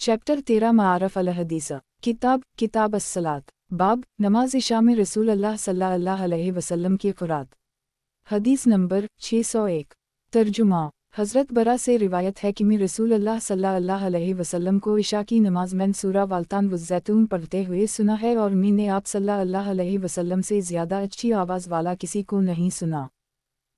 Chapter 13 मारफ अल हदीस किताब अस्सलात बाब नमाज इशा में रसूल अल्लाह सल्लल्लाहु अलैहि वसल्लम की क़ुरात। हदीस नंबर 601। तर्जुमा। हज़रत बरा से रिवायत है कि मैं रसूल अल्लाह सल्लल्लाहु अलैहि वसल्लम को इशा की नमाज में सूरा वालतान वज़्ज़ैतून पढ़ते हुए सुना है और मैंने आप सल्लल्लाहु अलैहि वसल्लम से ज़्यादा अच्छी आवाज़ वाला किसी को नहीं सुना।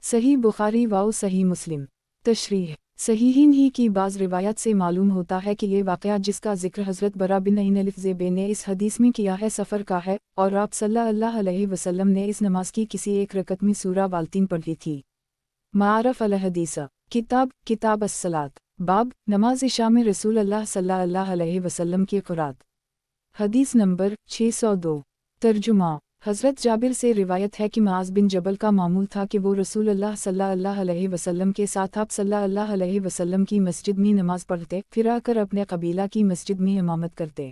सही बुखारी व सही मुस्लिम। तशरीह। सहीहीन ही की बाज़ रिवायत से मालूम होता है कि ये वाक़या जिसका ज़िक्र हज़रत बरा बिन अलिफ़ ने इस हदीस में किया है सफ़र का है और आप सल्लल्लाहु अलैहि वसल्लम ने इस नमाज की किसी एक रकत में सूरा वालतीन पढ़ी थी। मारफ अल हदीस किताब अस्सलात बाब नमाज इशा में रसूल अल्लाह सल्लल्लाहु अलैहि वसल्लम की क़ुरात। हदीस नंबर 602। तर्जुमा। हज़रत जाबिर से रिवायत है कि मुआज़ बिन जबल का मामूल था कि वो रसूल अल्लाह सल्लल्लाहु अलैहि वसल्लम के साथ आप सल्लल्लाहु अलैहि वसल्लम की मस्जिद में नमाज़ पढ़ते, फिर आकर अपने कबीला की मस्जिद में इमामत करते।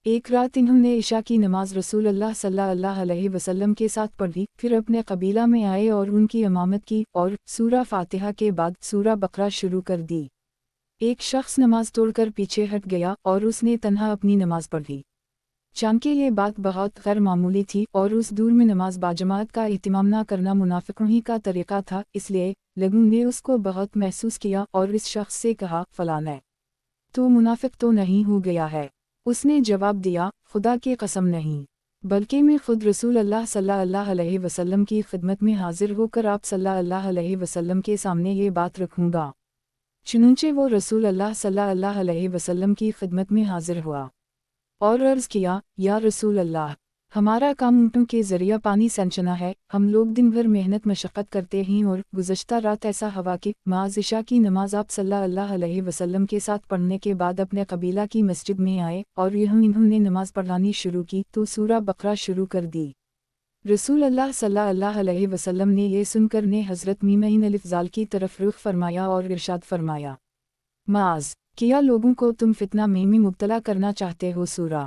एक रात इन्होंने इशा की नमाज रसूल अल्लाह सल्लल्लाहु अलैहि वसल्लम के साथ पढ़ी, फिर अपने कबीला में आए और उनकी इमामत की और सूरा फातिहा के बाद सूरा बकरा शुरू कर दी। एक शख्स नमाज तोड़कर पीछे हट गया और उसने तन्हा अपनी नमाज पढ़ी। चांके ये बात बहुत गैर मामूली थी और उस दूर में नमाज बाजमात का इत्माम न करना मुनाफिकों ही का तरीक़ा था, इसलिए लोगों ने उसको बहुत महसूस किया और इस शख्स से कहा, फलाना तो मुनाफिक तो नहीं हो गया है। उसने जवाब दिया, खुदा की कसम नहीं, बल्कि मैं खुद रसूल अल्लाह सल्लल्लाहु अलैहि वसल्लम की खिदमत में हाजिर होकर आप सल्लल्लाहु अलैहि वसल्लम के सामने ये बात रखूँगा। चुनंचे वो रसूल अल्लाह सल्लल्लाहु अलैहि वसल्लम की खिदमत में हाजिर हुआ और अर्ज़ किया, या रसूल अल्लाह, हमारा काम ऊँटों के ज़रिया पानी सेंचना है, हम लोग दिन भर मेहनत मशक्क़त करते हैं और गुज़श्ता रात ऐसा हवा कि मुआज़ इशा की नमाज आप सल्लल्लाहु अलैहि वसल्लम के साथ पढ़ने के बाद अपने कबीला की मस्जिद में आए और इन्होंने नमाज पढ़ानी शुरू की तो सूरा बकरा शुरू कर दी। रसूल अल्लाह सल्लल्लाहु अलैहि वसल्लम ने यह सुनकर ने हज़रत मीम अलिफ़ की तरफ रुख फरमाया और इरशाद फरमाया, मुआज़, किया लोगों को तुम फितना में मुब्तला करना चाहते हो। सूरा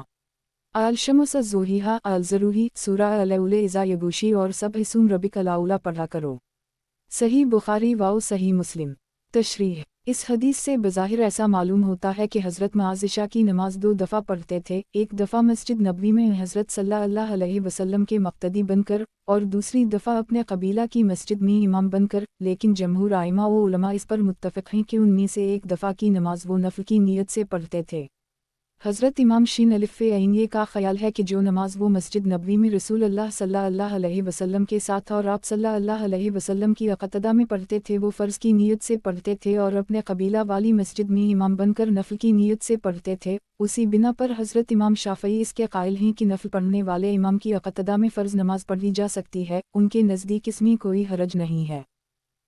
अल-शम्स अज़्ज़ुहिहा अल-ज़रूही सूरा अल-उले इज़ा यगूशी और सब हिस्सुम रबिक अल-आउला पढ़ा करो। सही बुखारी व सही मुस्लिम। तशरीह। इस हदीस से बज़ाहिर ऐसा मालूम होता है कि हज़रत मुआज़ इशा की नमाज 2 दफ़ा पढ़ते थे, एक दफ़ा मस्जिद नबवी में हज़रत सल्लल्लाहु अलैहि वसल्लम के मक़तदी बनकर और दूसरी दफ़ा अपने कबीला की मस्जिद में इमाम बनकर, लेकिन जमहूर आइमा व उलमा इस पर मुत्तफ़िक़ हैं कि उनमें से एक दफ़ा की नमाज वो नफ़ल की नीयत से पढ़ते थे। हज़रत इमाम शीन अलिफ़ ये का ख़याल है कि जो नमाज वो मस्जिद नबवी में रसूल अल्लाह सल्लल्लाहु अलैहि वसल्लम के साथ और आप सल्लल्लाहु अलैहि वसल्लम की इक़्तिदा में पढ़ते थे वो फ़र्ज़ की नीयत से पढ़ते थे और अपने कबीला वाली मस्जिद में इमाम बनकर नफ़ल की नीयत से पढ़ते थे। उसी बिना पर हज़रत इमाम शाफ़ई इसके क़ाइल हैं कि नफ़ल पढ़ने वाले इमाम की इक़्तिदा में फ़र्ज़ नमाज पढ़ी जा सकती है, उनके नज़दीक इसमें कोई हरज नहीं है।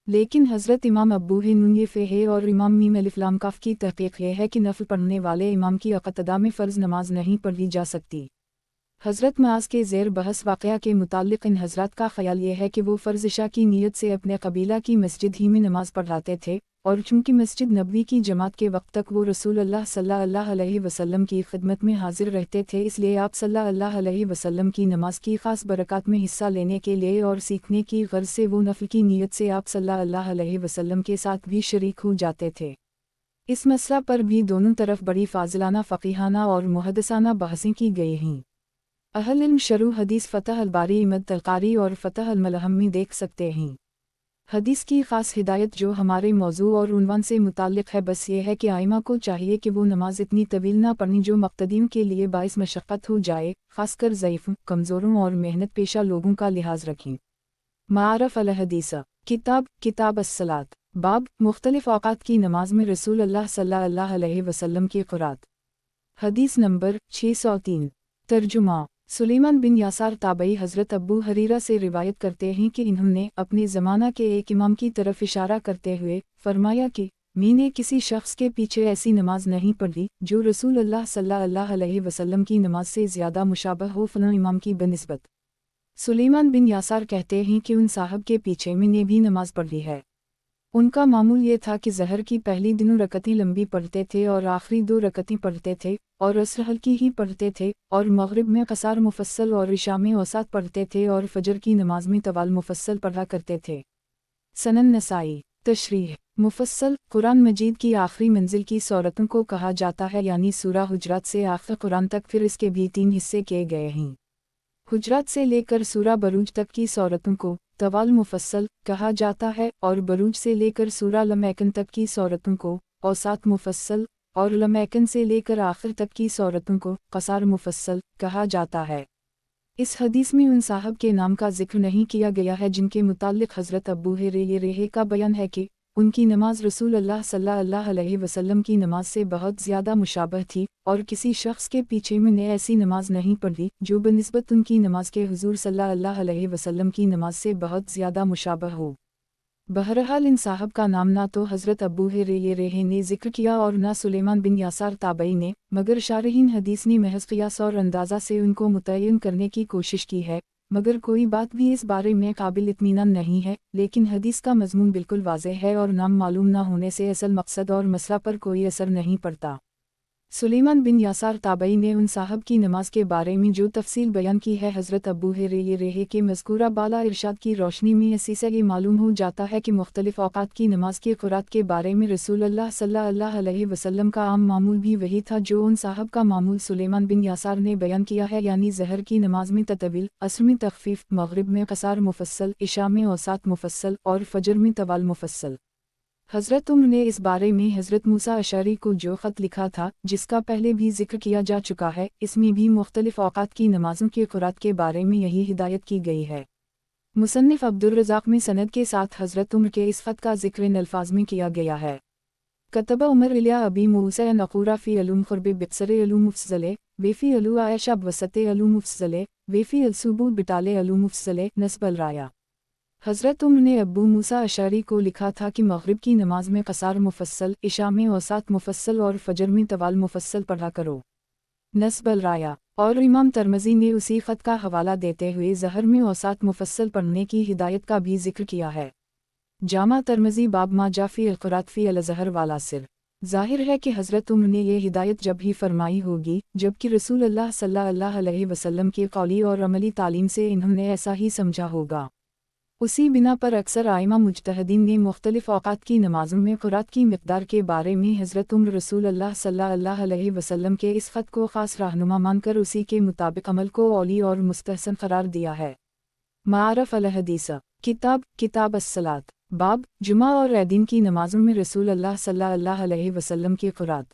लेकिन हज़रत इमाम अबू हनीफ़ा है और इमाम मीम अलिफ़ लाम काफ़ की तहक़ीक़ यह है कि नफ़ल पढ़ने वाले इमाम की इक़्तिदा में फ़र्ज़ नमाज नहीं पढ़ी जा सकती। हज़रत मुआज़ के ज़ेर बहस वाक़या के मुताल्लिक़ इन हज़रात का ख़याल यह है कि वो फ़र्ज़ इशा की नीयत से अपने कबीला की मस्जिद ही में नमाज़ पढ़ाते थे और चूँकि मस्जिद नबवी की जमात के वक्त तक वो रसूल अल्लाह सल्लल्लाहु अलैहि वसल्लम की खिदमत में हाजिर रहते थे, इसलिए आप सल्लल्लाहु अलैहि वसल्लम की नमाज की ख़ास बरक़ात में हिस्सा लेने के लिए और सीखने की गर्ज़ से वो नफ़ल की नीयत से आप सल्लल्लाहु अलैहि वसल्लम के साथ भी शरीक हो जाते थे। इस मसला पर भी दोनों तरफ बड़ी फ़ाज़िलाना फ़क़ीहाना और मुहद्दिसाना बहसें की गई हैं। अहल इल्म शरह हदीस फ़तह अल-बारी इमद तलकारी और फ़तह अल-मलहम में देख सकते हैं। हदीस की ख़ास हिदायत जो हमारे मौजू और उन्वान से मुताल्लिक़ है बस ये है कि आइमा को चाहिए कि वो नमाज इतनी तवील ना पढ़ें जो मक़तदियों के लिए बाइस मशक्क़त हो जाए, ख़ासकर ज़ईफ़ों, कमज़ोरों और मेहनत पेशा लोगों का लिहाज रखें। मारफ अल हदीस किताब अस्सलात बाब मुख्तलिफ़ औक़ात की नमाज में रसूल अल्लाह सल्लल्लाहु अलैहि वसल्लम की क़ुरात। हदीस नंबर 603। तर्जुमा। सुलेमान बिन यासार ताबई हज़रत अबू हरीरा से रिवायत करते हैं कि इन्होंने अपने ज़माना के एक इमाम की तरफ इशारा करते हुए फरमाया कि मैंने किसी शख्स के पीछे ऐसी नमाज नहीं पढ़ी जो रसूल अल्लाह सल्लल्लाहु अलैहि वसल्लम की नमाज से ज़्यादा मुशाबह हो फ़लाँ इमाम की बनिस्बत। सुलेमान बिन यासार कहते हैं कि उन साहब के पीछे मैंने भी नमाज पढ़ी है। उनका मामूल ये था कि ज़हर की पहली दिनों रकतें लंबी पढ़ते थे और आखिरी 2 रकतें पढ़ते थे और असर हल्की ही पढ़ते थे और मगरिब में क़सार मुफस्सल और इशा में औसात पढ़ते थे और फजर की नमाज में तवाल मुफस्सल पढ़ा करते थे। सनन नसाई। तशरीह मुफस्सल कुरान मजीद की आखिरी मंजिल की सूरतों को कहा जाता है, यानी सूरा हुजरात से आखिर कुरान तक, फिर इसके भी 3 हिस्से किए गए हैं। हुजरात से लेकर सूरा बरूज तक की सूरतों को तवाल मुफस्सल कहा जाता है और बरूज से लेकर सूरा लमैकन तक की सूरतों को औसात मुफस्सल और लमैकन से लेकर आखिर तक की सूरतों को क़सार मुफस्सल कहा जाता है। इस हदीस में उन साहब के नाम का जिक्र नहीं किया गया है जिनके मुताल्लिक हज़रत अबू हुरैरा का बयान है कि उनकी नमाज रसूल अल्लाह सल्लल्लाहु अलैहि वसल्लम की नमाज से बहुत ज़्यादा मुशाबह थी और किसी शख्स के पीछे मैंने ऐसी नमाज नहीं पढ़ी जो बनिस्बत उनकी नमाज के हुजूर सल्लल्लाहु अलैहि वसल्लम की नमाज से बहुत ज़्यादा मुशाबह हो। बहरहाल इन साहब का नाम ना तो हज़रत अबू हुरैरा ने जिक्र किया और ना सुलेमान बिन यासार ताबई ने, मगर शारहीन हदीस ने महज़ क़ियास और अंदाज़ा से उनको मुतय्यन करने की कोशिश की है, मगर कोई बात भी इस बारे में काबिल इत्मीनान नहीं है। लेकिन हदीस का मज़मून बिल्कुल वाज़ेह है और नाम मालूम ना होने से असल मकसद और मसला पर कोई असर नहीं पड़ता। सुलेमान बिन यासार ताबई ने उन साहब की नमाज के बारे में जो तफसील बयान की है, हज़रत अबू हुरैरा के मज़कूरा बाला इरशाद की रोशनी में इसी से ये मालूम हो जाता है कि मुख्तलिफ़ औक़ात की नमाज के क़ुरात के बारे में रसूलुल्लाह सल्लल्लाहु अलैहि वसल्लम का आम मामूल भी वही था जो उन साहब का मामूल सुलेमान बिन यासार ने बयान किया है, यानी ज़हर की नमाज में ततवील, असर में तख़फ़ीफ़, मग़रिब में क़सार मुफस्सल, इशा में औसात मुफस्सल और फ़जर में तवाल मुफस्सल। हज़रत उमर ने इस बारे में हज़रत मूसा अशअरी को जो ख़त लिखा था, जिसका पहले भी जिक्र किया जा चुका है, इसमें भी मुख्तलिफ़ औक़ात की नमाज़ों के क़ुरात के बारे में यही हिदायत की गई है। मुसन्निफ़ अब्दुर्रज़ाक़ में सनद के साथ हज़रत उमर के इस ख़त का ज़िक्र इन अल्फ़ाज़ में किया गया है। कतबा उमर इला अबी मूसा नक़ूरा फ़ी अलूम ख़ुर्ब बिक्सर अलूम मुफ़ज़ले वेफ़ी अलू आयशा बवसते अलूम मुफ़ज़ले वेफ़ी अलसूबू बिटाले अलूम मुफ़ज़ले नस्ब अल राया। हज़रत उमर ने अबू मूसा अशअरी को लिखा था कि मग़रिब की नमाज में क़सार मुफस्सल, इशा में औसात मुफस्सल और फ़जर में तवाल मुफस्सल पढ़ा करो। नस्ब अल राया। और इमाम तिरमिज़ी ने उसी ख़त का हवाला देते हुए ज़हर में औसात मुफस्सल पढ़ने की हिदायत का भी जिक्र किया है। जामा तिरमिज़ी बाब मा जाफ़ी अल-क़ुरात फ़ी अल-ज़हर वाला सिर। ज़ाहिर है कि हज़रत उमर ने ये हिदायत जब ही फरमाई होगी जबकि रसूलुल्लाह सल्लल्लाहु अलैहि वसल्लम की क़ौली और अमली तालीम से इन्होंने ऐसा ही समझा होगा। उसी बिना पर अक्सर आइमा मुज्तहिदीन ने मुख्तलिफ़ औक़ात की नमाज़ों में क़ुरात की मिक़दार के बारे में हज़रत उमर रसूलुल्लाह सल्लल्लाहु अलैहि वसल्लम के इस ख़त को ख़ास रहनुमा मानकर उसी के मुताबिक अमल को औली और मुस्तहसन क़रार दिया है। मारफ़ अल हदीस किताब अस्सलात बाब जुमा और ऐदीन की नमाज़ों में रसूलुल्लाह सल्लल्लाहु अलैहि वसल्लम की क़ुरात।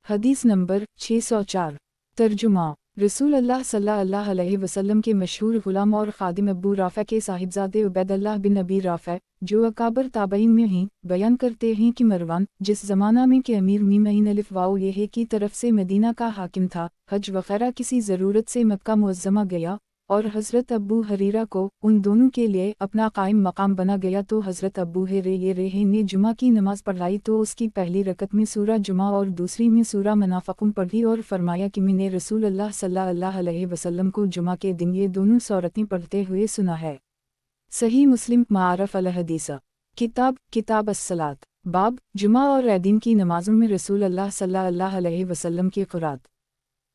हदीस नंबर 604। तर्जुमा रसूलुल्लाह सल्लल्लाहु अलैहि वसल्लम के मशहूर ग़ुलाम और ख़ादिम अबू राफ़ा के साहिबज़ादे उबैदुल्लाह बिन अबी राफ़ा, जो अकाबर ताबईन में हैं, बयान करते हैं कि मरवान, जिस ज़माना में के अमीर मीमईन अलिफ़ वाओ ये की तरफ से मदीना का हाकिम था, हज वग़ैरह किसी ज़रूरत से मक्का मुअज़्ज़मा गया और हज़रत अबू हुरैरा को उन दोनों के लिए अपना कायम मकाम बना गया, तो हज़रत अबू हुरैरा ने जुमा की नमाज़ पढ़ाई तो उसकी पहली रकत में सूरा जुमा और दूसरी में सूरा मुनाफ़िक़ून पढ़ी और फरमाया कि मैंने रसूलुल्लाह सल्लल्लाहु अलैहि वसल्लम को जुमा के दिन ये दोनों सूरतें पढ़ते हुए सुना है। सही मुस्लिम मारफ़ अल हदीस किताब अस्सलात बाब जुमा और ऐदीन की नमाज़ों में रसूलुल्लाह सल्लल्लाहु अलैहि वसल्लम की क़ुरात।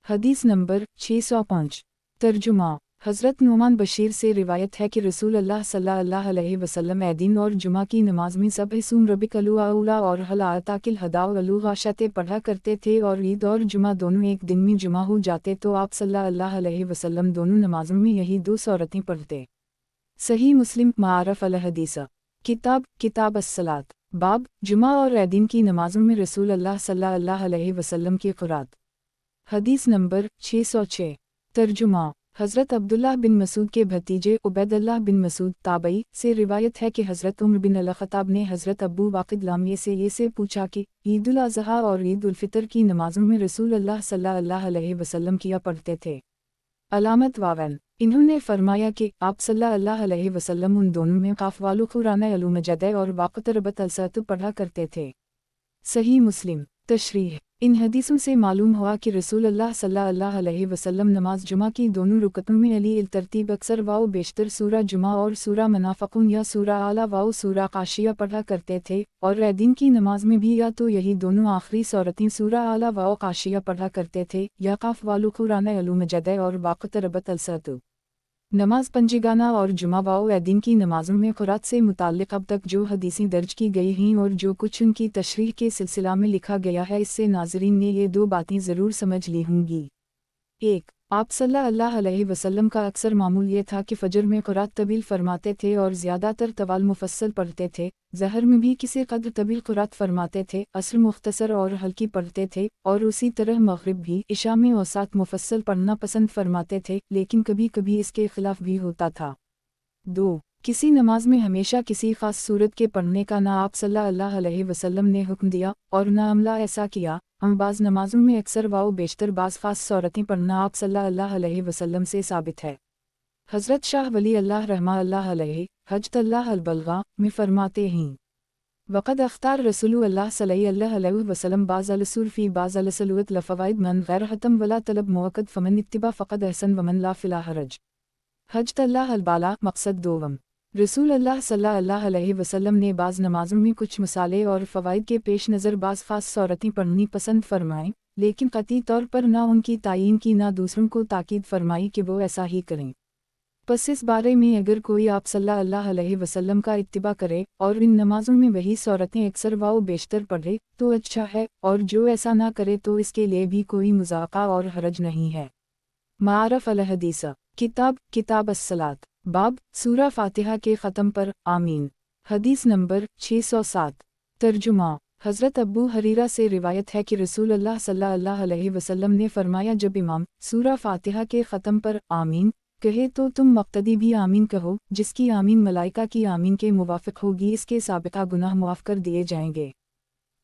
हदीस नंबर 605। तर्जुमा हज़रत नुमान बशीर से रिवायत है कि रसूलुल्लाह सल्लल्लाहु अलैहि वसल्लम ऐदीन और जुमा की नमाज में सबहिसूम रबिक अलूला और हल आताकिल हदाउ अलू गाशते पढ़ा करते थे और ईद और जुमा दोनों एक दिन में जुमा हो जाते तो आप सल्लल्लाहु अलैहि वसल्लम दोनों नमाजों में यही 2 सूरतें पढ़ते। सही मुस्लिम मारफ़ अल हदीस किताब अस्सलात बाब जुमा और ऐदीन की नमाजों में रसूलुल्लाह सल्लल्लाहु अलैहि वसल्लम की क़ुरात। हदीस नंबर 606। तर्जुमा हज़रत अब्दुल्लाह बिन मसूद के भतीजे उबैदुल्लाह बिन मसूद ताबई से रिवायत है कि हज़रत उमर बिन अल-ख़त्ताब ने हज़रत अबू वाक़िद लामिये से पूछा कि ईद उल अज़हा और ईद उल फ़ितर की नमाज़ों में रसूलुल्लाह सल्लल्लाहु अलैहि वसल्लम किया पढ़ते थे। अलामत वावन इन्होंने फरमाया कि आप सल्लल्लाहु अलैहि वसल्लम उन दोनों में क़ाफ़ वालू क़ुरान अलूमजद और वाक़तरबत अलसत पढ़ा करते थे। सही मुस्लिम तशरीह इन हदीसों से मालूम हुआ कि रसूलुल्लाह सल्लल्लाहु अलैहि वसल्लम नमाज जुमा की दोनों रुकतों में अली तरतीब अक्सर वाओ बेशतर सूरा जुमा और सूरा मुनाफ़िक़ून या सूरा आला वाओ सूरा काशिया पढ़ा करते थे और ऐदीन की नमाज में भी या तो यही दोनों आखिरी सूरतें सूरा आला वाओ काशिया पढ़ा करते थे या क़ाफ़ वालू क़ुरान अलूमजद और वाक़तरबत अलसत। नमाज पंजिगाना और जुमा व दिन की नमाजों में क़ुरात से मुताल्लिक़ अब तक जो हदीसें दर्ज की गई हैं और जो कुछ उनकी तशरीह के सिलसिला में लिखा गया है, इससे नाज़रीन ने ये दो बातें ज़रूर समझ ली होंगी। 1. आप सल्लल्लाहु अलैहि वसल्लम का अक्सर मामूल ये था कि फ़जर में क़ुरात तवील फरमाते थे और ज़्यादातर तवाल मुफस्सल पढ़ते थे। ज़हर में भी किसी कदर तवील क़ुरात फरमाते थे। असर मुख्तसर और हल्की पढ़ते थे और उसी तरह मग़रिब भी इशा में औसात मुफस्सल पढ़ना पसंद फरमाते थे, लेकिन कभी कभी इसके खिलाफ भी होता था। 2. किसी नमाज में हमेशा किसी ख़ास सूरत के पढ़ने का ना आप सल्लल्लाहु अलैहि वसल्लम ने हुक्म दिया और ना अमला ऐसा किया। हम बाज़ नमाजों में अक्सर व बेशतर बाज़ ख़ास सूरतें पढ़ना आप सल्लल्लाहु अलैहि वसल्लम से साबित है। हज़रत शाह वली अल्लाह रहमतुल्लाह अलैहि हज्जतुल्लाह अल-बलगा में फरमाते हैं, वक़द अख्तार रसूलुल्लाह सल्लल्लाहु अलैहि वसल्लम बाज़ अल-उसूल फ़ी बाज़ अल-सलूत लफ़वाइद मन गैर हतम वला तलब मुअक्कद फ़मन इत्तिबा फ़क़द अहसन वमन ला फ़िला हरज। हज्जतुल्लाह अल-बाला मक़सद दोवम। रसूल अल्लाह सल्लल्लाहु अलैहि वसल्लम ने बाज़ नमाज़ों में कुछ मसाले और फ़वाइद के पेश नज़र बाज़ ख़ास सूरतें पढ़नी पसंद फरमाएं, लेकिन क़तई तौर पर ना उनकी तायीन की ना दूसरों को ताकीद फरमाई कि वो ऐसा ही करें। बस इस बारे में अगर कोई आप सल्लल्लाहु अलैहि वसल्लम का इत्तिबा करे और इन नमाज़ों में वही सूरतें अक्सर व बेशतर पढ़े तो अच्छा है, और जो ऐसा ना करे तो इसके लिए भी कोई मुज़ाक़ा और हरज नहीं है। मारफ़ अल-हदीस किताब अस्सलात बाब सूरा फ़ातिहा के ख़त्म पर आमीन। हदीस नंबर 607। तर्जुमा। हज़रत अबू हरीरा से रिवायत है कि रसूलुल्लाह सल्लल्लाहु अलैहि वसल्लम ने फरमाया, जब इमाम सूरा फ़ातिहा के ख़त्म पर आमीन कहे तो तुम मक़्तदी भी आमीन कहो। जिसकी आमीन मलाइका की आमीन के मुवाफ़िक़ होगी, इसके साबिक़ा गुनाह मुआफ़ कर दिए जाएंगे।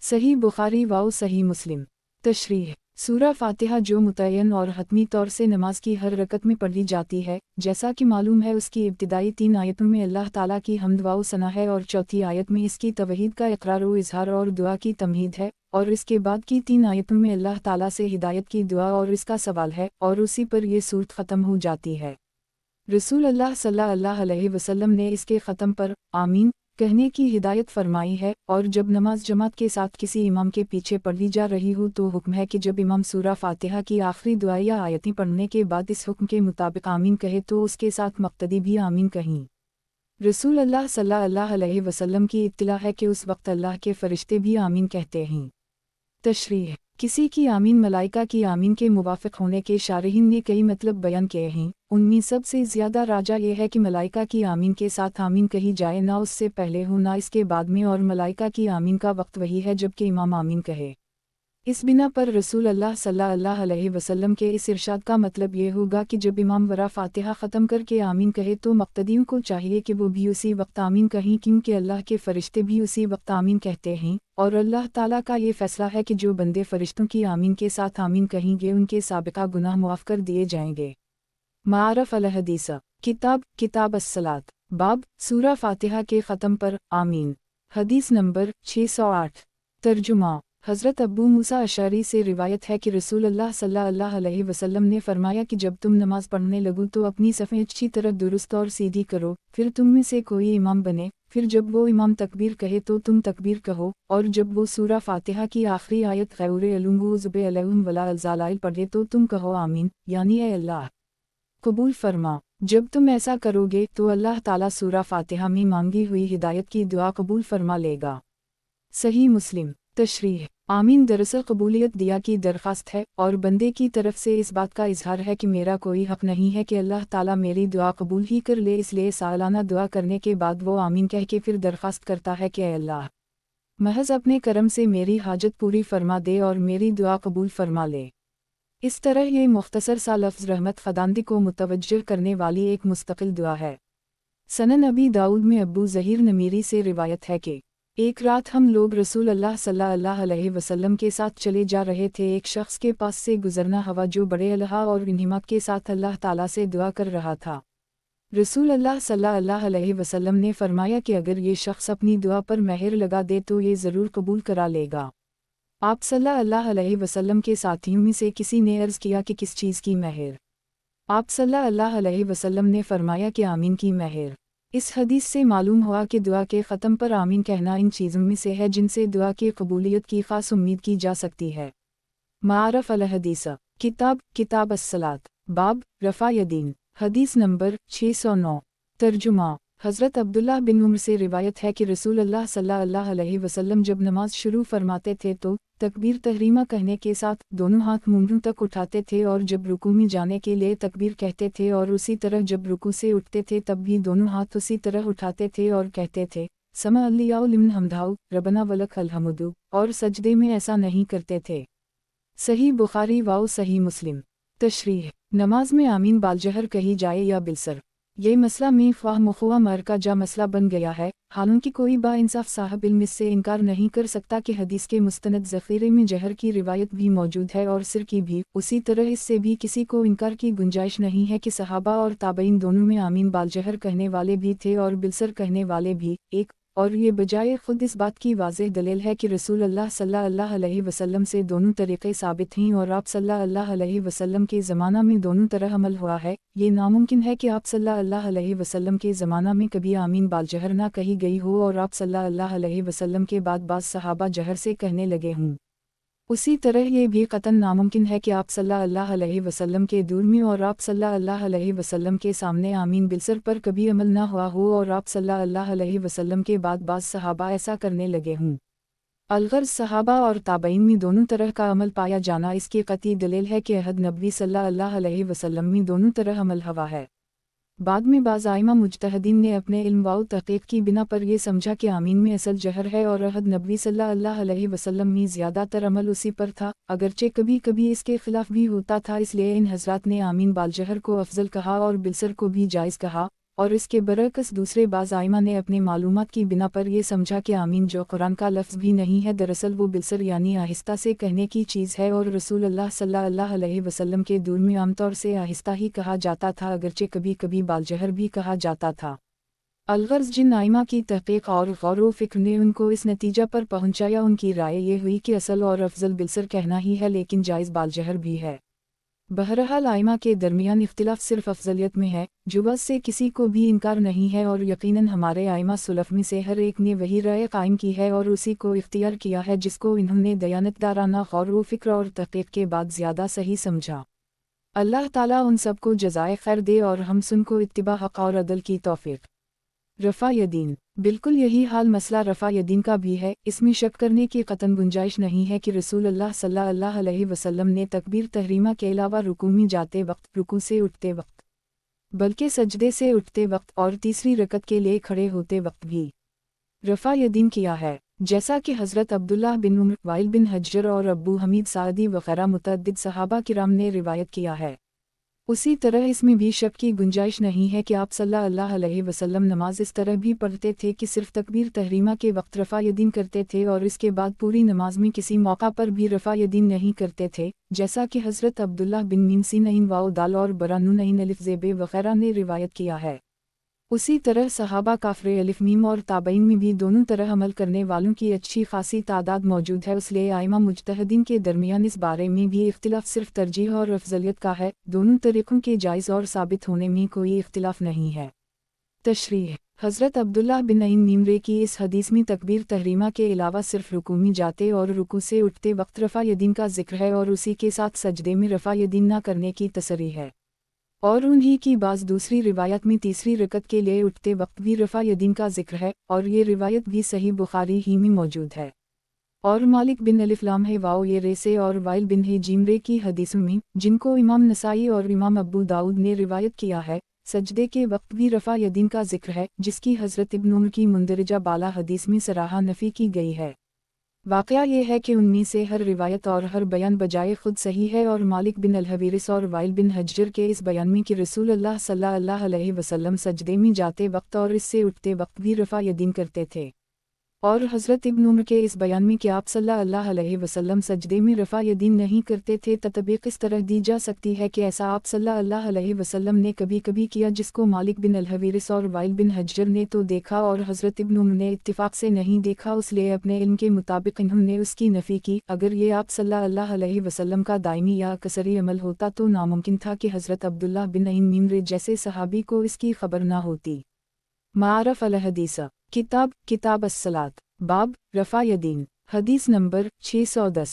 सही बुखारी व सही मुस्लिम। तशरीह। सूरा फ़ातिहा जो मुतय्यन और हतमी तौर से नमाज की हर रकत में पढ़ी जाती है, जैसा कि मालूम है उसकी इब्तिदाई 3 आयतों में अल्लाह ताला की हम्द व सना है और चौथी आयत में इसकी तवहीद का इक़रार व इज़हार और दुआ की तमहीद है, और इसके बाद की 3 आयतों में अल्लाह ताला से हिदायत की दुआ और इसका सवाल है, और उसी पर यह सूरत ख़त्म हो जाती है। रसूल अल्लाह सल्लल्लाहु अलैहि वसल्लम ने इसके ख़त्म पर आमीन कहने की हिदायत फरमाई है, और जब नमाज जमात के साथ किसी इमाम के पीछे पढ़ी जा रही हो तो हुक्म है कि जब इमाम सूरा फ़ातिहा की आखिरी दुआ या आयतें पढ़ने के बाद इस हुक्म के मुताबिक आमीन कहे तो उसके साथ मक़्तदी भी आमीन कहीं। रसूल अल्लाह सल्लल्लाहु अलैहि वसल्लम की इत्तिला है कि उस वक्त अल्लाह के फ़रिश्ते भी आमीन कहते हैं। तशरीह। किसी की आमीन मलाइका की आमीन के मुवाफ़िक़ होने के शारहीन ने कई मतलब बयान किए हैं। उनमें सबसे ज़्यादा राजा ये है कि मलाइका की आमीन के साथ आमीन कही जाए, ना उससे पहले हो ना इसके बाद में, और मलाइका की आमीन का वक्त वही है जबकि इमाम आमीन कहे। इस बिना पर रसूल अल्लाह सल्लल्लाहु अलैहि वसल्लम के इस इरशाद का मतलब ये होगा कि जब इमाम वरा फ़ातिहा ख़त्म करके आमीन कहे तो मक़्तदियों को चाहिए कि वो भी उसी वक्त आमीन कहें, क्योंकि अल्लाह के फ़रिश्ते भी उसी वक्त आमीन कहते हैं, और अल्लाह ताला का ये फ़ैसला है कि जो बंदे फ़रिश्तों की आमीन के साथ आमीन कहेंगे उनके साबिक़ा गुनाह मुआफ़ कर दिए जाएंगे। मारफ़ अल-हदीस किताब अस्सलात बाब सूरा फ़ातिहा के ख़त्म पर आमीन। हदीस नंबर 608। तर्जुमा। हज़रत अबू मूसा अशअरी से रिवायत है कि रसूलुल्लाह सल्लल्लाहु अलैहि वसल्लम ने फरमाया कि जब तुम नमाज़ पढ़ने लगो तो अपनी सफ़ें अच्छी तरह दुरुस्त और सीधी करो, फिर तुम में से कोई इमाम बने, फिर जब वो इमाम तकबीर कहे तो तुम तकबीर कहो, और जब वो सूरा फ़ातिहा की आखिरी आयत गैर अलूज़ुब अलैहिम वला ज़लाइल पढ़े तो तुम कहो आमीन, यानी ए अल्लाह कबूल फरमा। जब तुम ऐसा करोगे तो अल्लाह ताला सूरा फ़ातिहा में मांगी हुई हिदायत की दुआ कबूल फरमा लेगा। सही मुस्लिम। तशरीह। आमीन दरअसल कबूलियत दिया की दरख्वास्त है, और बंदे की तरफ से इस बात का इजहार है कि मेरा कोई हक़ नहीं है कि अल्लाह ताला मेरी दुआ कबूल ही कर ले, इसलिए सालाना दुआ करने के बाद वो आमीन कह के फिर दरख्वास्त करता है कि अल्लाह महज अपने करम से मेरी हाजत पूरी फरमा दे और मेरी दुआ कबूल फरमा ले। इस तरह ये मुख्तसर सा लफ्ज़ रहमत ख़दांदी को मुतवज्जह करने वाली एक मुस्तकिल दुआ है। सनन अबी दाऊद में अबू ज़हीर नमीरी से रिवायत है कि एक रात हम लोग रसूल अल्लाह सल्लल्लाहु अलैहि वसल्लम के साथ चले जा रहे थे। एक शख्स के पास से गुजरना हवा जो बड़े अलहा और हिम्मत के साथ अल्लाह ताला से दुआ कर रहा था। रसूल अल्लाह सल्लल्लाहु अलैहि वसल्लम ने फरमाया कि अगर ये शख्स अपनी दुआ पर मेहर लगा दे तो ये ज़रूर कबूल करा लेगा। आप सल्लल्लाहु अलैहि वसल्लम के साथियों में से किसी ने अर्ज़ किया कि किस चीज़ की मेहर? आप सल्लल्लाहु अलैहि वसल्लम ने फरमाया कि आमीन की मेहर। इस हदीस से मालूम हुआ कि दुआ के ख़त्म पर आमीन कहना इन चीज़ों में से है जिनसे दुआ की कबूलियत की ख़ास उम्मीद की जा सकती है। मारफ़ अल-हदीस किताब अस्सलात बाब रफ़ा यदीन। हदीस नंबर 609। तर्जुमा। हज़रत अब्दुल्लाह बिन उम्र से रिवायत है कि रसूल अल्लाह सल्लल्लाहु अलैहि वसल्लम जब नमाज शुरू फरमाते थे तो तकबीर तहरीमा कहने के साथ दोनों हाथ मुंडों तक उठाते थे, और जब रुकू में जाने के लिए तकबीर कहते थे और उसी तरह जब रुकू से उठते थे तब भी दोनों हाथ उसी तरह उठाते थे और कहते थे समा अल्लियाउ लिमन हमदाउ रबना वलक अलहमदु, और सजदे में ऐसा नहीं करते थे। सही बुखारी वाओ सही मुस्लिम। तशरीह। नमाज में आमीन बालजहर कही जाए या बिलसर, ये मसला में ख्वाह मुख्वा मर का जा मसला बन गया है। हालांकि कोई बाइंसाफ साहब इल्म इससे इनकार नहीं कर सकता कि हदीस के मुस्तनद ज़ख़ीरे में जहर की रिवायत भी मौजूद है और सिर की भी। उसी तरह इससे भी किसी को इनकार की गुंजाइश नहीं है कि सहाबा और ताबईन दोनों में आमीन बालजहर कहने वाले भी थे और बिलसर कहने वाले भी। एक और ये बजाय खुद इस बात की वाज़ेह दलील है कि रसूल अल्लाह सल्लल्लाहु अलैहि वसल्लम से दोनों तरीक़े साबित हैं और आप सल्लल्लाहु अलैहि वसल्लम के ज़माना में दोनों तरह अमल हुआ है। ये नामुमकिन है कि आप सल्लल्लाहु अलैहि वसल्लम के ज़माना में कभी आमीन बालजहर ना कही गई हो और आप सल्लल्लाहु अलैहि वसल्लम के बाद बाज़ सहाबा जहर से कहने लगे हों। उसी तरह ये भी क़तन नामुमकिन है कि आप सल्लल्लाहु अलैहि वसल्लम के दूर में और आप सल्लल्लाहु अलैहि वसल्लम के सामने आमीन बिलसर पर कभी अमल ना हुआ हो और आप सल्लल्लाहु अलैहि वसल्लम के बाद बाज़ सहाबा ऐसा करने लगे हों। अलगर्ज़ सहाबा और ताबईन में दोनों तरह का अमल पाया जाना इसकी क़तई दलील है कि अहद नबवी सल्लल्लाहु अलैहि वसल्लम में दोनों तरह अमल हुआ है। बाद में बाज़ आइमा मुज्तहिदीन ने अपने इल्म व तहक़ीक़ की बिना पर यह समझा कि आमीन में असल जहर है और अहद नबवी सल्लल्लाहु अलैहि वसल्लम में ज़्यादातर अमल उसी पर था, अगरचे कभी कभी इसके ख़िलाफ़ भी होता था। इसलिए इन हज़रात ने आमीन बालजहर को अफजल कहा और बिलसर को भी जायज़ कहा, और इसके बरअक्स दूसरे बाज़ आइमा ने अपने मालूमात की बिना पर यह समझा कि आमीन जो कुरान का लफ्ज़ भी नहीं है दरअसल वो बिलसर यानी आहिस्ता से कहने की चीज़ है, और रसूल अल्लाह सल्लल्लाहु अलैहि वसल्लम के दूर में आमतौर से आहिस्ता ही कहा जाता था, अगरचे कभी कभी बालजहर भी कहा जाता था। अलगर्ज़ जिन आइमा की तहक़ीक़ और गौर व फ़िक्र ने उनको इस नतीजा पर पहुँचाया उनकी राय ये हुई कि असल और अफजल बिलसर कहना ही है, लेकिन जायज़ बालजहर भी है। बहरहाल आइमा के दरमियान इख्तिलाफ सिर्फ अफजलियत में है, जुबान से किसी को भी इनकार नहीं है, और यकीनन हमारे आइमा सुलफ में से हर एक ने वही राय कायम की है और उसी को इख्तियार किया है जिसको इन्होंने दयानतदाराना गौर व फ़िक्र और तहक़ीक़ के बाद ज़्यादा सही समझा। अल्लाह ताला उन सबको जज़ाए खैर दे और हम सुनको इत्तिबा हक़ और अदल की तौफ़ीक़। रफ़ा यदीन। बिल्कुल यही हाल मसला रफ़ा यदीन का भी है। इसमें शक करने की क़तन गुंजाइश नहीं है कि रसूल अल्लाह सल्लल्लाहु अलैहि वसल्लम ने तकबीर तहरीमा के अलावा रुकू में जाते वक्त, रुकू से उठते वक्त, बल्कि सजदे से उठते वक्त और तीसरी रकत के लिए खड़े होते वक्त भी रफ़ा यदीन किया है, जैसा कि हज़रत अब्दुल्लाह बिन उम्र, वाइल बिन हज्जर और अबू हमीद सादी वग़ैरह मुतअद्दिद सहाबा किराम ने रिवायत किया है। उसी तरह इसमें भी शक की गुंजाइश नहीं है कि आप सल्लल्लाहु अलैहि वसल्लम नमाज इस तरह भी पढ़ते थे कि सिर्फ तकबीर तहरीमा के वक्त रफ़ा यदीन करते थे और इसके बाद पूरी नमाज में किसी मौका पर भी रफ़ा यदीन नहीं करते थे, जैसा कि हज़रत अब्दुल्लाह बिन मीम सीनईन वाओ दाल और बरानूनईन अलिफ ज़ेबे वग़ैरह ने रिवायत किया है। उसी तरह सहाबा काफ़िर अलिफ मीम और ताबईन में भी दोनों तरह अमल करने वालों की अच्छी खासी तादाद मौजूद है। इसलिए आइमा मुज्तहिदीन के दरमियान इस बारे में भी इख्तिलाफ सिर्फ तरजीह और अफजलियत का है। दोनों तरीक़ों के जायज़ और साबित होने में कोई इख्तिलाफ नहीं है। तशरीह। हज़रत अब्दुल्लाह बिन मीमरे की इस हदीस में तकबीर तहरीमा के अलावा सिर्फ रुकू में जाते और रुकू से उठते वक्त रफ़ा यदीन का जिक्र है और उसी के साथ सजदे में रफ़ा यदीन न करने की तसरीह है। और उन्हीं की बाज़ दूसरी रिवायत में तीसरी रकत के लिए उठते वक्त भी रफ़ा यदीन का जिक्र है, और ये रिवायत भी सही बुखारी ही में मौजूद है। और मालिक बिन अलिफ़लाम है वाओ ये रेसे और वाइल बिन है जीमरे की हदीसों में, जिनको इमाम नसाई और इमाम अबू दाऊद ने रिवायत किया है, सजदे के वक्त भी रफ़ा यदीन का जिक्र है, जिसकी हज़रत इब्न उम्र की मुंदरजा बाला हदीस में सराहा नफ़ी की गई है। वाक़या ये है कि उनमें से हर रिवायत और हर बयान बजाय खुद सही है, और मालिक बिन अल-हवीरिस और वाइल बिन हज्जर के इस बयान में कि रसूल अल्लाह सल्लल्लाहु अलैहि वसल्लम सजदे में जाते वक्त और इससे उठते वक्त भी रफ़ा यदीन करते थे, और हज़रत इब्न उम्र के इस बयान में कि आप सल्लल्लाहु अलैहि वसल्लम सजदे में रफ़ा यदीन नहीं करते थे, तत्बीक़ इस तरह दी जा सकती है कि ऐसा आप सल्लल्लाहु अलैहि वसल्लम ने कभी कभी किया, जिसको मालिक बिन अल-हवीरिस और वाइल बिन हज्जर ने तो देखा और हज़रत इब्न उम्र ने इत्तिफ़ाक़ से नहीं देखा, इसलिए अपने इल्म के मुताबिक इन्होंने उसकी नफ़ी की। अगर ये आप सल्लल्लाहु अलैहि वसल्लम का दायमी या कसरी अमल होता तो नामुमकिन था कि हज़रत अब्दुल्लाह बिन मीमरे जैसे सहाबी को इसकी खबर ना होती। मारफ़ अल-हदीस। किताब अस्सलात। बाब रफ़ा यदीन। हदीस नंबर 610।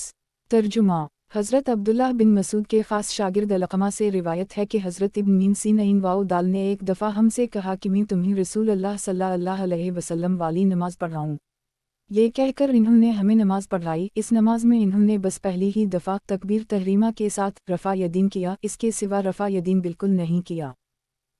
तर्जुमा। حضرت عبداللہ بن مسعود کے خاص شاگرد علقمہ سے روایت ہے کہ حضرت ابن میم سینئین واؤ دال نے ایک دفعہ ہم سے کہا کہ میں تمہیں رسول اللہ صلی اللہ علیہ وسلم والی نماز پڑھاؤں۔ یہ کہہ کر انہوں نے ہمیں نماز پڑھائی۔ اس نماز میں انہوں نے بس پہلی ہی دفعہ تکبیر تحریمہ کے ساتھ رفع یدین کیا، اس کے سوا رفع یدین بالکل نہیں کیا۔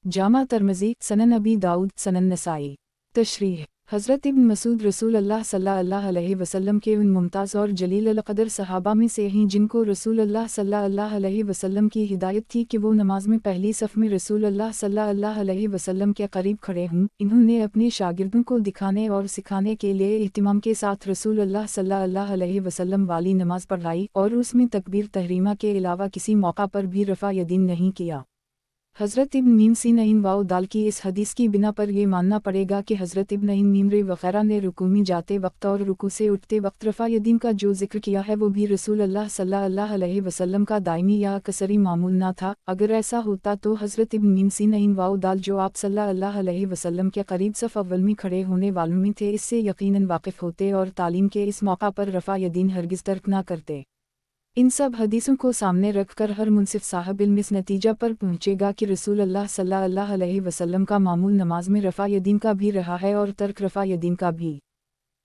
جامع ترمذی، سنن ابی داؤد، سنن نسائی۔ تشریح: حضرت ابن مسعود رسول اللہ صلی اللہ علیہ وسلم کے ان ممتاز اور جلیل القدر صحابہ میں سے ہیں جن کو رسول اللہ صلی اللہ علیہ وسلم کی ہدایت تھی کہ وہ نماز میں پہلی صف میں رسول اللہ صلی اللہ علیہ وسلم کے قریب کھڑے ہوں۔ انہوں نے اپنے شاگردوں کو دکھانے اور سکھانے کے لیے اہتمام کے ساتھ رسول اللہ صلی اللہ علیہ وسلم والی نماز پڑھائی اور اس میں تکبیر تحریمہ کے علاوہ کسی موقع پر بھی رفع یدین نہیں کیا۔ حضرت ابن میم سینئین واؤ دال کی اس حدیث کی بنا پر یہ ماننا پڑے گا کہ حضرت ابن میمرے وغیرہ نے رکوع میں جاتے وقت اور رکوع سے اٹھتے وقت رفع یدین کا جو ذکر کیا ہے وہ بھی رسول اللہ صلی اللہ علیہ وسلم کا دائمی یا کثری معمول نہ تھا۔ اگر ایسا ہوتا تو حضرت ابن میم سینئین واؤ دال جو آپ صلی اللہ علیہ وسلم کے قریب صف اول میں کھڑے ہونے والوں میں تھے اس سے یقیناً واقف ہوتے اور تعلیم کے اس موقع پر رفع یدین ہرگز ترک نہ کرتے۔ ان سب حدیثوں کو سامنے رکھ کر ہر منصف صاحب علم اس نتیجہ پر پہنچے گا کہ رسول اللہ صلی اللہ علیہ وسلم کا معمول نماز میں رفع یدین کا بھی رہا ہے اور ترک رفع یدین کا بھی،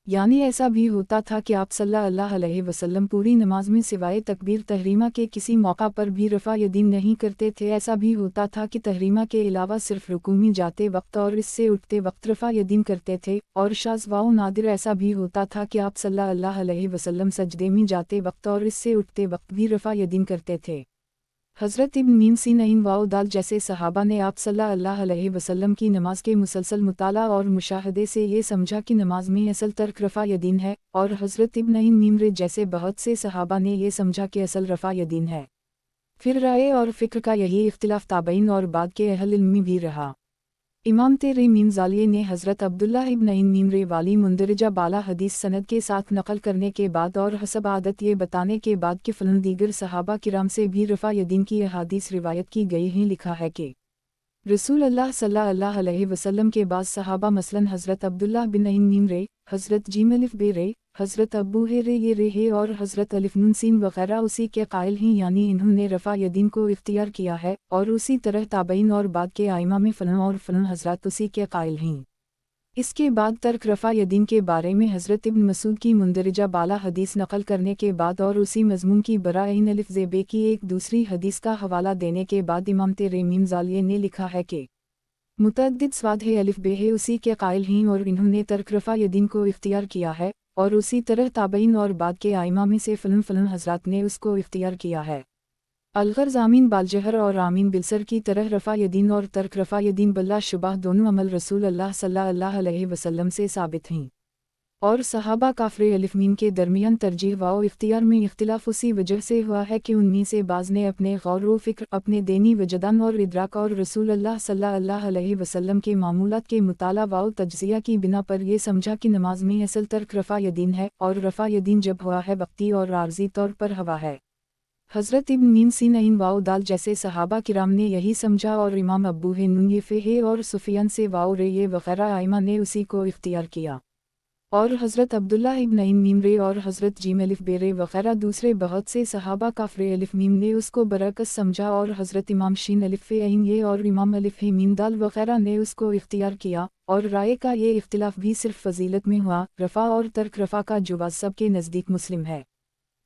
یعنی ایسا بھی ہوتا تھا کہ آپ صلی اللہ علیہ وسلم پوری نماز میں سوائے تکبیر تحریمہ کے کسی موقع پر بھی رفع یدین نہیں کرتے تھے۔ ایسا بھی ہوتا تھا کہ تحریمہ کے علاوہ صرف رکوع میں جاتے وقت اور اس سے اٹھتے وقت رفع یدین کرتے تھے، اور شاذ و نادر ایسا بھی ہوتا تھا کہ آپ صلی اللہ علیہ وسلم سجدے میں جاتے وقت اور اس سے اٹھتے وقت بھی رفع یدین کرتے تھے۔ حضرت ابن میم سینئین واؤ دال جیسے صحابہ نے آپ صلی اللہ علیہ وسلم کی نماز کے مسلسل مطالعہ اور مشاہدے سے یہ سمجھا کہ نماز میں اصل ترک رفع یدین ہے، اور حضرت ابن میمرے جیسے بہت سے صحابہ نے یہ سمجھا کہ اصل رفع یدین ہے۔ پھر رائے اور فکر کا یہی اختلاف تابعین اور بعد کے اہل علم میں بھی رہا۔ امام ترمذی زالیہ نے حضرت عبداللہ ابن میمرے والی مندرجہ بالا حدیث سند کے ساتھ نقل کرنے کے بعد اور حسب عادت یہ بتانے کے بعد کہ فلاں دیگر صحابہ کرام سے بھی رفع یدین کی احادیث روایت کی گئی ہیں، لکھا ہے کہ رسول اللہ صلی اللہ علیہ وسلم کے بعض صحابہ مثلاً حضرت عبداللہ بن میمرے، حضرت جیم الف بیرے، حضرت ابو ہریرہ یہ رہے اور حضرت الف نون سین وغیرہ اسی کے قائل ہیں، یعنی انہوں نے رفع یدین کو اختیار کیا ہے، اور اسی طرح تابعین اور بعد کے ائمہ میں فلاں اور فلاں حضرات اسی کے قائل ہیں۔ اس کے بعد ترک رفع یدین کے بارے میں حضرت ابن مسعود کی مندرجہ بالا حدیث نقل کرنے کے بعد اور اسی مضمون کی برائے الف زیبے کی ایک دوسری حدیث کا حوالہ دینے کے بعد امام ترمذی زالیہ نے لکھا ہے کہ متعدد سواد ہے الف بے ہے اسی کے قائل ہیں اور انہوں نے ترک رفع یدین کو اختیار کیا ہے، اور اسی طرح تابعین اور بعد کے ائمہ میں سے فلاں فلاں حضرات نے اس کو اختیار کیا ہے۔ الغرض آمین بالجہر اور آمین بالسر کی طرح رفع یدین اور ترک رفع یدین بلا شبہ دونوں عمل رسول اللہ صلی اللہ علیہ وسلم سے ثابت ہیں، اور صحابہ کافر الف میم کے درمیان ترجیح و اختیار میں اختلاف اسی وجہ سے ہوا ہے کہ ان میں سے بعض نے اپنے غور و فکر، اپنے دینی وجدان اور ادراک اور رسول اللہ صلی اللہ علیہ وسلم کے معمولات کے مطالعہ و تجزیہ کی بنا پر یہ سمجھا کہ نماز میں اصل ترک رفع یدین ہے، اور رفع یدین جب ہوا ہے وقتی اور عارضی طور پر ہوا ہے۔ حضرت ابن میم سینئین واؤ دال جیسے صحابہ کرام نے یہی سمجھا، اور امام ابو حنیفہ اور سفیان سے واؤ وغیرہ ائمہ نے اسی کو اختیار کیا، اور حضرت عبداللہ ابن میمرے اور حضرت جیم الف بیرے وغیرہ دوسرے بہت سے صحابہ کافر الف میم نے اس کو برعکس سمجھا، اور حضرت امام شین الف عین یہ اور امام الف میم دال وغیرہ نے اس کو اختیار کیا، اور رائے کا یہ اختلاف بھی صرف فضیلت میں ہوا۔ رفع اور ترک رفع کا جواز سب کے نزدیک مسلم ہے۔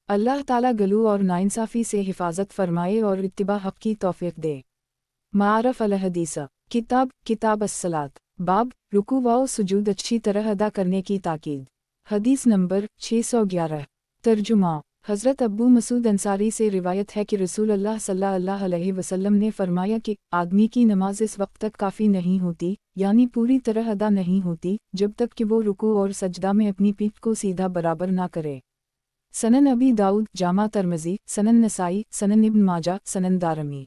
اللہ تعالیٰ غلو اور ناانصافی سے حفاظت فرمائے اور اتباع حق کی توفیق دے۔ معارف الحدیث کتاب الصلاۃ، باب رکوع و سجود اچھی طرح ادا کرنے کی تاکید۔ حدیث نمبر 611۔ ترجمہ: حضرت ابو مسعود انصاری سے روایت ہے کہ رسول اللہ صلی اللہ علیہ وسلم نے فرمایا کہ آدمی کی نماز اس وقت تک کافی نہیں ہوتی، یعنی پوری طرح ادا نہیں ہوتی، جب تک کہ وہ رکوع اور سجدہ میں اپنی پیٹھ کو سیدھا برابر نہ کرے۔ سنن ابی داؤد، جامع ترمذی، سنن نسائی، سنن ابن ماجہ، سنن دارمی۔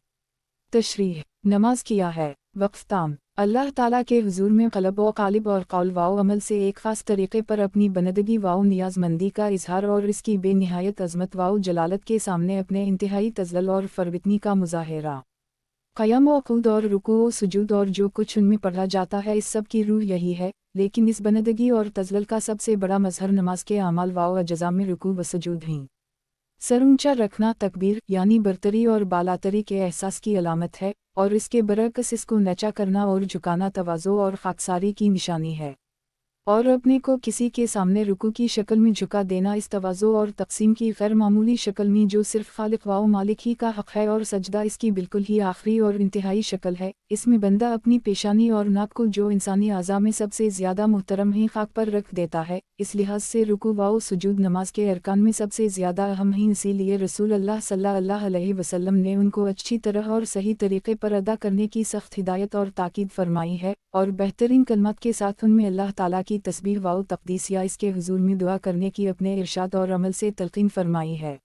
تشریح: نماز کیا ہے؟ وقف تام۔ اللہ تعالیٰ کے حضور میں قلب و قالب اور قول و عمل سے ایک خاص طریقے پر اپنی بندگی و نیاز مندی کا اظہار، اور اس کی بے نہایت عظمت و جلالت کے سامنے اپنے انتہائی تذلل اور فروتنی کا مظاہرہ۔ قیام و قعود اور رکوع و سجود اور جو کچھ ان میں پڑھا جاتا ہے اس سب کی روح یہی ہے، لیکن اس بندگی اور تذلل کا سب سے بڑا مظہر نماز کے اعمال و اجزاء میں رکوع و سجود ہیں۔ सर ऊंचा रखना तकबीर यानी बरतरी और बालातरी के एहसास की अलामत है, और इसके बरअक्स इसको नचा करना और झुकाना तवाज़ो और खाकसारी की निशानी है। और अपने को किसी के सामने रुकू की शक्ल में झुका देना इस तवाज़ो और तक़सीम की गैर मामूली शक्ल में जो सिर्फ खालिक व मालिक ही का हक़ है, और सजदा इसकी बिल्कुल ही आखिरी और इंतहाई शक्ल है। इसमें बंदा अपनी पेशानी और नाक को जो इंसानी आज़ा में सबसे ज़्यादा मुहतरम है खाक पर रख देता है। इस लिहाज से रुकू व सुजूद नमाज के अरकान में सबसे ज़्यादा अहम है, इसीलिए रसूल अल्लाह सल्लल्लाहु अलैहि वसल्लम ने उनको अच्छी तरह और सही तरीक़े पर अदा करने की सख्त हिदायत और ताकीद फरमाई है, और बेहतरीन कलमात के साथ उनमें अल्लाह ताला की तस्बीह व तक़दीस या इसके हुज़ूर में दुआ करने की अपने इरशाद और अमल से तलक़ीन फरमाई है।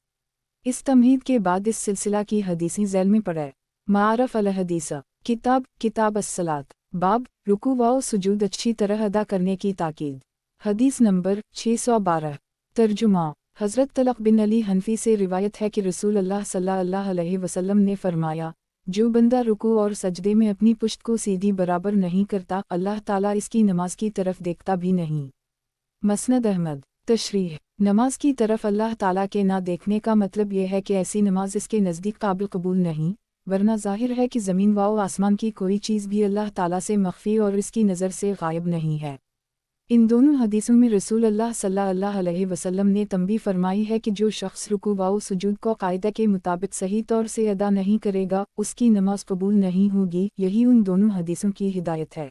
इस तमहीद के बाद इस सिलसिला की हदीसें ज़ैल में पढ़े। मारफ़ अल हदीस किताब अस्सलात, बाब रुकू व सुजूद अच्छी तरह अदा करने की ताकीद। हदीस नंबर 612। तर्जुमा। हज़रत तलक़ बिन अली हनफ़ी से रिवायत है कि रसूल अल्लाह सल्लल्लाहु अलैहि वसल्लम ने फरमाया, जो बंदा रुकू और सजदे में अपनी पुश्त को सीधी बराबर नहीं करता, अल्लाह ताला इसकी नमाज की तरफ देखता भी नहीं। मसनद अहमद। तशरीह। नमाज की तरफ अल्लाह ताला के ना देखने का मतलब यह है कि ऐसी नमाज इसके नज़दीक काबिल कबूल नहीं, वरना ज़ाहिर है कि ज़मीन व आसमान की कोई चीज़ भी अल्लाह ताला से मख्फी और इसकी नज़र से गायब नहीं है। इन दोनों हदीसों में रसूल अल्लाह सल्लल्लाहु अलैहि वसल्लम ने तंबीह फरमाई है कि जो शख्स रुकू व सुजूद को कायदा के मुताबिक सही तौर से अदा नहीं करेगा, उसकी नमाज कबूल नहीं होगी। यही उन दोनों हदीसों की हिदायत है।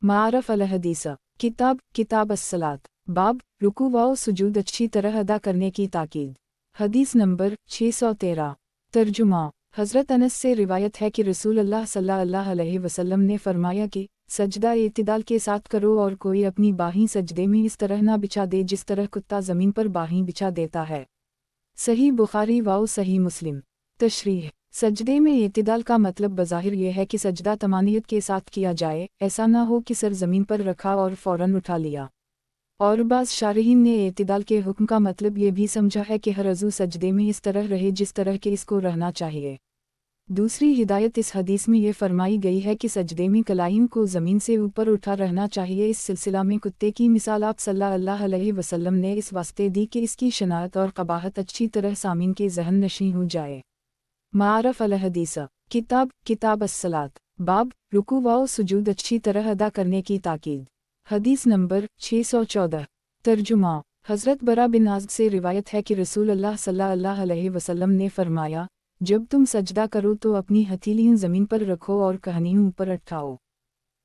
मारफ़ अल हदीस किताब अस्सलात, बाब रुकू व सुजूद अच्छी तरह अदा करने की ताकीद। हदीस नंबर 613। तर्जुमा। हज़रत अनस से रिवायत है कि रसूल अल्लाह सल्लल्लाहु अलैहि वसल्लम ने फरमाया कि सजदा इत्तिदाल के साथ करो, और कोई अपनी बाहीं सजदे में इस तरह ना बिछा दे जिस तरह कुत्ता ज़मीन पर बाहीं बिछा देता है। सही बुखारी व सही मुस्लिम। तशरीह। सजदे में इत्तिदाल का मतलब बज़ाहिर यह है कि सजदा तमानियत के साथ किया जाए, ऐसा ना हो कि सर ज़मीन पर रखा और फ़ौरन उठा लिया। और बाज़ शारहीन ने इत्तिदाल के हुक्म का मतलब ये भी समझा है कि हर अज़ू सजदे में इस तरह रहे जिस तरह के इसको रहना चाहिए। दूसरी हिदायत इस हदीस में ये फरमाई गई है कि सजदे में कलाइयों को ज़मीन से ऊपर उठा रहना चाहिए। इस सिलसिला में कुत्ते की मिसाल आप सल्लल्लाहु अलैहि वसल्लम ने इस वास्ते दी कि इसकी शनाअत और क़बाहत अच्छी तरह सामीन के ज़हन नशीं हो जाए। मारफ़ अल हदीस किताब अस्सलात, बाब रुकू व सुजूद अच्छी तरह अदा करने की ताकीद। हदीस नंबर 614। तर्जुमा। हज़रत बरा बिन आज़ब से रिवायत है कि रसूल अल्लाह सल्लल्लाहु अलैहि वसल्लम ने फरमाया, जब तुम सजदा करो तो अपनी हथेलियाँ ज़मीन पर रखो और कहनियों ऊपर उठाओ।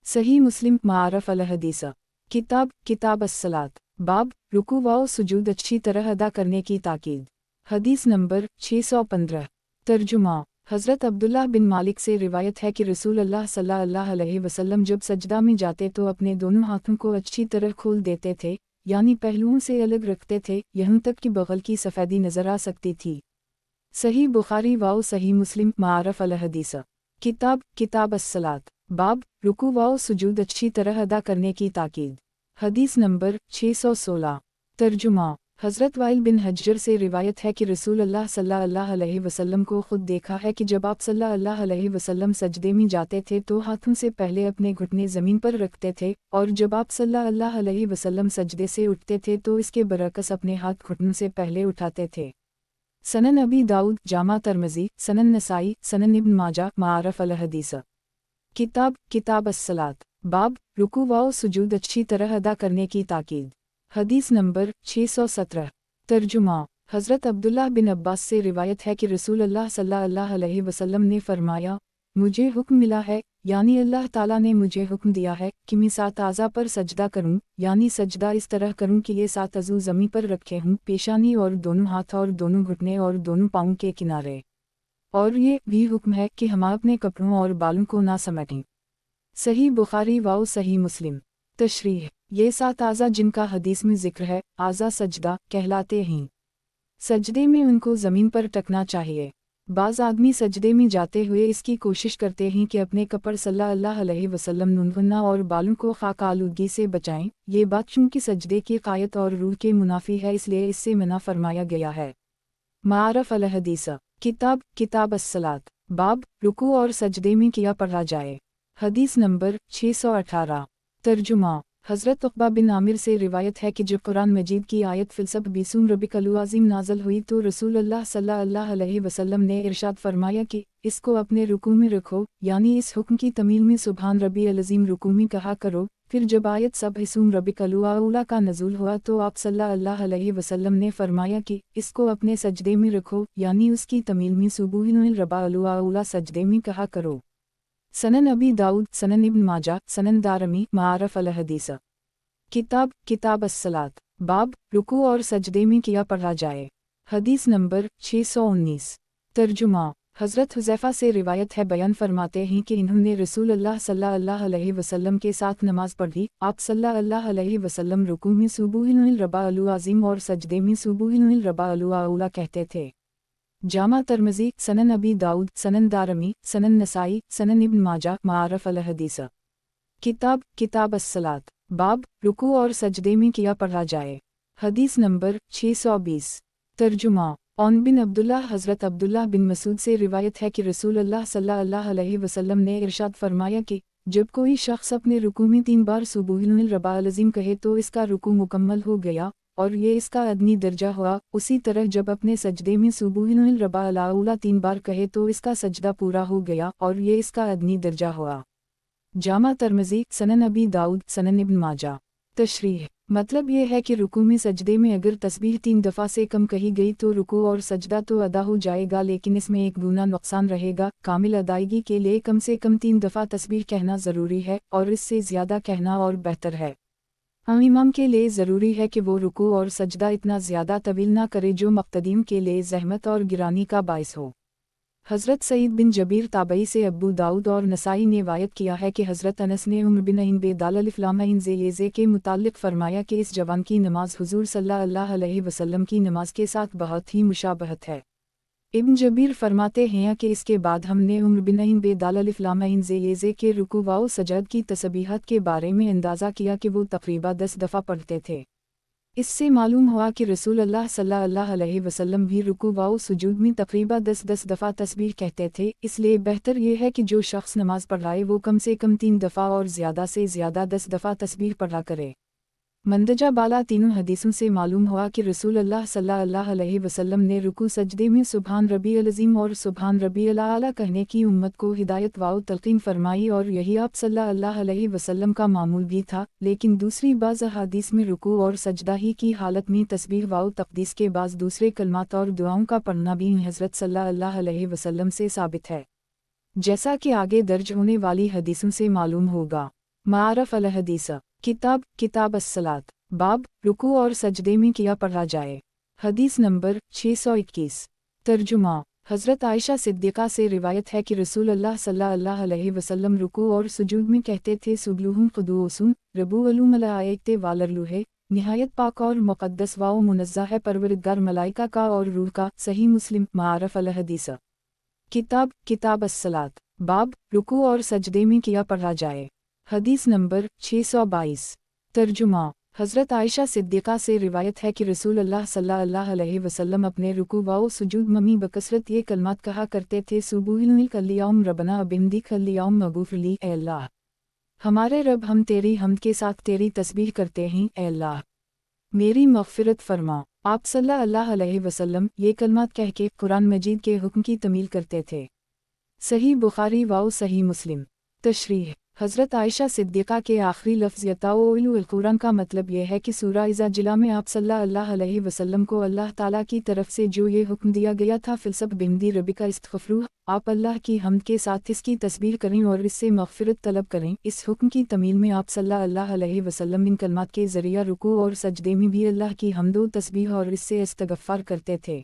सही मुस्लिम। मारफ़ अल हदीस किताब अस्सलात, बाब रुकू व सुजूद अच्छी तरह अदा करने की ताकीद। हदीस नंबर 615। तर्जुमा। हज़रत अब्दुल्लाह बिन मालिक से रिवायत है कि रसूल अल्लाह सल्लल्लाहु अलैहि वसल्लम जब सजदा में जाते तो अपने दोनों हाथों को अच्छी तरह खोल देते थे, यानी पहलुओं से अलग रखते थे, यहाँ तक कि बगल की सफ़ेदी नज़र आ सकती थी। सही बुखारी व सही मुस्लिम। मारफ़ अल हदीस किताब अस्सलात, बाब रुकू व सुजूद अच्छी तरह अदा करने की ताकीद। हदीस नंबर 616। तर्जुमा। हज़रत वाइल बिन हज्जर से रिवायत है कि रसूल अल्लाह सल्लल्लाहु अलैहि वसल्लम को खुद देखा है कि जब आप सल्लल्लाहु अलैहि वसल्लम सजदे में जाते थे तो हाथों से पहले अपने घुटने ज़मीन पर रखते थे, और जब आप सल्लल्लाहु अलैहि वसल्लम सजदे से उठते थे तो इसके बरअक्स अपने हाथ घुटनों से पहले उठाते थे। सनन अबी दाऊद, जामा तिर्मिज़ी, सनन नसाई, सनन इब्न माजा। मारफ़ अल हदीस किताब अस्सलात, बाब रुकू व सुजूद अच्छी तरह अदा करने की ताकीद। हदीस नंबर 617। तर्जुमा। हज़रत अब्दुल्लाह बिन अब्बास से रिवायत है कि रसूल अल्लाह सल्लल्लाहु अलैहि वसल्लम ने फरमाया, मुझे हुक्म मिला है, यानी अल्लाह ताला ने मुझे हुक्म दिया है कि मैं 7 आज़ा पर सजदा करूं, यानी सजदा इस तरह करूं कि ये 7 अज़ू ज़मीन पर रखे हों, पेशानी और दोनों हाथ और दोनों घुटने और दोनों पाँव के किनारे। और ये भी हुक्म है कि हम अपने कपड़ों और बालों को ना समेटें। सही बुखारी व सही मुस्लिम। तशरीह। ये 7 आज़ा जिनका हदीस में जिक्र है, आज़ा सजदा कहलाते हैं। सजदे में उनको ज़मीन पर टकना चाहिए। बाज़ आदमी सजदे में जाते हुए इसकी कोशिश करते हैं कि अपने कपड़ सल्लल्लाहु अलैहि वसल्लम नुनगुना और बालों को खाक आलूदगी से बचाएं। ये बात चूँकि सजदे की कायत और रूह के मुनाफी है, इसलिए इससे मना फरमाया गया है। मारफ़ अल हदीस किताब अस्सलात, बाब रुकू और सजदे में किया पढ़ा जाए। हदीस नंबर 618। तर्जुमा। हज़रत उक़बा बिन आमिर से रिवायत है कि जब कुरान मजीद की आयत फ़िलसफ़ 20 रबीउल अज़ीम नाज़िल हुई तो रसूलुल्लाह सल्लल्लाहु अलैहि वसल्लम ने इरशाद फरमाया कि इसको अपने रुकू में रखो, यानी इस हुक्म की तमील में सुबहान रब्बियल अज़ीम रुकू में कहा करो। फिर जब आयत सबहिसुम रब्बिकल आला का नज़ूल हुआ तो आप सल्लल्लाहु अलैहि वसल्लम ने फरमाया कि इसको अपने सजदे में रखो, यानी उसकी तमील में सुबहान रब्बिल आला सजदे में कहा करो। सनन अबी दाऊद, सनन इब्न माजा, सनन दारमी, मारफ अल हदीस। किताब अस्सलात, बाब रुकू और सजदे में किया पढ़ा जाए। हदीस नंबर 619। तर्जुमा। हज़रत हुज़ैफ़ा से रिवायत है, बयान फरमाते हैं कि इन्होंने रसूलुल्लाह सल्लल्लाहु अलैहि वसल्लम के साथ नमाज पढ़ी। आप सल्लल्लाहु अलैहि वसल्लम रुकू में सुबहान रब्बिल अज़ीम और सजदे में सुबहान रब्बिल आला कहते थे। जामा तिर्मिज़ी, सनन अबी दाऊद, सनन दारमी, सनन नसाई, सनन इब्न माजा, मारफ अल हदीस। किताब अस्सलात, बाब रुकू और सजदे में किया पढ़ा जाए। हदीस नंबर 620। तर्जुमा। औन बिन अब्दुल्ला, हज़रत अब्दुल्ला बिन मसूद से रिवायत है कि रसूलुल्लाह सल्लल्लाहु अलैहि वसल्लम ने इरशाद फरमाया कि जब कोई शख्स अपने रुकू में 3 बार सुबहान रब्बिल अज़ीम कहे तो इसका रुकू मुकम्मल हो गया और ये इसका अदनी दर्जा हुआ। उसी तरह जब अपने सजदे में सुबहान रब्बिल आला 3 बार कहे तो इसका सजदा पूरा हो गया और ये इसका अदनी दर्जा हुआ। जामा तिर्मिज़ी, सनन अबी दाऊद, सनन इब्न माजा। तशरीह। मतलब ये है कि रुकू में सजदे में अगर तस्बीह 3 दफ़ा से कम कही गई तो रुकू और सजदा तो अदा हो जाएगा, लेकिन इसमें एक गुना नुकसान रहेगा। कामिल अदायगी के लिए कम से कम 3 दफ़ा तस्बीह कहना ज़रूरी है और इससे ज़्यादा कहना और बेहतर है। इमाम के लिए ज़रूरी है कि वो रुकू और सजदा इतना ज़्यादा तवील ना करे जो मुक़्तदीम के लिए ज़हमत और गिरानी का बाइस हो। हज़रत सईद बिन जबीर ताबई से अब्बू दाऊद और नसाई ने वायत किया है कि हज़रत अनस ने उम्र बिन इन बेदाल अलिफ़लाम ज़े के मुताल्लिक़ फ़रमाया कि इस जवान की नमाज हुज़ूर सल्लल्लाहु अलैहि वसल्लम की नमाज के साथ बहुत ही मुशाबहत है। इब्न जबीर फरमाते हैं कि इसके बाद हमने उम्र बिन इन बेदाल अलिफ़लाम ज़े के रुकू व सजद की तस्बीहात के बारे में अंदाज़ा किया कि वो तक़रीबन 10 दफ़ा पढ़ते थे। इससे मालूम हुआ कि रसूलुल्लाह सल्लल्लाहु अलैहि वसल्लम भी रुकू व सुजूद में तक़रीबन 10 दफ़ा तस्बीह कहते थे। इसलिए बेहतर ये है कि जो शख्स नमाज पढ़ाए वो कम से कम 3 दफ़ा और ज़्यादा से ज़्यादा 10 दफ़ा तस्बीह पढ़ा करे। मंदजा बाला तीनों हदीसों से मालूम हुआ कि रसूलुल्लाह सल्लल्लाहु अलैहि वसल्लम ने रुकू सजदे में सुबहान रब्बियल अज़ीम और सुबहान रब्बिल आला कहने की उम्मत को हिदायत व तलक़ीन फरमाई और यही आप सल्लल्लाहु अलैहि वसल्लम का मामूल भी था। लेकिन दूसरी बाज़ अहादीस में रुकू और सजदा ही की हालत में तस्बीह व तक़दीस के बाद दूसरे कलमात और दुआओं का पढ़ना भी हज़रत सल्लल्लाहु अलैहि वसल्लम से साबित है, जैसा कि आगे दर्ज होने वाली हदीसों से मालूम होगा। मारफ अल हदीस। किताब अस्सलात, बाब रुकू और सजदे में किया पढ़ा जाए। हदीस नंबर 621। तर्जुमा। हज़रत आयशा सिद्दीक़ा से रिवायत है कि रसूलुल्लाह सल्लल्लाहु अलैहि वसल्लम रुकू और सुजूद में कहते थे सुबलुहुम क़ुदूसुन रब्बु मलाइकते वालरलुहे, निहायत पाक और मुक़द्दस व मुनज़्ज़ह है परवरदिगार मलाइका का और रूह का। सही मुस्लिम। मारफ अल हदीस। किताब अस्सलात, बाब रुकू और सजदे में किया पढ़ा जाए। हदीस नंबर 622। तर्जुमा। हज़रत आयशा सिद्दीक़ा से रिवायत है कि रसूलुल्लाह सल्लल्लाहु अलैहि वसल्लम अपने रुकू व सुजूद ममी बकसरत ये कलमात कहा करते थे सुबहानकल यौम रब्बना बिहम्दिकल यौम मग़फ़िरली। ए अल्लाह, हमारे रब हम तेरी हमद के साथ तेरी तस्बीह करते हैं। ए अल्लाह, मेरी मग़फ़िरत फरमा। आप सल्लल्लाहु अलैहि वसल्लम ये कलमात कह के कुरान मजीद के हुक्म की तमील करते थे। सही बुखारी व सही मुस्लिम। तशरीह। हज़रत आयशा सिद्दीक़ा के आखिरी लफ्ज़ यताउल कुरान का मतलब यह है कि सूरा इज़ा जिला में आप सल्लल्लाहु अलैहि वसल्लम को अल्लाह ताला की तरफ से जो ये हुक्म दिया गया था फ़िलसफ़ बिहम्दि रब्बिका इस्तग़फ़िरू, आप अल्लाह की हमद के साथ इसकी तस्बीह करें और इससे मग़फ़िरत तलब करें। इस हुक्म की तमील में आप सल्लल्लाहु अलैहि वसल्लम इन कलमात के ज़रिया रुकू और सजदे में भी अल्लाह की हमद व तस्बीह और इससे इस्तग़फ़ार करते थे।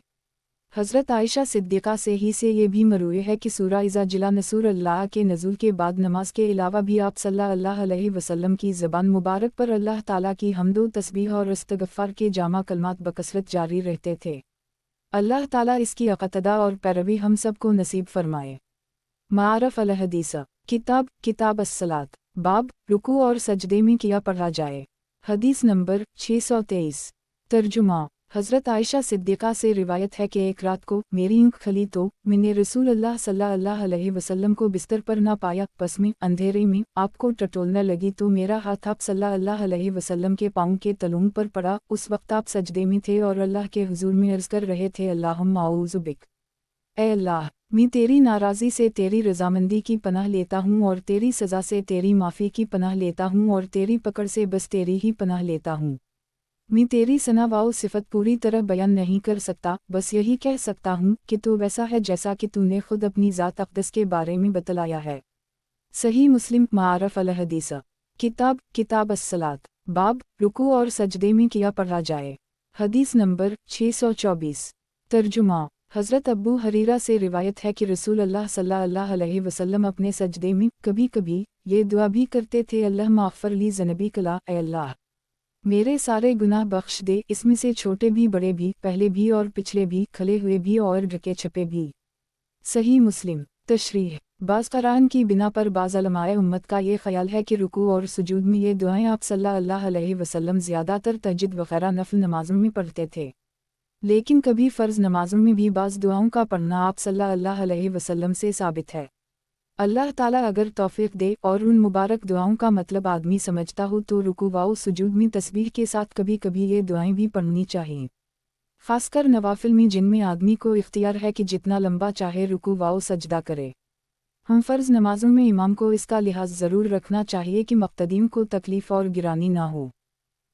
हज़रत आयशा सिद्दीक़ा से ही से ये भी मरूए है कि सूरा इज़ा जिला नसूर अल्लाह के नज़ूल के बाद नमाज के अलावा भी आप सल्लल्लाहु अलैहि वसल्लम की ज़बान मुबारक पर अल्लाह ताला की हमद व तस्बीह और इस्तग़फ़ार के जामा कलमात बकसरत जारी रहते थे। अल्लाह ताला इसकी अक़तदा और पैरवी हम सब को नसीब फरमाए। मारफ अल हदीस। किताब अस्सलात, बाब रुकू और सजदे में किया पढ़ा जाए। हदीस नंबर 623। तर्जुमा। हज़रत आयशा सिद्दीक़ा से रिवायत है कि एक रात को मेरी ऊँख खली तो मैंने रसूल अल्लाह सल्लल्लाहु अलैहि वसल्लम को बिस्तर पर ना पाया। बस में अंधेरे में आपको टटोलने लगी तो मेरा हाथ आप सल्लल्लाहु अलैहि वसल्लम के पाँव के तलून पर पड़ा। उस वक्त आप सजदे में थे और अल्लाह के हुजूर में अर्ज़ कर रहे थे, अल्लाहुम्मा औज़ु बिक, ऐ अल्लाह, मैं तेरी नाराज़ी से तेरी रज़ामंदी की पनाह लेता हूँ और तेरी सज़ा से तेरी माफ़ी की पनाह लेता हूँ और तेरी पकड़ से बस तेरी ही पनाह लेता हूँ। मैं तेरी सना व सिफत पूरी तरह बयान नहीं कर सकता, बस यही कह सकता हूँ कि तू वैसा है जैसा कि तूने खुद अपनी ज़ात अक़दस के बारे में बतलाया है। सही मुस्लिम मारफ अल हदीस किताब अस्सलात, बाब रुकू और सजदे में किया पढ़ा जाए। हदीस नंबर 624। तर्जुमा। हज़रत अबू हरीरा से रिवायत है कि रसूल अल्लाह सल्लल्लाहु अलैहि वसल्लम अपने सजदे में कभी कभी ये दुआ भी करते थे, अल्लाह माफ़र ली ज़नबी कला, ऐ अल्लाह मेरे सारे गुनाह बख्श दे, इसमें से छोटे भी बड़े भी, पहले भी और पिछले भी, खले हुए भी और ढके छपे भी। सही मुस्लिम। तशरीह। बाज़ क़राइन की बिना पर बाज़ उलमाए उम्मत का ये ख्याल है कि रुकू और सुजूद में ये दुआएं आप सल्लल्लाहु अलैहि वसल्लम ज़्यादातर तहज्जुद वग़ैरह नफ़िल नमाज़ों में पढ़ते थे, लेकिन कभी फ़र्ज़ नमाज़ों में भी बाज़ दुआओं का पढ़ना आप सल्लल्लाहु अलैहि वसल्लम से साबित है। अल्लाह ताला अगर तौफ़ीक़ दे और उन मुबारक दुआओं का मतलब आदमी समझता हो तो रुकू व सुजूद में तस्बीह के साथ कभी कभी ये दुआएं भी पढ़नी चाहिए, ख़ासकर नवाफिल में जिनमें आदमी को इख्तियार है कि जितना लंबा चाहे रुकू व सजदा करे। हम फ़र्ज़ नमाज़ों में इमाम को इसका लिहाज ज़रूर रखना चाहिए कि मुक़्तदीन को तकलीफ़ और गिरानी ना हो।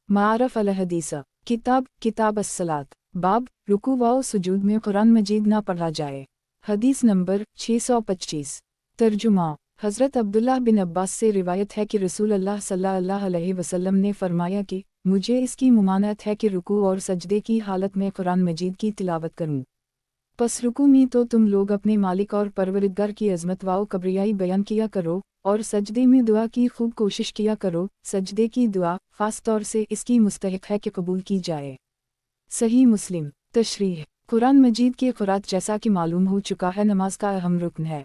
मारफ अल हदीस किताब अस्सलात, बाब रुकू व सुजूद में कुरान मजीद ना पढ़ा जाए। हदीस नंबर 625। तर्जुमा। हज़रत अब्दुल्लाह बिन अब्बास से रिवायत है कि रसूल अल्लाह सल्लल्लाहु अलैहि वसल्लम ने फरमाया कि मुझे इसकी मुमानत है कि रुकू और सजदे की हालत में कुरान मजीद की तिलावत करूं। पस रुकू में तो तुम लोग अपने मालिक और परवरिदगार की अज़मत व कब्रियाई बयान किया करो और सजदे में दुआ की खूब कोशिश किया करो। सजदे की दुआ ख़ास तौर से इसकी मुस्तहिक़ है कि कबूल की जाए। सही मुस्लिम। तशरीह। कुरान मजीद के क़ुरात जैसा कि मालूम हो चुका है नमाज का अहम रुकन है,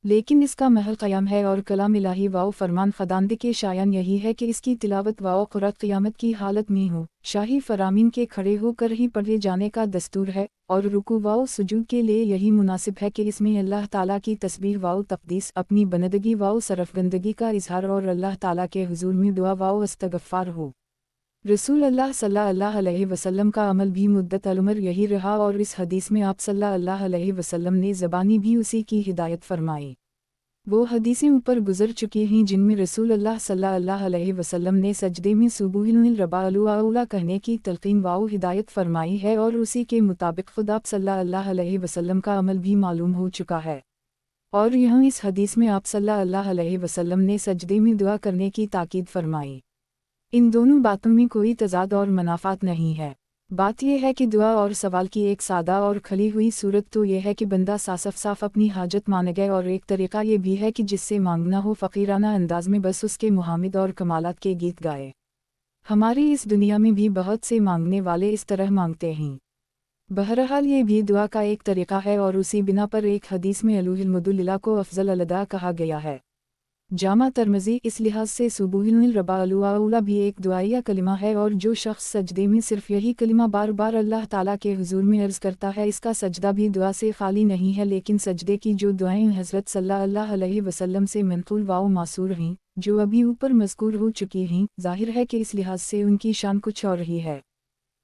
लेकिन इसका महल क़याम है और कलाम इलाही व फरमान ख़ुदावंद के शायान यही है कि इसकी तिलावत व क़ुरात क़यामत की हालत में हो। शाही फ़रामीन के खड़े होकर ही पढ़े जाने का दस्तूर है और रुकू व सुजूद के लिए यही मुनासिब है कि इसमें अल्लाह ताला की तस्बीह व तक़दीस, अपनी बंदगी व सरफ़गंदगी का इज़हार और अल्लाह ताला के हुज़ूर में दुआ व इस्तग़फ़ार हो। रसूल अल्लाह सल्लल्लाहु अलैहि वसल्लम का अमल भी मुद्दत उम्र यही रहा और इस हदीस में आप सल्लल्लाहु अलैहि वसल्लम ने ज़बानी भी उसी की हिदायत फरमाई। वो हदीसें ऊपर गुजर चुकी हैं जिनमें रसूल अल्लाह सल्लल्लाहु अलैहि वसल्लम ने सजदे में सुबूहिल रबाअल आउला कहने की तलक़ीन व हिदायत फरमाई है और उसी के मुताबिक खुद आप सल्लल्लाहु अलैहि वसल्लम का अमल भी मालूम हो चुका है। और यहाँ इस हदीस में आप सल्लल्लाहु अलैहि वसल्लम ने सजदे में दुआ करने की ताकीद फरमाई। इन दोनों बातों में कोई तज़ाद और मनाफ़ात नहीं है। बात यह है कि दुआ और सवाल की एक सादा और खली हुई सूरत तो यह है कि बंदा साफ अपनी हाजत मान गए, और एक तरीक़ा ये भी है कि जिससे मांगना हो फ़कीराना अंदाज में बस उसके मुहामिद और कमालात के गीत गाए। हमारी इस दुनिया में भी बहुत से मांगने वाले इस तरह मांगते हैं। बहरहाल ये भी दुआ का एक तरीक़ा है और उसी बिना पर एक हदीस में अलूहिल मुदुल्लिला को अफ़ज़ल अलदा कहा गया है। जामा तरमज़ी इस लिहाज से सुबूहिल रबाअल आउला भी एक दुआया कलिमा है और जो शख्स सजदे में सिर्फ़ यही कलिमा बार बार अल्लाह ताला के हुज़ूर में अर्ज़ करता है इसका सजदा भी दुआ से खाली नहीं है। लेकिन सजदे की जो दुआएं हज़रत सल्लल्लाहु अलैहि वसल्लम से मनक़ूल व मासूर हैं, जो अभी ऊपर मज़कूर हो चुकी हैं, ज़ाहिर है कि इस लिहाज से उनकी शान कुछ और ही है।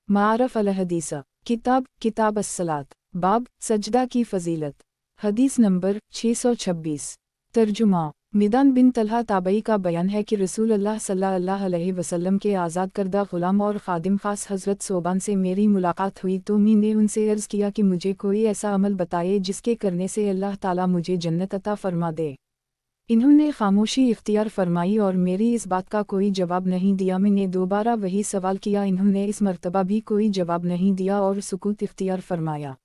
मारफ अल हदीस किताब अस्सलात, बाब सजदा की फ़जीलत। हदीस नंबर 626। तर्जुमा। मिदान बिन तलहा ताबई का बयान है कि रसूल अल्लाह सल्लल्लाहु अलैहि वसल्लम के आज़ाद करदा ग़ुलाम और ख़ादिम ख़ास हज़रत सोबान से मेरी मुलाकात हुई तो मैंने उनसे अर्ज़ किया कि मुझे कोई ऐसा अमल बताए जिसके करने से अल्लाह ताला मुझे जन्नत अता फ़रमा दे। इन्होंने खामोशी इख्तियार फरमाई और मेरी इस बात का कोई जवाब नहीं दिया। मैंने दोबारा वही सवाल किया, इन्होंने इस मर्तबा भी कोई जवाब नहीं दिया और सुकूत इख्तियार फरमाया।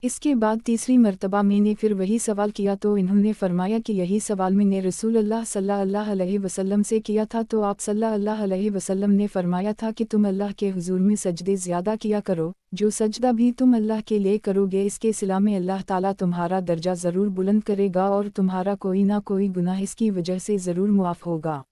इसके बाद तीसरी मर्तबा मैंने फिर वही सवाल किया तो इन्होंने फरमाया कि यही सवाल मैंने रसूल अल्लाह सल्लल्लाहु अलैहि वसल्लम से किया था, तो आप सल्लल्लाहु अलैहि वसल्लम ने फरमाया था कि तुम अल्लाह के हुजूर में सजदे ज़्यादा किया करो, जो सजदा भी तुम अल्लाह के लिए करोगे इसके सिला में अल्लाह ताला तुम्हारा दर्जा ज़रूर बुलंद करेगा और तुम्हारा कोई ना कोई गुनाह इसकी वजह से ज़रूर मुआफ़ होगा।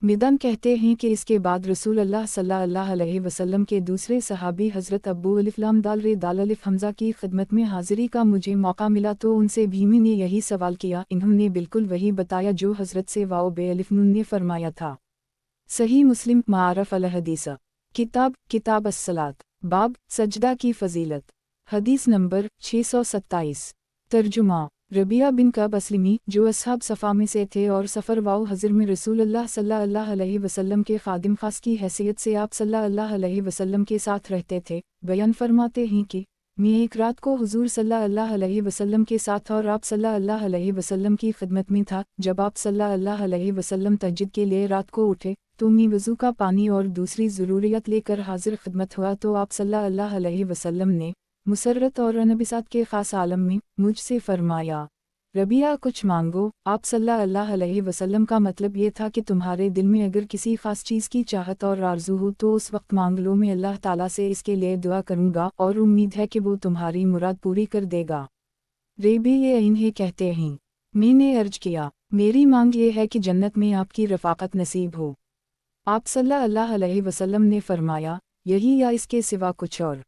मिदन कहते हैं कि इसके बाद रसूल अल्लाह सल्लल्लाहु अलैहि वसल्लम के दूसरे सहाबी हज़रत अब्बू अलिफ लाम दाल रे दाल अलिफ हमज़ा की खिदमत में हाज़िरी का मुझे मौका मिला तो उनसे भी मैंने यही सवाल किया। इन्होंने बिल्कुल वही बताया जो हज़रत से वाओ बे अलिफ नून ने फरमाया था। सही मुस्लिम मारफ अल हदीस किताब अस्सलात बाब सजदा की फ़जीलत। हदीस नंबर 627। तर्जुमा रबिया बिन कब असलमी जो असहाब सफ़ा में से थे और सफ़र वाओ हज़र में रसूलुल्लाह सल्लल्लाहु अलैहि वसल्लम के खादिम खास की हैसियत से आप सल्लल्लाहु अलैहि वसल्लम के साथ रहते थे, बयान फरमाते हैं कि मैं एक रात को हुज़ूर सल्लल्लाहु अलैहि वसल्लम के साथ और आप सल्लल्लाहु अलैहि वसल्लम की खिदमत में था। जब आप सल्लल्लाहु अलैहि वसल्लम तहज्जुद के लिए रात को उठे तो मैं वज़ू का पानी और दूसरी ज़रूरियत लेकर हाजिर खिदमत हुआ तो आप सल्लल्लाहु अलैहि वसल्लम ने मुसर्रत और अनबिसात के ख़ास आलम में मुझसे फरमाया, रबिया कुछ मांगो। आप सल्लल्लाहु अलैहि वसल्लम का मतलब ये था कि तुम्हारे दिल में अगर किसी ख़ास चीज़ की चाहत और आरज़ू हो तो उस वक्त मांग लो, मैं अल्लाह ताला से इसके लिए दुआ करूँगा और उम्मीद है कि वो तुम्हारी मुराद पूरी कर देगा। रेबी ये इन्हें कहते हैं, मैंने अर्ज किया, मेरी मांग ये है कि जन्नत में आपकी रफ़ाकत नसीब हो। आप सल्लल्लाहु अलैहि वसल्लम ने फरमाया, यही या इसके सिवा कुछ और?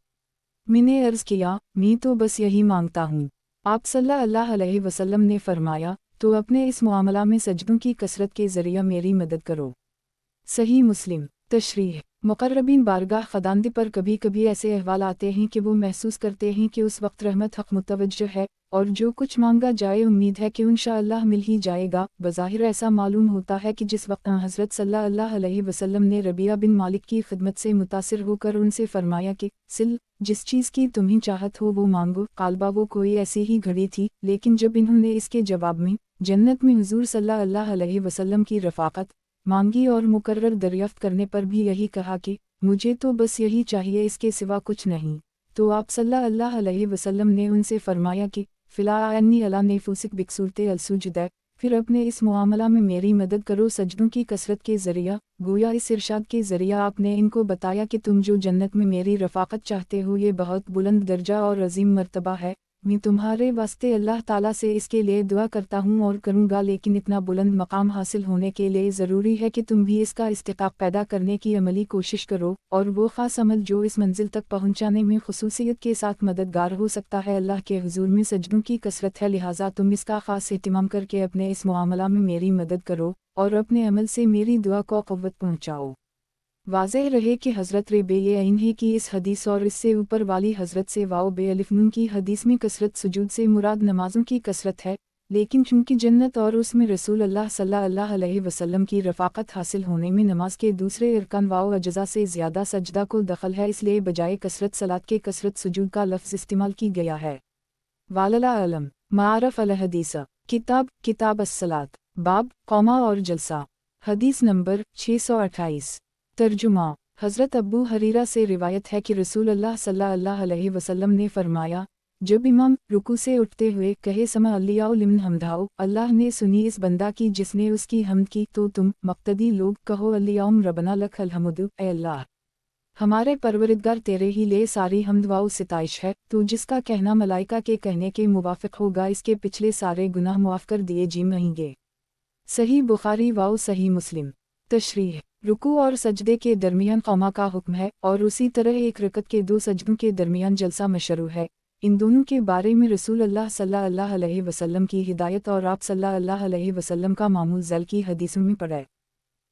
मैंने अर्ज़ किया, मैं तो बस यही मांगता हूँ। आप सल्लल्लाहु अलैहि वसल्लम ने फरमाया, तो अपने इस मामला में सजदों की कसरत के ज़रिए मेरी मदद करो। सही मुस्लिम। तशरीह मुक़र्रबीन बारगाह ख़ुदांदी पर कभी कभी ऐसे अहवाल आते हैं कि वो महसूस करते हैं कि उस वक्त रहमत हक़ मुतवज्जह है और जो कुछ मांगा जाए उम्मीद है कि इंशाअल्लाह मिल ही जाएगा। बज़ाहिर ऐसा मालूम होता है कि जिस वक्त हज़रत सल्लल्लाहु अलैहि वसल्लम ने रबिया बिन मालिक की खिदमत से मुतासिर होकर उनसे फरमाया कि सिल जिस चीज़ की तुम्हें चाहत हो वो मांगो, कालबा वो कोई ऐसी ही घड़ी थी। लेकिन जब इन्होंने इसके जवाब में जन्नत में हुज़ूर सल्लल्लाहु अलैहि वसल्लम की रफ़ाकत मांगी और मुकर्रर दरियाफ्त करने पर भी यही कहा कि मुझे तो बस यही चाहिए, इसके सिवा कुछ नहीं, तो आप सल्लल्लाहु अलैहि वसल्लम ने उनसे फरमाया कि फ़िलाअन्नी अला नेफुसिक बिकसूरते अलसुजद, फिर अपने इस मामला में मेरी मदद करो सजदों की कसरत के ज़रिया। गोया इस इरशाद के ज़रिया आपने इनको बताया कि तुम जो जन्नत में मेरी रफ़ाकत चाहते हो ये बहुत बुलंद दर्जा और अजीम मर्तबा है। मैं तुम्हारे वास्ते अल्लाह ताला से इसके लिए दुआ करता हूँ और करूँगा, लेकिन इतना बुलंद मकाम हासिल होने के लिए ज़रूरी है कि तुम भी इसका इस्तिक़ाक़ पैदा करने की अमली कोशिश करो, और वो ख़ास अमल जो इस मंजिल तक पहुँचाने में खुसूसियत के साथ मददगार हो सकता है अल्लाह के हुज़ूर में सजदों की कसरत है। लिहाजा तुम इसका ख़ास एहतिमाम करके अपने इस मामला में मेरी मदद करो और अपने अमल से मेरी दुआ को क़ुव्वत पहुँचाओ। वाज़ेह रहे कि हज़रत रबिया इन्हीं की इस हदीस और इससे ऊपर वाली हज़रत से वाओ बे अलिफ नून की हदीस में कसरत सुजूद से मुराद नमाज़ों की कसरत है, लेकिन चूँकि जन्नत और उसमें रसूल अल्लाह सल्लल्लाहु अलैहि वसल्लम की रफ़ाकत हासिल होने में नमाज के दूसरे अरकान वाओ अज्ज़ा से ज़्यादा सजदा को दखल है, इसलिए बजाय कसरत सलात के कसरत सुजूद का लफ्ज़ इस्तेमाल की गया है। वालला अलम मारफ अल हदीस किताब अस्सलात बाब कौमा और जलसा। हदीस नंबर 628। तर्जुमा हज़रत अब्बू हरीरा से रिवायत है कि रसूल अल्लाह सल्लल्लाहु अलैहि वसल्लम ने फरमाया, जब इमाम रुकू से उठते हुए कहे समा अल्लियाउ लिमन हमदाओ, अल्लाह ने सुनी इस बंदा की जिसने उसकी हमद की, तो तुम मक्तदी लोग कहो अल्लियाउम रबना लक अलहमदु, ए अल्लाह हमारे परवरिदगार तेरे ही ले सारी हमद वाउ सिताइश है, तो जिसका कहना मलाइका के कहने के मुवाफ़िक होगा, इसके पिछले सारे गुनाह मुआफ़ कर दिए जी महींगे। सही बुखारी वाउ सही मुस्लिम। तशरीह रुकू और सजदे के दरमियान कौमा का हुक्म है और उसी तरह एक रकत के दो सजदों के दरमियान जलसा मशरू है। इन दोनों के बारे में रसूल अल्लाह सल्लल्लाहु अलैहि वसल्लम की हिदायत और आप सल्लल्लाहु अलैहि वसल्लम का मामूल ज़ैल की हदीसों में पढ़े।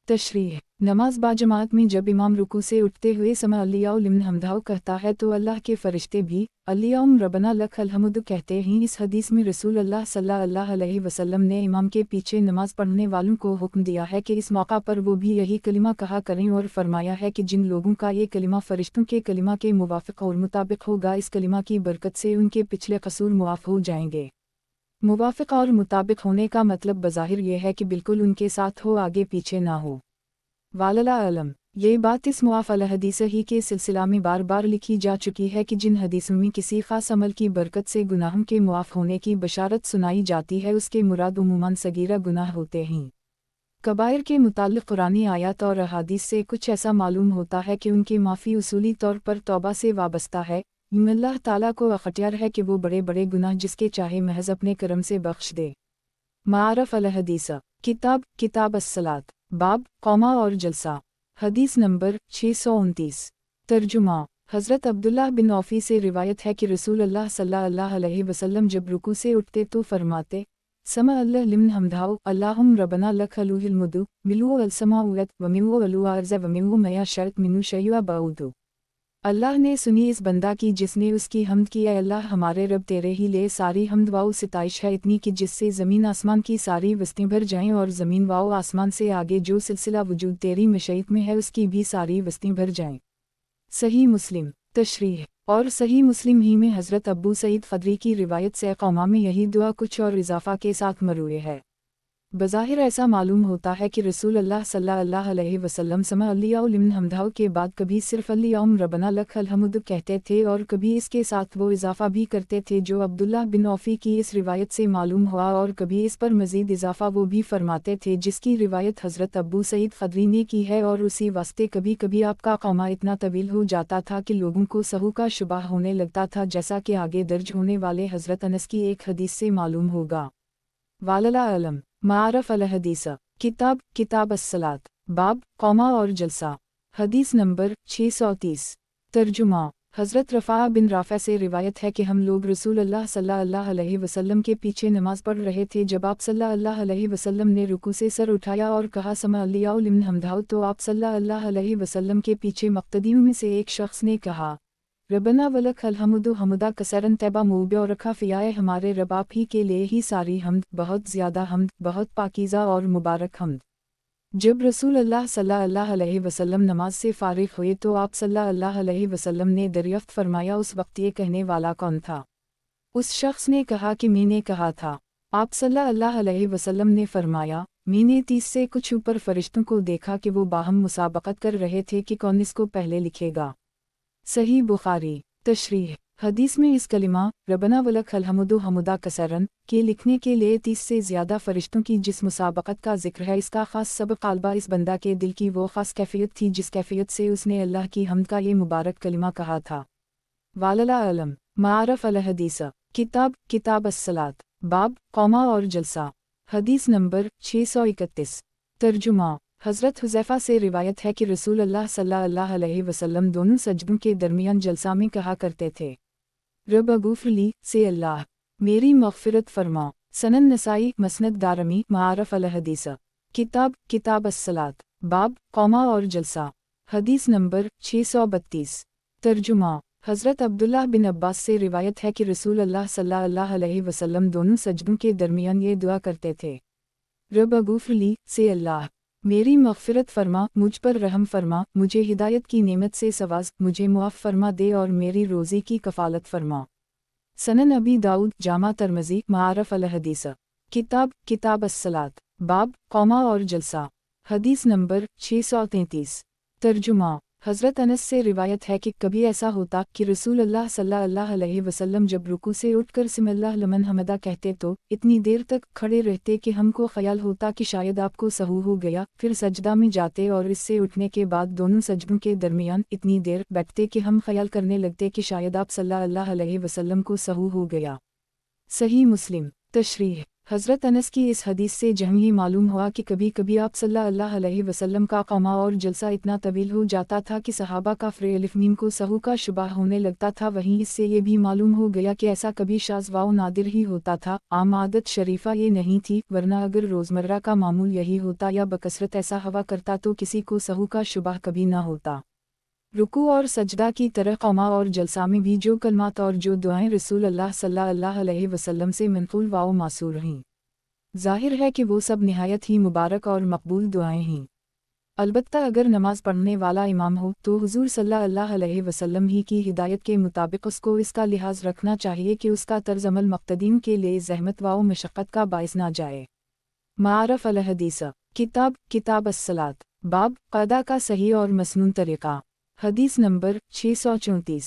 तशरीह नमाज बाजमात में जब इमाम रुकू से उठते हुए समा अल्लियाउ लिमन हमदाओ कहता है तो अल्लाह के फरिश्ते भी अल्लियाउम रबना लक अलहमदु कहते हैं। इस हदीस में रसूल अल्लाह सल्लल्लाहु अलैहि वसल्लम ने इमाम के पीछे नमाज पढ़ने वालों को हुक्म दिया है कि इस मौका पर वो भी यही कलिमा कहा करें और फरमाया है कि जिन लोगों का ये कलिमा फरिश्तों के कलिमा के मुवाफ़िक और मुताबिक होगा, इस कलिमा की बरकत से उनके पिछले कसूर मुआफ़ हो जाएंगे। मुवाफ़िक और मुताबिक होने का मतलब बज़ाहिर ये है कि बिल्कुल उनके साथ हो, आगे पीछे ना हो। वालला अलम ये बात इस मुआफ़ल हदीस ही के सिलसिला में बार बार लिखी जा चुकी है कि जिन हदीसों में किसी ख़ास अमल की बरकत से गुनाहों के मुआफ़ होने की बशारत सुनाई जाती है, उसके मुराद उमूमन सगीरा गुनाह होते हैं। कबायर के मुताल्लिक़ कुरानी आयत और अहादीस से कुछ ऐसा मालूम होता है कि उनकी माफ़ी उसूली तौर पर तौबा से वाबस्ता है। अल्लाह ताला को अख्तियार है कि वो बड़े बड़े गुनाह जिसके चाहे महज अपने करम से बख्श दे। मारफ अल हदीस किताब अस्सलात बाब कौमा और जलसा। हदीस नंबर 629। तर्जुमा। हज़रत अब्दुल्लाह बिन औफ़ी से रिवायत है कि रसूल अल्लाह सल्लल्लाहु अलैहि वसल्लम जब रुकू से उठते तो फरमाते, समा अल्लाह लिमन हमदाओ अल्लाहुम रबना लक अलूहिल मुदु मिलु अलसमाउत वमिनु अलु अर्ज़ वमिनु मया शर्त मिनु शयुआ बाउदु। अल्लाह ने सुनी इस बंदा की जिसने उसकी हम्द की, ऐ अल्लाह हमारे रब तेरे ही ले सारी हम्द वाओ सिताइश है इतनी कि जिससे ज़मीन आसमान की सारी वस्तें भर जाएं और ज़मीन वाओ आसमान से आगे जो सिलसिला वजूद तेरी मशयत में है उसकी भी सारी वस्तें भर जाएं। सही मुस्लिम। तशरीह। और सही मुस्लिम ही में हज़रत अबू सईद ख़दरी की रिवायत से कौमा में यही दुआ कुछ और इजाफ़ा के साथ मरूए है। बज़ाहिर ऐसा मालूम होता है कि रसूल अल्लाह सल्लल्लाहु अलैहि वसल्लम समा अल्लाहु लिमन हमदाओ के बाद कभी सिर्फ़ अल्लाहुम रब्बना लकल हम्द कहते थे और कभी इसके साथ वो इजाफ़ा भी करते थे जो अब्दुल्लाह बिन औफ़ी की इस रिवायत से मालूम हुआ, और कभी इस पर मज़ीद इजाफ़ा वो भी फरमाते थे जिसकी रिवायत हज़रत अबू सईद ख़दरी ने की है। और उसी वास्ते कभी कभी आपका कौमा इतना तवील हो जाता था कि लोगों को सहू का शुबा होने लगता था, जैसा कि आगे दर्ज होने वाले हज़रत अनस की एक हदीस से मालूम होगा। वालला अलम। मारफ अल हदीस। किताब अस्सलात। बाब कौमा और जलसा। हदीस नंबर 630। तर्जुमा। हज़रत रफ़ा बिन राफ़ा से रिवायत है कि हम लोग रसूल अल्लाह सल्लल्लाहु अलैहि वसल्लम के पीछे नमाज पढ़ रहे थे। जब आप सल्लल्लाहु अलैहि वसल्लम ने रुकू से सर उठाया और कहा समा अल्लाहु लिमन हमदाओ, तो आप सल्लल्लाहु अलैहि वसल्लम के पीछे मक़तदियों में से एक शख्स ने कहा, रबना वलक अलहमुदु हमुदा कसरन तैबा मूब और रखा फ़ियाए हमारे रब आप ही के लिए ही सारी हम्द, बहुत ज़्यादा हम्द, बहुत पाकीज़ा और मुबारक हम्द। जब रसूल अल्लाह सल्लल्लाहु अलैहि वसल्लम नमाज से फ़ारिग़ हुए तो आप सल्लल्लाहु अलैहि वसल्लम ने दरियाफ़्त फरमाया, उस वक्त ये कहने वाला कौन था? उस शख्स ने कहा कि मैंने कहा था। आप सल्लल्लाहु अलैहि वसल्लम ने फरमाया, मैंने 30 से कुछ ऊपर फ़रिश्तों को देखा कि वो बाहम मुसाबक़त कर रहे थे कि कौन इसको पहले लिखेगा। सही बुखारी। तशरीह। हदीस में इस कलिमा रबना वलक अलहमुदु हमुदा कसरन के लिखने के लिए 30 से ज़्यादा फ़रिश्तों की जिस मुसाबक़त का जिक्र है, इसका ख़ास सबब क़ालबा इस बंदा के दिल की वो ख़ास कैफ़ियत थी जिस कैफ़ियत से उसने अल्लाह की हम्द का ये मुबारक कलिमा कहा था। वालला अलम। मारफ अल हदीस। किताब अस्सलात। बाब कौमा और जलसा। हदीस नंबर 631। तर्जुमा। हज़रत हुज़ैफ़ा से रिवायत है कि रसूल अल्लाह सल्लल्लाहु अलैहि वसल्लम दोनों सजदों के दरमियान जलसा में कहा करते थे, रब अगूफ़ली से अल्लाह मेरी मग़फ़िरत फ़रमा। सनन नसाई मसनद दारमी। मारफ अल हदीस। किताब अस्सलात। बाब कौमा और जलसा। हदीस नंबर 632। तर्जुमा। हज़रत अब्दुल्लाह बिन अब्बास से रिवायत है कि रसूल अल्लाह सल्लल्लाहु अलैहि वसल्लम दोनों सजदों के दरमियान ये दुआ करते थे, रब अगूफ़ली से अल्लाह मेरी मग़फ़िरत फ़रमा, मुझ पर रहम फ़रमा, मुझे हिदायत की नेमत से सवाज़, मुझे मुआफ़ फ़रमा दे और मेरी रोज़ी की कफ़ालत फ़रमा। सनन अबी दाऊद जामा तरमज़ी। मारफ अल हदीस। किताब अस्सलात। बाब कौमा और जलसा। हदीस नंबर 633। तर्जुमा। हज़रत अनस से रिवायत है कि कभी ऐसा होता कि रसूल अल्लाह सल्लल्लाहु अलैहि वसल्लम जब रुकू से उठकर सिमिल्लाह लिमन हमदा कहते तो इतनी देर तक खड़े रहते कि हमको ख्याल होता कि शायद आपको सहू हो गया, फिर सजदा में जाते और इससे उठने के बाद दोनों सजदों के दरमियान इतनी देर बैठते कि हम ख्याल करने लगते कि शायद आप सल्लल्लाहु अलैहि वसल्लम को सहू हो गया। सही मुस्लिम। तशरीह। हज़रत अनस की इस हदीस से जहीं मालूम हुआ कि कभी कभी आप सल्लल्लाहु अलैहि वसल्लम का कौमा और जलसा इतना तवील हो जाता था कि सहाबा का फ़िर को सहू का शुबा होने लगता था। वहीं इससे ये भी मालूम हो गया कि ऐसा कभी शाज़ व नादिर ही होता था, आम आदत शरीफा ये नहीं थी, वरना अगर रोज़मर्रा का मामूल यही होता या बकसरत ऐसा हवा करता तो किसी को सहू का शुबा कभी ना होता। रुकू और सजदा की तरह कौमा और जलसा में भी जो कलमात और जो दुआएं रसूल अल्लाह सल्लल्लाहु अलैहि वसल्लम से मनक़ूल व मासूर हैं, ज़ाहिर है कि वो सब निहायत ही मुबारक और मकबूल दुआएं हैं। अलबत्ता अगर नमाज पढ़ने वाला इमाम हो तो हुज़ूर सल्लल्लाहु अलैहि वसल्लम ही की हिदायत के मुताबिक उसको इसका लिहाज रखना चाहिए कि उसका तर्ज अमल मुक़्तदीन के लिए ज़हमत व मशक्क़त का बाइस ना जाए। मारफ अल हदीस। किताब अस्सलात। बाब क़दा का सही और मसनून तरीक़ा। हदीस नंबर 634।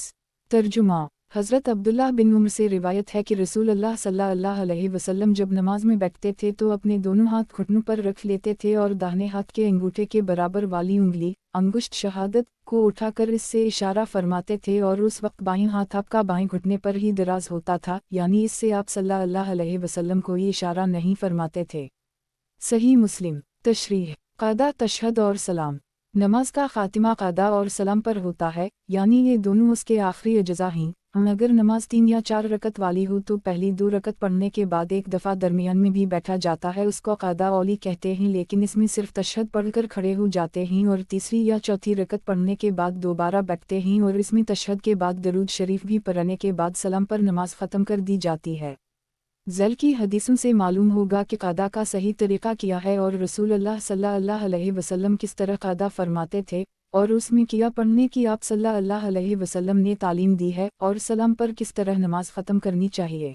तर्जुमा। हज़रत अब्दुल्लाह बिन उमर से रिवायत है कि रसूल अल्लाह सल्लल्लाहु अलैहि वसल्लम जब नमाज में बैठते थे तो अपने दोनों हाथ घुटनों पर रख लेते थे और दाहिने हाथ के अंगूठे के बराबर वाली उंगली अंगुष्ठ शहादत को उठाकर इससे इशारा फरमाते थे, और उस वक्त बाएं हाथ आपका बाएं घुटने पर ही दराज होता था, यानी इससे आप सल्लल्लाहु अलैहि वसल्लम कोई इशारा नहीं फरमाते थे। सही मुस्लिम। तशरीह। क़ादा तशहद और सलाम। नमाज का ख़ातिमा क़ादा और सलाम पर होता है, यानी ये दोनों उसके आखिरी अज्ज़ा हैं। अगर नमाज 3 या 4 रकत वाली हो तो पहली 2 रकत पढ़ने के बाद एक दफ़ा दरमियान में भी बैठा जाता है, उसको क़ादा औली कहते हैं, लेकिन इसमें सिर्फ तशहद पढ़कर खड़े हो जाते हैं और तीसरी या चौथी रकत पढ़ने के बाद दोबारा बैठते हैं और इसमें तशहद के बाद दरूद शरीफ भी पढ़ने के बाद सलाम पर नमाज ख़त्म कर दी जाती है। ज़ैल की हदीसों से मालूम होगा कि क़ादा का सही तरीक़ा क्या है और रसूलुल्लाह सल्लल्लाहु अलैहि वसल्लम किस तरह क़ादा फरमाते थे और उसमें किया पढ़ने की आप सल्लल्लाहु अलैहि वसल्लम ने तालीम दी है और सलाम पर किस तरह नमाज ख़त्म करनी चाहिए।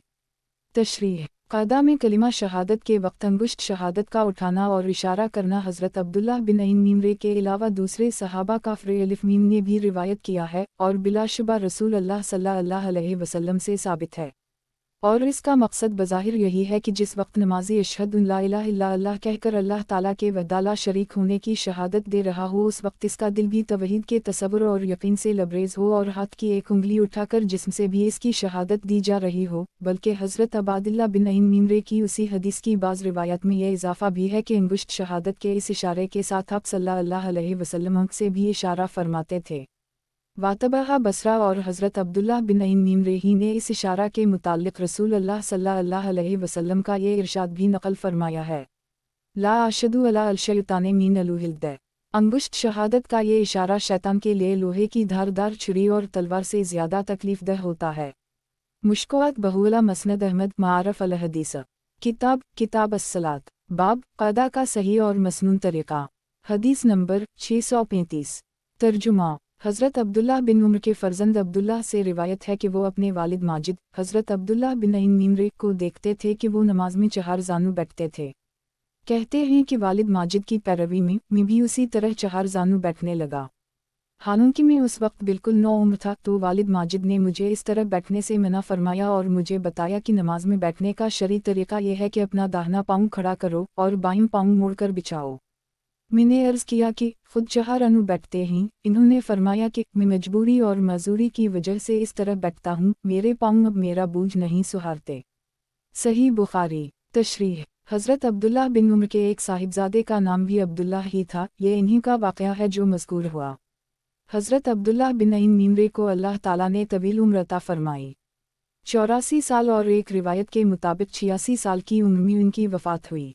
तशरीह। क़ादा में कलिमा शहादत के वक्त अंगुश्त शहादत का उठाना और इशारा करना हज़रत अब्दुल्लाह बिन मीमरे के अलावा दूसरे सहाबा काफ़िर अलिफ मीम ने भी रिवायत किया है और बिलाशुबा रसूलुल्लाह सल्लल्लाहु अलैहि वसल्लम से साबित है। और इसका मकसद बज़ाहिर यही है कि जिस वक्त नमाज़ी अशहदु ला इलाहा इल्लल्लाह कहकर अल्लाह ताला के वहदा शरीक होने की शहादत दे रहा हो, उस वक्त इसका दिल भी तवहीद के तसव्वुर और यकीन से लबरेज़ हो और हाथ की एक उंगली उठाकर जिस्म से भी इसकी शहादत दी जा रही हो। बल्कि हज़रत अब्दुल्लाह बिन मीमरे की उसी हदीस की बाज़ रिवायत में यह इजाफ़ा भी है कि अंगुश्त शहादत के इस इशारे के साथ आप सल्लल्लाहु अलैहि वसल्लम से भी इशारा फरमाते थे। वातबहा बसरा और हज़रत अब्दुल्लाह बिन मीमरे ही ने इस इशारा के मुताल्लिक़ रसूलुल्लाह सल्लल्लाहु अलैहि वसल्लम का ये इरशाद भी नक़ल फरमाया है। ला अशहदु अला अल-शैतान मिन अलुहिल्द। अंगुश्त शहादत का ये इशारा शैतान के लिए लोहे की धारदार छुरी और तलवार से ज़्यादा तकलीफ़दह होता है। मुश्किलात बहुला मसनद अहमद मारफ अल हदीस। किताब अस्सलात। बाब क़ादा का सही और मसनून तरीक़ा। हदीस नंबर 635। तर्जुमा। हज़रत अब्दुल्लाह बिन उम्र के फ़र्जंद अब्दुल्लाह से रिवायत है कि वो अपने वालिद माजिद हज़रत अब्दुल्लाह बिन मीमरे को देखते थे कि वो नमाज में चहार जानू बैठते थे। कहते हैं कि वालिद माजिद की पैरवी में मैं भी उसी तरह चहार जानू बैठने लगा। हालांकि मैं उस वक्त बिल्कुल नौ उम्र था, तो वालिद माजिद ने मुझे इस तरह बैठने से मना फरमाया और मुझे बताया कि नमाज में बैठने का शरई तरीक़ा यह है कि अपना दाहिना पाँव खड़ा करो और बाईं पाँव मोड़कर बिछाओ। मैंने अर्ज़ किया कि खुद चहार अनु बैठते हैं। इन्होंने फरमाया कि मैं मजबूरी और मजूरी की वजह से इस तरह बैठता हूँ, मेरे पाँव अब मेरा बोझ नहीं सुहारते। सही बुखारी। तशरीह। हज़रत अब्दुल्लाह बिन उम्र के एक साहिबजादे का नाम भी अब्दुल्लाह ही था। ये इन्हीं का वाक़या है जो मज़कूर हुआ। हज़रत अब्दुल्लाह बिन मीमरे को अल्लाह ताला ने तवील उम्र अता फरमाई। 84 साल और एक रिवायत के मुताबिक 86 साल की उम्र में उनकी वफ़ात हुई।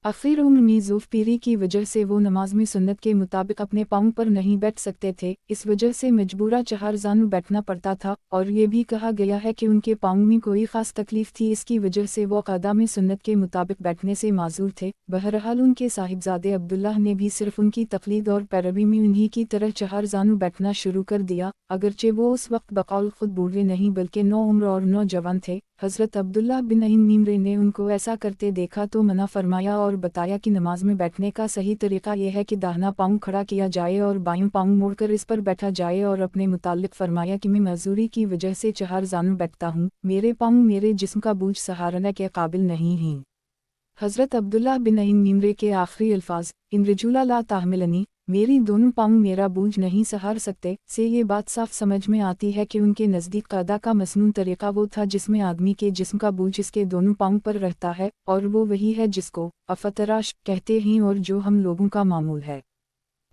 आखिर उम्र में ज़ूफ़ पीरी की वजह से वो नमाज में सुन्नत के मुताबिक अपने पाँव पर नहीं बैठ सकते थे, इस वजह से मजबूरा चहार जानू बैठना पड़ता था। और ये भी कहा गया है कि उनके पाँव में कोई ख़ास तकलीफ़ थी, इसकी वजह से वो क़ादा में सुन्नत के मुताबिक बैठने से माजूर थे। बहरहाल उनके साहिबजादे अब्दुल्लाह ने भी सिर्फ उनकी तक़लीद और पैरवी में उन्हीं की तरह चहार जानू बैठना शुरू कर दिया, अगरचे वो उस वक्त बकौल खुद बूढ़े नहीं बल्कि नौ उम्र और नौजवान थे। हज़रत अब्दुल्लाह बिन मीमरे ने उनको ऐसा करते देखा तो मना फरमाया और बताया कि नमाज में बैठने का सही तरीक़ा यह है कि दाहिना पाँव खड़ा किया जाए और बाईं पाँव मोड़कर इस पर बैठा जाए, और अपने मुताल्लिक़ फरमाया कि मैं मजूरी की वजह से चहार जानू बैठता हूँ, मेरे पाँव मेरे जिस्म का बोझ सहारने के काबिल नहीं हैं। हज़रत अब्दुल्लाह बिन मीमरे के आखिरी अल्फाज इन रजुला ला ताहमिलनी, मेरी दोनों पाँव मेरा बोझ नहीं सहार सकते, से ये बात साफ समझ में आती है कि उनके नज़दीक क़ादा का मसनून तरीक़ा वो था जिसमें आदमी के जिस्म का बोझ इसके दोनों पाँव पर रहता है, और वो वही है जिसको अफ़तराश कहते हैं और जो हम लोगों का मामूल है।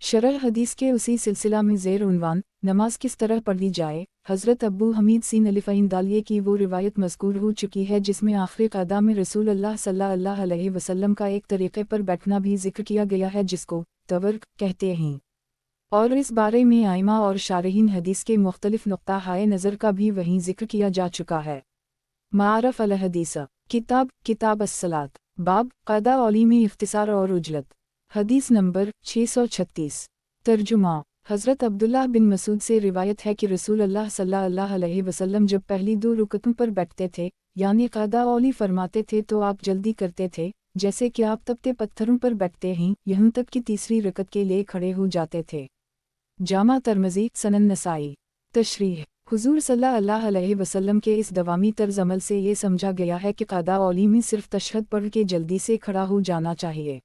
शरह हदीस के उसी सिलसिला में ज़ेर उन्वान नमाज किस तरह पढ़ी जाए, हज़रत अबू हमीद सीन अलिफ़ईन दालिये की वो रिवायत मज़कूर हो चुकी है जिसमें आखिरी क़ादा में रसूलुल्लाह सल्लल्लाहु अलैहि वसल्लम का एक तरीक़े पर बैठना भी ज़िक्र किया गया है जिसको तवर्क कहते हैं। और इस बारे में आइमा और शारहीन हदीस के मुख्तलिफ नुक्ता हाय नज़र का भी वहीं ज़िक्र किया जा चुका है। मारफ अल हदीस। किताब अस्सलात। बाब क़ादा औली में इख्तिसार और उजलत। हदीस नंबर 636। तर्जुमा। हज़रत अब्दुल्लाह बिन मसूद से रिवायत है कि रसूलुल्लाह सल्लल्लाहु अलैहि वसल्लम जब पहली 2 रुकतों पर बैठते थे, यानी क़ादा औली फरमाते थे, तो आप जल्दी करते थे, जैसे कि आप तपते पत्थरों पर बैठते हैं, यहाँ तक कि तीसरी रकत के लिए खड़े हो जाते थे। जामा तरमज़ी सनन नसाई। तशरीह। हुज़ूर सल्लल्लाहु अलैहि वसल्लम के इस दवामी तर्ज़ अमल से ये समझा गया है कि क़ादा औली में सिर्फ तशहद पढ़ के जल्दी से खड़ा हो जाना चाहिए।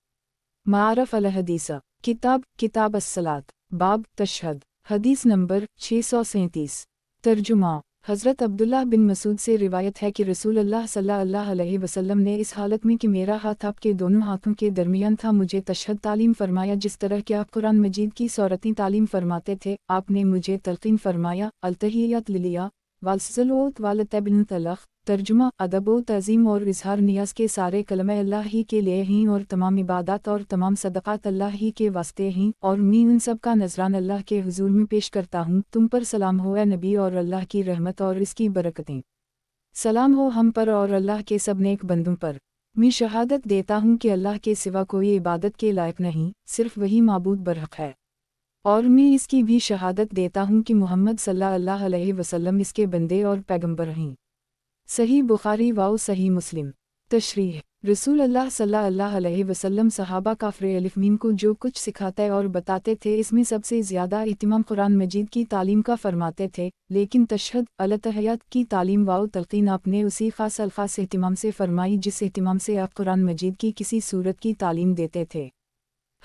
मारफ अल हदीस। किताब अस्सलात। बाब तशहद। हदीस नंबर 637। तर्जुमा। حضرت عبداللہ بن مسعود سے روایت ہے کہ رسول اللہ صلی اللہ علیہ وسلم نے اس حالت میں کہ میرا ہاتھ آپ کے دونوں ہاتھوں کے درمیان تھا مجھے تشہد تعلیم فرمایا، جس طرح کہ آپ قرآن مجید کی سورتیں تعلیم فرماتے تھے آپ نے مجھے تلقین فرمایا۔ التحیات للہ والصلوات والتبن تلخ، ترجمہ ادب و تعظیم اور اظہار نیاز کے سارے کلمہ اللہ ہی کے لیے ہیں اور تمام عبادات اور تمام صدقات اللہ ہی کے واسطے ہیں، اور میں ان سب کا نذران اللہ کے حضور میں پیش کرتا ہوں۔ تم پر سلام ہو اے نبی اور اللہ کی رحمت اور اس کی برکتیں، سلام ہو ہم پر اور اللہ کے سب نیک بندوں پر۔ میں شہادت دیتا ہوں کہ اللہ کے سوا کوئی عبادت کے لائق نہیں، صرف وہی معبود برحق ہے، اور میں اس کی بھی شہادت دیتا ہوں کہ محمد صلی اللہ علیہ وسلم اس کے بندے اور پیغمبر ہیں۔ صحیح بخاری و صحیح مسلم۔ تشریح: رسول اللہ صلی اللہ علیہ وسلم صحابہ کافر الف میم کو جو کچھ سکھاتے اور بتاتے تھے اس میں سب سے زیادہ اہتمام قرآن مجید کی تعلیم کا فرماتے تھے، لیکن تشہد التحیات کی تعلیم و تلقین آپ نے اسی خاص الخاص اہتمام سے فرمائی جس اہتمام سے آپ قرآن مجید کی کسی سورت کی تعلیم دیتے تھے۔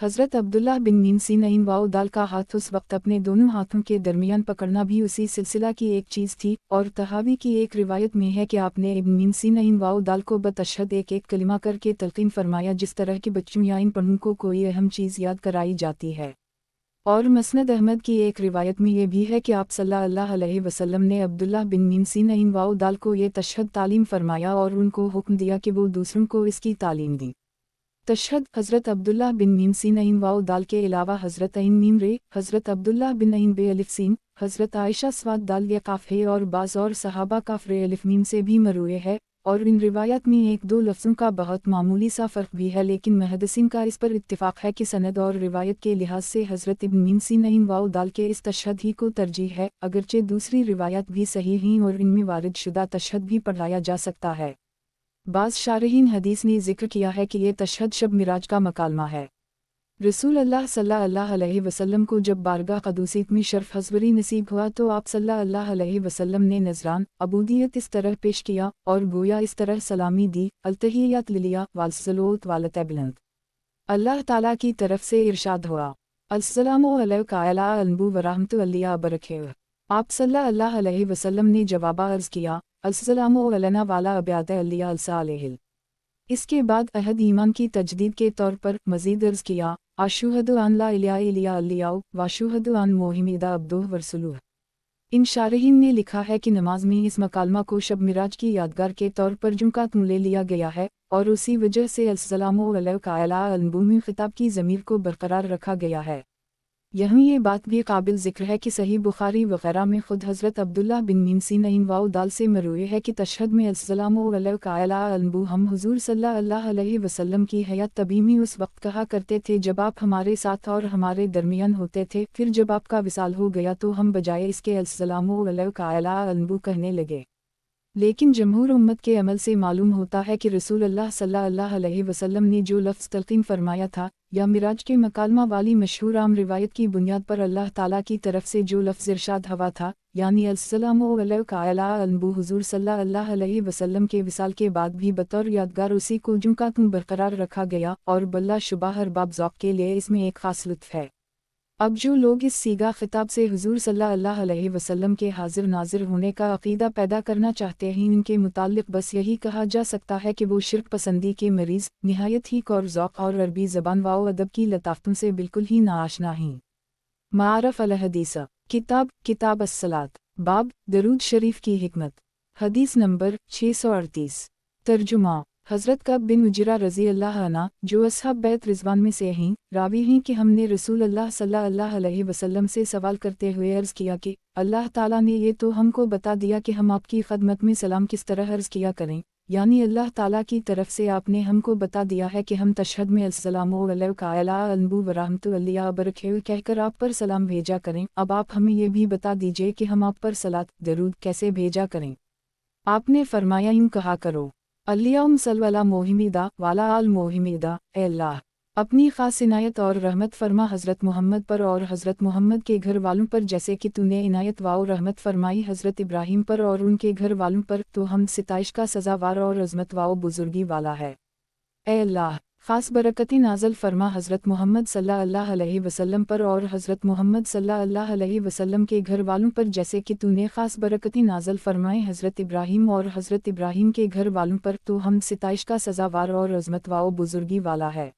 حضرت عبداللہ بن میم سین و دال کا ہاتھ اس وقت اپنے دونوں ہاتھوں کے درمیان پکڑنا بھی اسی سلسلہ کی ایک چیز تھی، اور تحاوی کی ایک روایت میں ہے کہ آپ نے ابن میم سین و دال کو بتشہد ایک ایک کلمہ کر کے تلقین فرمایا جس طرح کے بچوں یا ان پڑھوں کو کوئی اہم چیز یاد کرائی جاتی ہے۔ اور مسند احمد کی ایک روایت میں یہ بھی ہے کہ آپ صلی اللہ علیہ وسلم نے عبداللہ بن میم سین و دال کو یہ تشہد تعلیم فرمایا اور ان کو حکم دیا کہ وہ دوسروں کو اس کی تعلیم دیں۔ تشہد حضرت عبداللہ بن میم سین و دال کے علاوہ حضرت عین میم رے، حضرت عبداللہ بن عین بے الف سین، حضرت عائشہ سواد دال یہ قاف ہے اور بعض اور صحابہ کافر الف میم سے بھی مروع ہے، اور ان روایات میں ایک دو لفظوں کا بہت معمولی سا فرق بھی ہے، لیکن محدثین کا اس پر اتفاق ہے کہ سند اور روایت کے لحاظ سے حضرت ابن میم سین و دال کے اس تشہد ہی کو ترجیح ہے، اگرچہ دوسری روایات بھی صحیح ہیں اور ان میں وارد شدہ تشہد بھی پڑھایا جا سکتا ہے۔ بعض شارحین حدیث نے ذکر کیا ہے کہ یہ تشہد شب معراج کا مکالمہ ہے۔ رسول اللہ صلی اللہ علیہ وسلم کو جب بارگاہ قدوسیت میں شرف حضوری نصیب ہوا تو آپ صلی اللہ علیہ وسلم نے نذران عبودیت اس طرح پیش کیا اور گویا اس طرح سلامی دی: التحیات للہ والصلوات والتبن۔ اللہ تعالیٰ کی طرف سے ارشاد ہوا: السلام علیک اعلیٰ النبو ورحمۃ اللہ وبرکاتہ۔ آپ صلی اللہ علیہ وسلم نے جوابہ عرض کیا: السلام علینا والا عباد اللہ الصالحین۔ اس کے بعد عہد ایمان کی تجدید کے طور پر مزید عرض کیا: اشہد ان لا الہ الا اللہ واشہد ان محمدًا عبدہ ورسولہ۔ ان شارحین نے لکھا ہے کہ نماز میں اس مکالمہ کو شب معراج کی یادگار کے طور پر جمعرات میں لے لیا گیا ہے، اور اسی وجہ سے السلام علیک اعلیٰ النبو میں خطاب کی ضمیر کو برقرار رکھا گیا ہے۔ یہاں یہ بات بھی قابل ذکر ہے کہ صحیح بخاری وغیرہ میں خود حضرت عبداللہ بن میم سین و دال سے مروع ہے کہ تشہد میں السلام علیک اعلیٰ النبو ہم حضور صلی اللہ علیہ وسلم کی حیات طبی میں اس وقت کہا کرتے تھے جب آپ ہمارے ساتھ اور ہمارے درمیان ہوتے تھے، پھر جب آپ کا وصال ہو گیا تو ہم بجائے اس کے السلام علیک اعلیٰ النبو کہنے لگے۔ لیکن جمہور امت کے عمل سے معلوم ہوتا ہے کہ رسول اللہ صلی اللہ علیہ وسلم نے جو لفظ تلقین فرمایا تھا یا معراج کے مکالمہ والی مشہور عام روایت کی بنیاد پر اللہ تعالیٰ کی طرف سے جو لفظ ارشاد ہوا تھا، یعنی السلام علیک اعلیٰ النبو، حضور صلی اللہ علیہ وسلم کے وصال کے بعد بھی بطور یادگار اسی کو جمعرات میں برقرار رکھا گیا، اور بلا شبہ ہر باب ذوق کے لیے اس میں ایک خاص لطف ہے۔ اب جو لوگ اس سیغہ خطاب سے حضور صلی اللہ علیہ وسلم کے حاضر ناظر ہونے کا عقیدہ پیدا کرنا چاہتے ہیں، ان کے متعلق بس یہی کہا جا سکتا ہے کہ وہ شرک پسندی کے مریض، نہایت ہی کور ذوق اور عربی زبان و ادب کی لطافتوں سے بالکل ہی ناآشنا ہیں۔ معارف الحدیث کتاب الصلاۃ، باب درود شریف کی حکمت، حدیث نمبر 638۔ ترجمہ: حضرت کعب بن عجرہ رضی اللہ عنہ، جو اصحاب بیت رضوان میں سے ہیں، راوی ہیں کہ ہم نے رسول اللہ صلی اللہ علیہ وسلم سے سوال کرتے ہوئے عرض کیا کہ اللہ تعالیٰ نے یہ تو ہم کو بتا دیا کہ ہم آپ کی خدمت میں سلام کس طرح عرض کیا کریں، یعنی اللہ تعالیٰ کی طرف سے آپ نے ہم کو بتا دیا ہے کہ ہم تشہد میں السلام علیک اعلیٰ النبو ورحمۃ اللہ وبرکاتہ کہہ کر آپ پر سلام بھیجا کریں۔ اب آپ ہمیں یہ بھی بتا دیجئے کہ ہم آپ پر صلاۃ درود کیسے بھیجا کریں۔ آپ نے فرمایا یوں کہا کرو: اللہم صل علی محمد وعلی آل محمد، اے اللہ اپنی خاص عنایت اور رحمت فرما حضرت محمد پر اور حضرت محمد کے گھر والوں پر، جیسے کہ تو نے عنایت و رحمت فرمائی حضرت ابراہیم پر اور ان کے گھر والوں پر، تو ہم ستائش کا سزاوار اور عظمت و بزرگی والا ہے۔ اے اللہ ख़ास बरकतें नाज़िल फरमा हज़रत मोहम्मद सल्लल्लाहु अलैहि वसल्लम पर और हज़रत मोहम्मद सल्लल्लाहु अलैहि वसल्लम के घर वालों पर, जैसे कि तूने ख़ास बरकतें नाज़िल फरमाए हज़रत इब्राहीम और हज़रत इब्राहीम के घर वालों पर, तो हम सिताइश का सज़ावार और अज़मत व बुज़ुर्गी वाला है।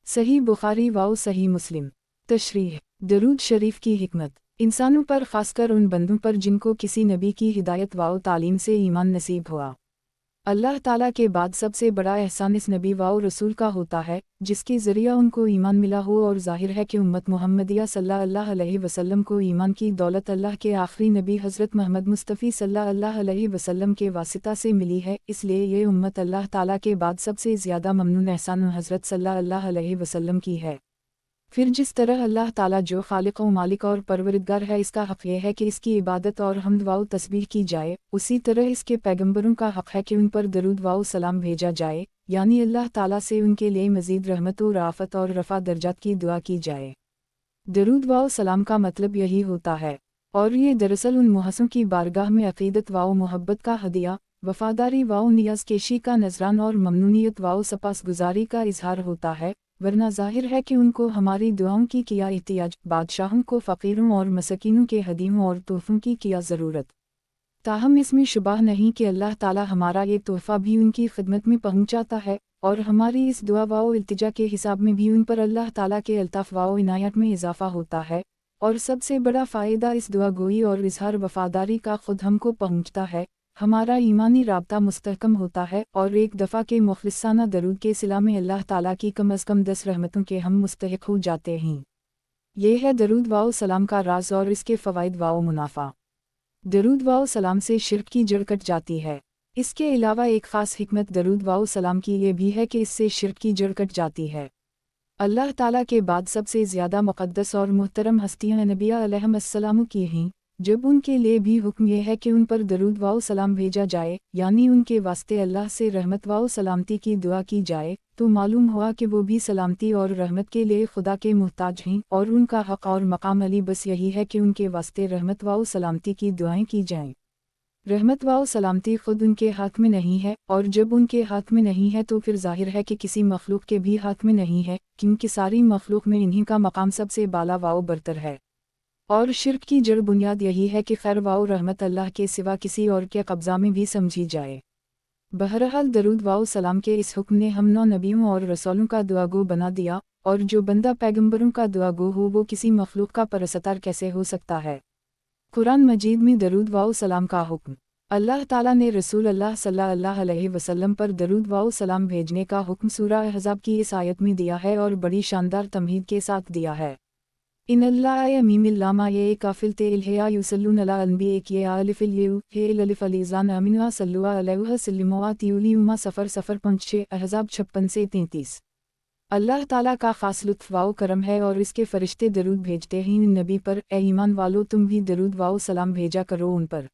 सही बुखारी व सही मुस्लिम। तशरीह। दरूद शरीफ की हिकमत। इंसानों पर, ख़ासकर उन बंदों पर जिनको किसी नबी की हिदायत व तालीम से ईमान नसीब हुआ। अल्लाह ताला के बाद सबसे बड़ा एहसान इस नबी व रसूल का होता है जिसके ज़रिया उनको ईमान मिला हो, और ज़ाहिर है कि उम्मत मुहम्मदिया सल्लल्लाहु अलैहि वसल्लम को ईमान की दौलत अल्लाह के आखिरी नबी हज़रत मोहम्मद मुस्तफ़ी सल्लल्लाहु अलैहि वसल्लम के वासिता से मिली है। इसलिए ये उम्मत अल्लाह ताला के बाद सबसे ज़्यादा ममनून एहसान हज़रत सल्लल्लाहु अलैहि वसल्लम की है। फिर जिस तरह अल्लाह ताला जो खालिक व मालिक और परवरदिगार है, इसका हक़ यह है कि इसकी इबादत और हम्द व तस्बीह की जाए, उसी तरह इसके पैगंबरों का हक़ है कि उन पर दरूद व सलाम भेजा जाए, यानी अल्लाह ताला से उनके लिए मज़ीद रहमत व राफ़त और रफ़ा दर्जात की दुआ की जाए। दरूद व सलाम का मतलब यही होता है, और ये दरअसल उन मुहस्सिन की बारगाह में अक़ीदत व मोहब्बत का हदिया, वफ़ादारी व नियाज़ केशी का नज़रान और ममनूनियत व सपासगुज़ारी का इजहार होता है, वरना ज़ाहिर है कि उनको हमारी दुआओं की किया एहतियाज, बादशाहों को फ़कीरों और मसकीनों के हदीयों और तोहफ़ों की किया ज़रूरत। ताहम इसमें शुबह नहीं कि अल्लाह ताला हमारा ये तोहफ़ा भी उनकी खिदमत में पहुँचाता है, और हमारी इस दुआ व इल्तिजा के हिसाब में भी उन पर अल्लाह ताला के अल्ताफ़ व इनायत में इजाफ़ा होता है, और सबसे बड़ा फ़ायदा इस दुआ गोई और इजहार वफ़ादारी का खुद हमको पहुँचता है। हमारा ईमानी राब्ता मुस्तहकम होता है, और एक दफ़ा के मुखलिसाना दरूद के सिला में अल्लाह ताला की कम अज़ कम 10 रहमतों के हम मुस्तहिक़ हो जाते हैं। ये है दरूद व सलाम का राज और इसके फ़वाइद व मुनाफ़ा। दरूद व सलाम से शिर्क की जड़ कट जाती है। इसके अलावा एक ख़ास हिकमत दरूद व सलाम की ये भी है कि इससे शिर्क की जड़ कट जाती है। अल्लाह ताला के बाद सबसे ज़्यादा मुक़द्दस और मुहतरम हस्तियाँ नबिया अलैहिमुस्सलाम की हैं। जब उनके लिए भी हुक्म यह है कि उन पर दरूद व सलाम भेजा जाए, यानी उनके वास्ते अल्लाह से रहमत व सलामती की दुआ की जाए, तो मालूम हुआ कि वो भी सलामती और रहमत के लिए खुदा के मुहताज हैं, और उनका हक़ और मकाम अली बस यही है कि उनके वास्ते रहमत व सलामती की दुआएं की जाएं। रहमत व सलामती खुद उनके हाथ में नहीं है, और जब उनके हाथ में नहीं है तो फिर ज़ाहिर है कि किसी मखलूक के भी हाथ में नहीं है, क्योंकि सारी मखलूक में इन्हीं का मकाम सबसे बाला व बरतर है। और शिर्क की जड़ बुनियाद यही है कि खैर व रहमत अल्लाह के सिवा किसी और के कब्ज़ा में भी समझी जाए। बहरहाल दरूद व सलाम के इस हुक्म ने हम नौ नबियों और रसूलों का दुआगो बना दिया, और जो बंदा पैगंबरों का दुआगो हो वो किसी मखलूक का परसतार कैसे हो सकता है। कुरान मजीद में दरूद व सलाम का हुक्म। अल्लाह ताला ने रसूल अल्लाह सल्लल्लाहु अलैहि वसल्लम पर दरूद व सलाम भेजने का हुक्म सूरह अहज़ाब की इस आयत में दिया है, और बड़ी शानदार तमहीद के साथ दिया है। इन्नल्लाह यमीमिल्लामा ये काफिल तेल है युसल्लून अला अन्बिया के अलिफिल यू हे अलिफ अलीज़ान अमीना सल्लु अलैहि वसल्लम तिउलियुमा सफ़र 5 अहज़ाब 56 से 33। अल्लाह ताला का ख़ास लुत्फ़ व करम है, और इसके फ़रिश्ते दरूद भेजते हैं इन नबी पर। ए ईमान वालो, तुम भी दरूद व सलाम भेजा करो उन पर।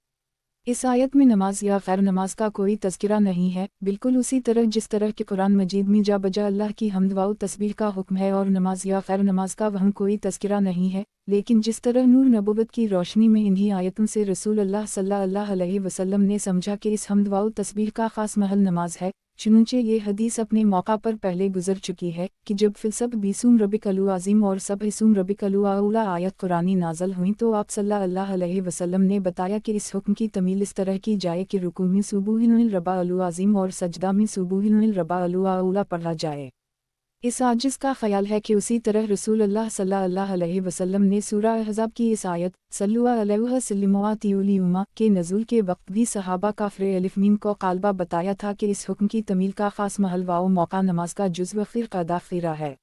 इस आयत में नमाज या खैर नमाज का कोई तज़किरा नहीं है, बिल्कुल उसी तरह जिस तरह के कुरान मजीद में जा बजा अल्लाह की हम्द व तस्बीह का हुक्म है, और नमाज या खैर नमाज का वहाँ कोई तज़किरा नहीं है। लेकिन जिस तरह नूर नबुव्वत की रोशनी में इन्हीं आयतों से रसूल अल्लाह सल्लल्लाहु अलैहि वसल्लम ने समझा कि इस हम्द व तस्बीह का ख़ास महल नमाज है, चुनंचे ये हदीस अपने मौका पर पहले गुजर चुकी है कि जब फिलसब 20 रबीउल अज़ीम और सब 20 रबीउल अव्वल आयत कुरानी नाज़ल हुई, तो आप सल्लल्लाहु अलैहि वसल्लम ने बताया कि इस हुक्म की तमील इस तरह की जाए कि रुकू में सुबुहुल रबीउल अज़ीम और सजदा में सुबुहुल रबीउल अव्वल पढ़ा जाए। इस आजिज़ का ख्याल है कि उसी तरह रसूल अल्लाह सल्लल्लाहु अलैहि वसल्लम ने सूरह अहज़ाब की इस आयत सल्लु अलैहि वसल्लम तिउलियुमा के नज़ूल के वक्त भी सहाबा काफ़िर अलिफ मीम को क़ालबा बताया था कि इस हुक्म की तमील का ख़ास महल व मौका नमाज का जुज़्व क़िरअदा क़िरा है।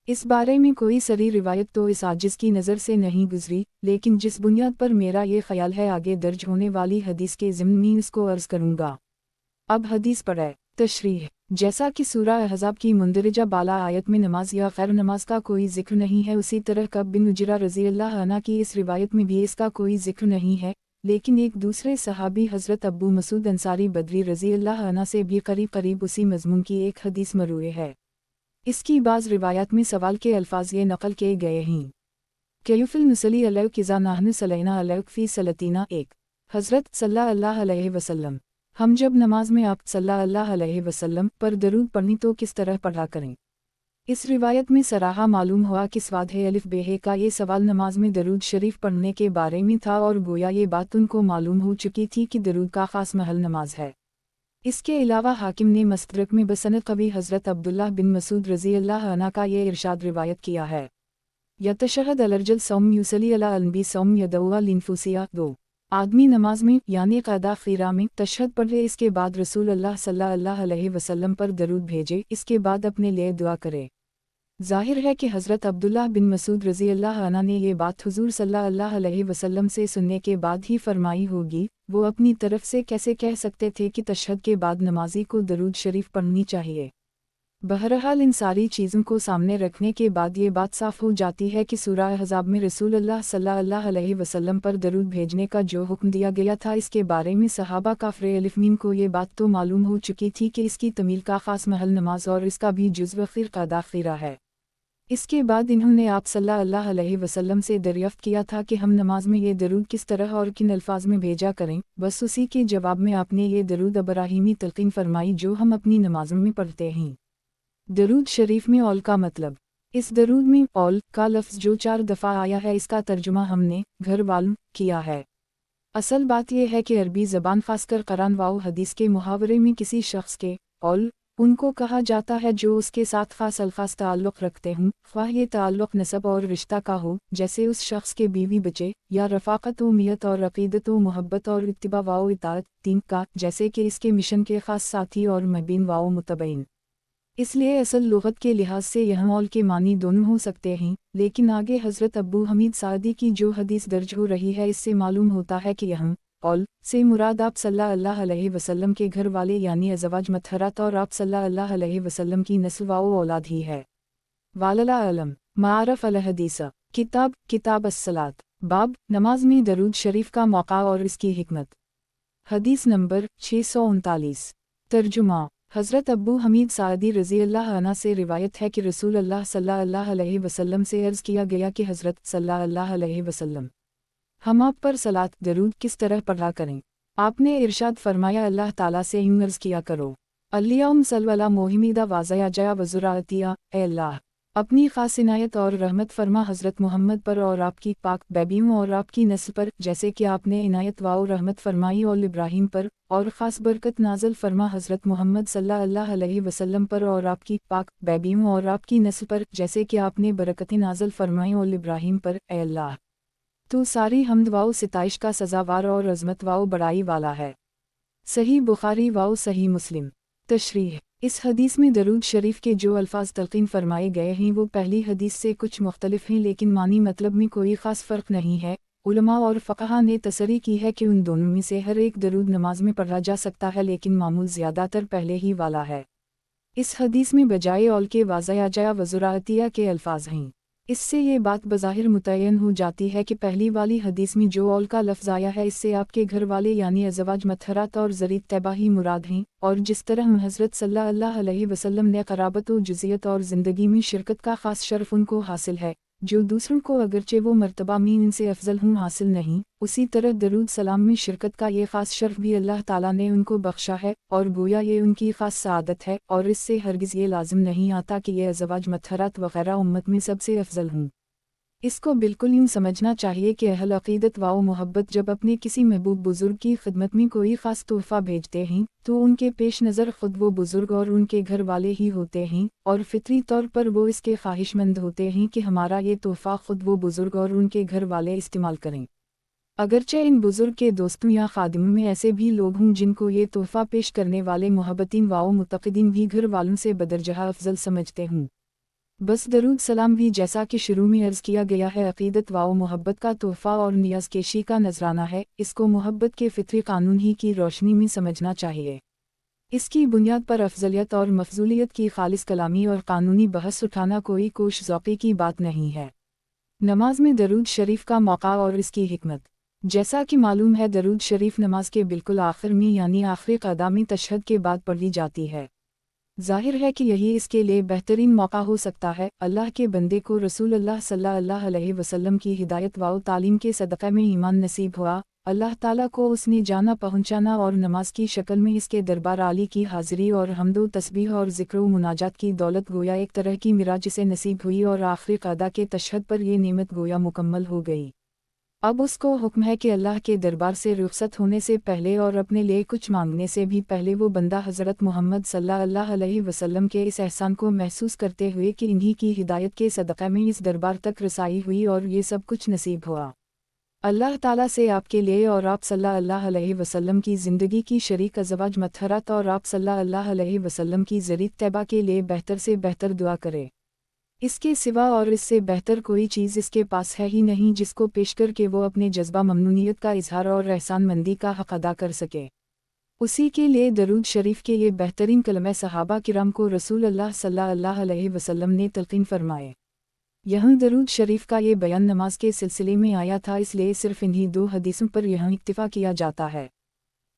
इस बारे में कोई सरी रिवायत तो इस आजिज़ की नज़र से नहीं गुजरी, लेकिन जिस बुनियाद पर मेरा ये ख्याल है आगे दर्ज होने वाली हदीस के ज़िम्न में इसको अर्ज़ करूँगा। अब हदीस पर है। तशरीह। जैसा कि सूरह अहज़ाब की मुंदरजा बाला आयत में नमाज या खैर नमाज का कोई जिक्र नहीं है, उसी तरह कब बिन उजरा रज़ी अल्लाह अन्हु की इस रिवायत में भी इसका कोई जिक्र नहीं है, लेकिन एक दूसरे सहाबी हज़रत अबू मसूद अंसारी बदरी रज़ी अल्लाह अन्हु से भी करीब उसी मज़मून की एक हदीस मरूए है। इसकी बाज़ रिवायात में सवाल के अल्फाज ये नक़ल किए गए हैं। कयुफ़िल नुसली अलैक किज़ा नाहनु सलैना अलैक फ़ी सलतीना। एक हज़रत सल्लल्लाहु अलैहि वसल्लम, हम जब नमाज में आप सल्लल्लाहु अलैहि वसल्लम पर दरूद पढ़नी तो किस तरह पढ़ा करें। اس روایت میں صراحہ معلوم ہوا کہ سواد الف بے کا یہ سوال نماز میں درود شریف پڑھنے کے بارے میں تھا، اور گویا یہ بات ان کو معلوم ہو چکی تھی کہ درود کا خاص محل نماز ہے۔ اس کے علاوہ حاکم نے مستدرک میں بسند قوی حضرت عبداللہ بن مسعود رضی اللہ عنہ کا یہ ارشاد روایت کیا ہے، یتشہد الرجل صوم یصلی علی النبی صوم یدعو لانفسیہ 2۔ آدمی نماز میں یعنی قعدہ خیرہ میں تشہد پڑھے، اس کے بعد رسول اللہ صلی اللہ علیہ وسلم پر درود بھیجے، اس کے بعد اپنے لیے دعا کرے۔ ظاہر ہے کہ حضرت عبداللہ بن مسعود رضی اللہ عنہ نے یہ بات حضور صلی اللہ علیہ وسلم سے سننے کے بعد ہی فرمائی ہوگی، وہ اپنی طرف سے کیسے کہہ سکتے تھے کہ تشہد کے بعد نمازی کو درود شریف پڑھنی چاہیے۔ بہرحال ان ساری چیزوں کو سامنے رکھنے کے بعد یہ بات صاف ہو جاتی ہے کہ سورہ احزاب میں رسول اللہ صلی اللہ علیہ وسلم پر درود بھیجنے کا جو حکم دیا گیا تھا، اس کے بارے میں صحابہ کافر الف میم کو یہ بات تو معلوم ہو چکی تھی کہ اس کی تعمیل کا خاص محل نماز اور اس کا بھی جزو خیر قعدہ خیرہ ہے۔ اس کے بعد انہوں نے آپ صلی اللہ علیہ وسلم سے دریافت کیا تھا کہ ہم نماز میں یہ درود کس طرح اور کن الفاظ میں بھیجا کریں، بس اسی کے جواب میں آپ نے یہ درود ابراہیمی تلقین فرمائی جو ہم اپنی نمازوں میں پڑھتے ہیں۔ درود شریف میں اول کا مطلب۔ اس درود میں اول کا لفظ جو 4 دفعہ آیا ہے، اس کا ترجمہ ہم نے گھر والوں کیا ہے۔ اصل بات یہ ہے کہ عربی زبان خاص کر قرآن و حدیث کے محاورے میں کسی شخص کے اول ان کو کہا جاتا ہے جو اس کے ساتھ خاص الخاص تعلق رکھتے ہوں، خواہ یہ تعلق نسب اور رشتہ کا ہو، جیسے اس شخص کے بیوی بچے، یا رفاقت و میت اور عقیدت و محبت اور اتباع و اطاعت 3 کا، جیسے کہ اس کے مشن کے خاص ساتھی اور محبین و متبعین۔ اس لیے اصل لغت کے لحاظ سے یہاں اول کے معنی دونوں ہو سکتے ہیں، لیکن آگے حضرت ابو حمید سعدی کی جو حدیث درج ہو رہی ہے اس سے معلوم ہوتا ہے کہ یہاں اول سے مراد آپ صلی اللہ علیہ وسلم کے گھر والے یعنی ازواج مطہرات اور آپ صلی اللہ علیہ وسلم کی نسل و اولاد ہی ہے۔ واللہ اعلم۔ معارف الحدیث کتاب الصلاۃ، باب نماز میں درود شریف کا موقع اور اس کی حکمت۔ حدیث نمبر 639۔ ترجمہ۔ حضرت ابو حمید سعدی رضی اللہ عنہ سے روایت ہے کہ رسول اللہ صلی اللہ علیہ وسلم سے عرض کیا گیا کہ حضرت صلی اللہ علیہ وسلم ہم آپ پر صلاۃ درود کس طرح پڑھا کریں؟ آپ نے ارشاد فرمایا اللہ تعالیٰ سے یوں عرض کیا کرو، اللہم صل علی محمد واضح جیا وزرعتیہ، اے اللہ اپنی خاص عنایت اور رحمت فرما حضرت محمد پر اور آپ کی پاک بیبیوں اور آپ کی نسل پر، جیسے کہ آپ نے عنایت و رحمت فرمائی اور ابراہیم پر، اور خاص برکت نازل فرما حضرت محمد صلی اللہ علیہ وسلم پر اور آپ کی پاک بیبیوں اور آپ کی نسل پر، جیسے کہ آپ نے برکتیں نازل فرمائی اور ابراہیم پر، اے اللہ تو ساری حمد و ستائش کا سزاوار اور عظمت و بڑائی والا ہے۔ صحیح بخاری و صحیح مسلم۔ تشریح۔ اس حدیث میں درود شریف کے جو الفاظ تلقین فرمائے گئے ہیں وہ پہلی حدیث سے کچھ مختلف ہیں، لیکن معنی مطلب میں کوئی خاص فرق نہیں ہے۔ علماء اور فقہاء نے تصریح کی ہے کہ ان دونوں میں سے ہر ایک درود نماز میں پڑھا جا سکتا ہے، لیکن معمول زیادہ تر پہلے ہی والا ہے۔ اس حدیث میں بجائے اول کے واضح جیا وزرعتیہ کے الفاظ ہیں۔ اس سے یہ بات بظاہر متعین ہو جاتی ہے کہ پہلی والی حدیث میں جو اول کا لفظ آیا ہے اس سے آپ کے گھر والے یعنی ازواج مطہرات اور ذریت طیبہ ہی مراد ہیں، اور جس طرح حضرت صلی اللہ علیہ وسلم نے قرابت و جزیت اور زندگی میں شرکت کا خاص شرف ان کو حاصل ہے، جو دوسروں کو اگرچہ وہ مرتبہ میں ان سے افضل ہوں حاصل نہیں، اسی طرح درود سلام میں شرکت کا یہ خاص شرف بھی اللہ تعالیٰ نے ان کو بخشا ہے، اور گویا یہ ان کی خاص سعادت ہے، اور اس سے ہرگز یہ لازم نہیں آتا کہ یہ ازواج مطہرات وغیرہ امت میں سب سے افضل ہوں۔ اس کو بالکل یوں سمجھنا چاہیے کہ اہل عقیدت و محبت جب اپنے کسی محبوب بزرگ کی خدمت میں کوئی خاص تحفہ بھیجتے ہیں تو ان کے پیش نظر خود وہ بزرگ اور ان کے گھر والے ہی ہوتے ہیں، اور فطری طور پر وہ اس کے خواہش مند ہوتے ہیں کہ ہمارا یہ تحفہ خود وہ بزرگ اور ان کے گھر والے استعمال کریں۔ اگرچہ ان بزرگ کے دوستوں یا خادموں میں ایسے بھی لوگ ہوں جن کو یہ تحفہ پیش کرنے والے محبتین و متقدین بھی گھر والوں سے بدرجہ افضل سمجھتے ہوں۔ بس درود سلام بھی جیسا کہ شروع میں عرض کیا گیا ہے عقیدت و محبت کا تحفہ اور نیاز کشی کا نذرانہ ہے، اس کو محبت کے فطری قانون ہی کی روشنی میں سمجھنا چاہیے۔ اس کی بنیاد پر افضلیت اور مفضولیت کی خالص کلامی اور قانونی بحث اٹھانا کوئی کوش ذوقی کی بات نہیں ہے۔ نماز میں درود شریف کا موقع اور اس کی حکمت۔ جیسا کہ معلوم ہے درود شریف نماز کے بالکل آخر میں یعنی آخری قعدہ میں تشہد کے بعد پڑھی جاتی ہے۔ ظاہر ہے کہ یہی اس کے لیے بہترین موقع ہو سکتا ہے۔ اللہ کے بندے کو رسول اللہ صلی اللہ علیہ وسلم کی ہدایت و تعلیم کے صدقہ میں ایمان نصیب ہوا، اللہ تعالیٰ کو اس نے جانا پہنچانا اور نماز کی شکل میں اس کے دربار عالی کی حاضری اور حمد و تسبیح اور ذکر و مناجات کی دولت گویا ایک طرح کی معراج سے نصیب ہوئی اور آخری قعدہ کے تشہد پر یہ نعمت گویا مکمل ہو گئی۔ اب اس کو حکم ہے کہ اللہ کے دربار سے رخصت ہونے سے پہلے اور اپنے لیے کچھ مانگنے سے بھی پہلے وہ بندہ حضرت محمد صلی اللہ علیہ وسلم کے اس احسان کو محسوس کرتے ہوئے کہ انہی کی ہدایت کے صدقہ میں اس دربار تک رسائی ہوئی اور یہ سب کچھ نصیب ہوا، اللہ تعالیٰ سے آپ کے لیے اور آپ صلی اللہ علیہ وسلم کی زندگی کی شریک ازواج مطہرات اور آپ صلی اللہ علیہ وسلم کی ذریت طیبہ کے لیے بہتر سے بہتر دعا کرے۔ اس کے سوا اور اس سے بہتر کوئی چیز اس کے پاس ہے ہی نہیں جس کو پیش کر کے وہ اپنے جذبہ ممنونیت کا اظہار اور احسان مندی کا حق ادا کر سکے۔ اسی کے لیے درود شریف کے یہ بہترین کلمہ صحابہ کرام کو رسول اللہ صلی اللہ علیہ وسلم نے تلقین فرمائے۔ یہاں درود شریف کا یہ بیان نماز کے سلسلے میں آیا تھا، اس لیے صرف انہی دو حدیثوں پر یہاں اکتفا کیا جاتا ہے۔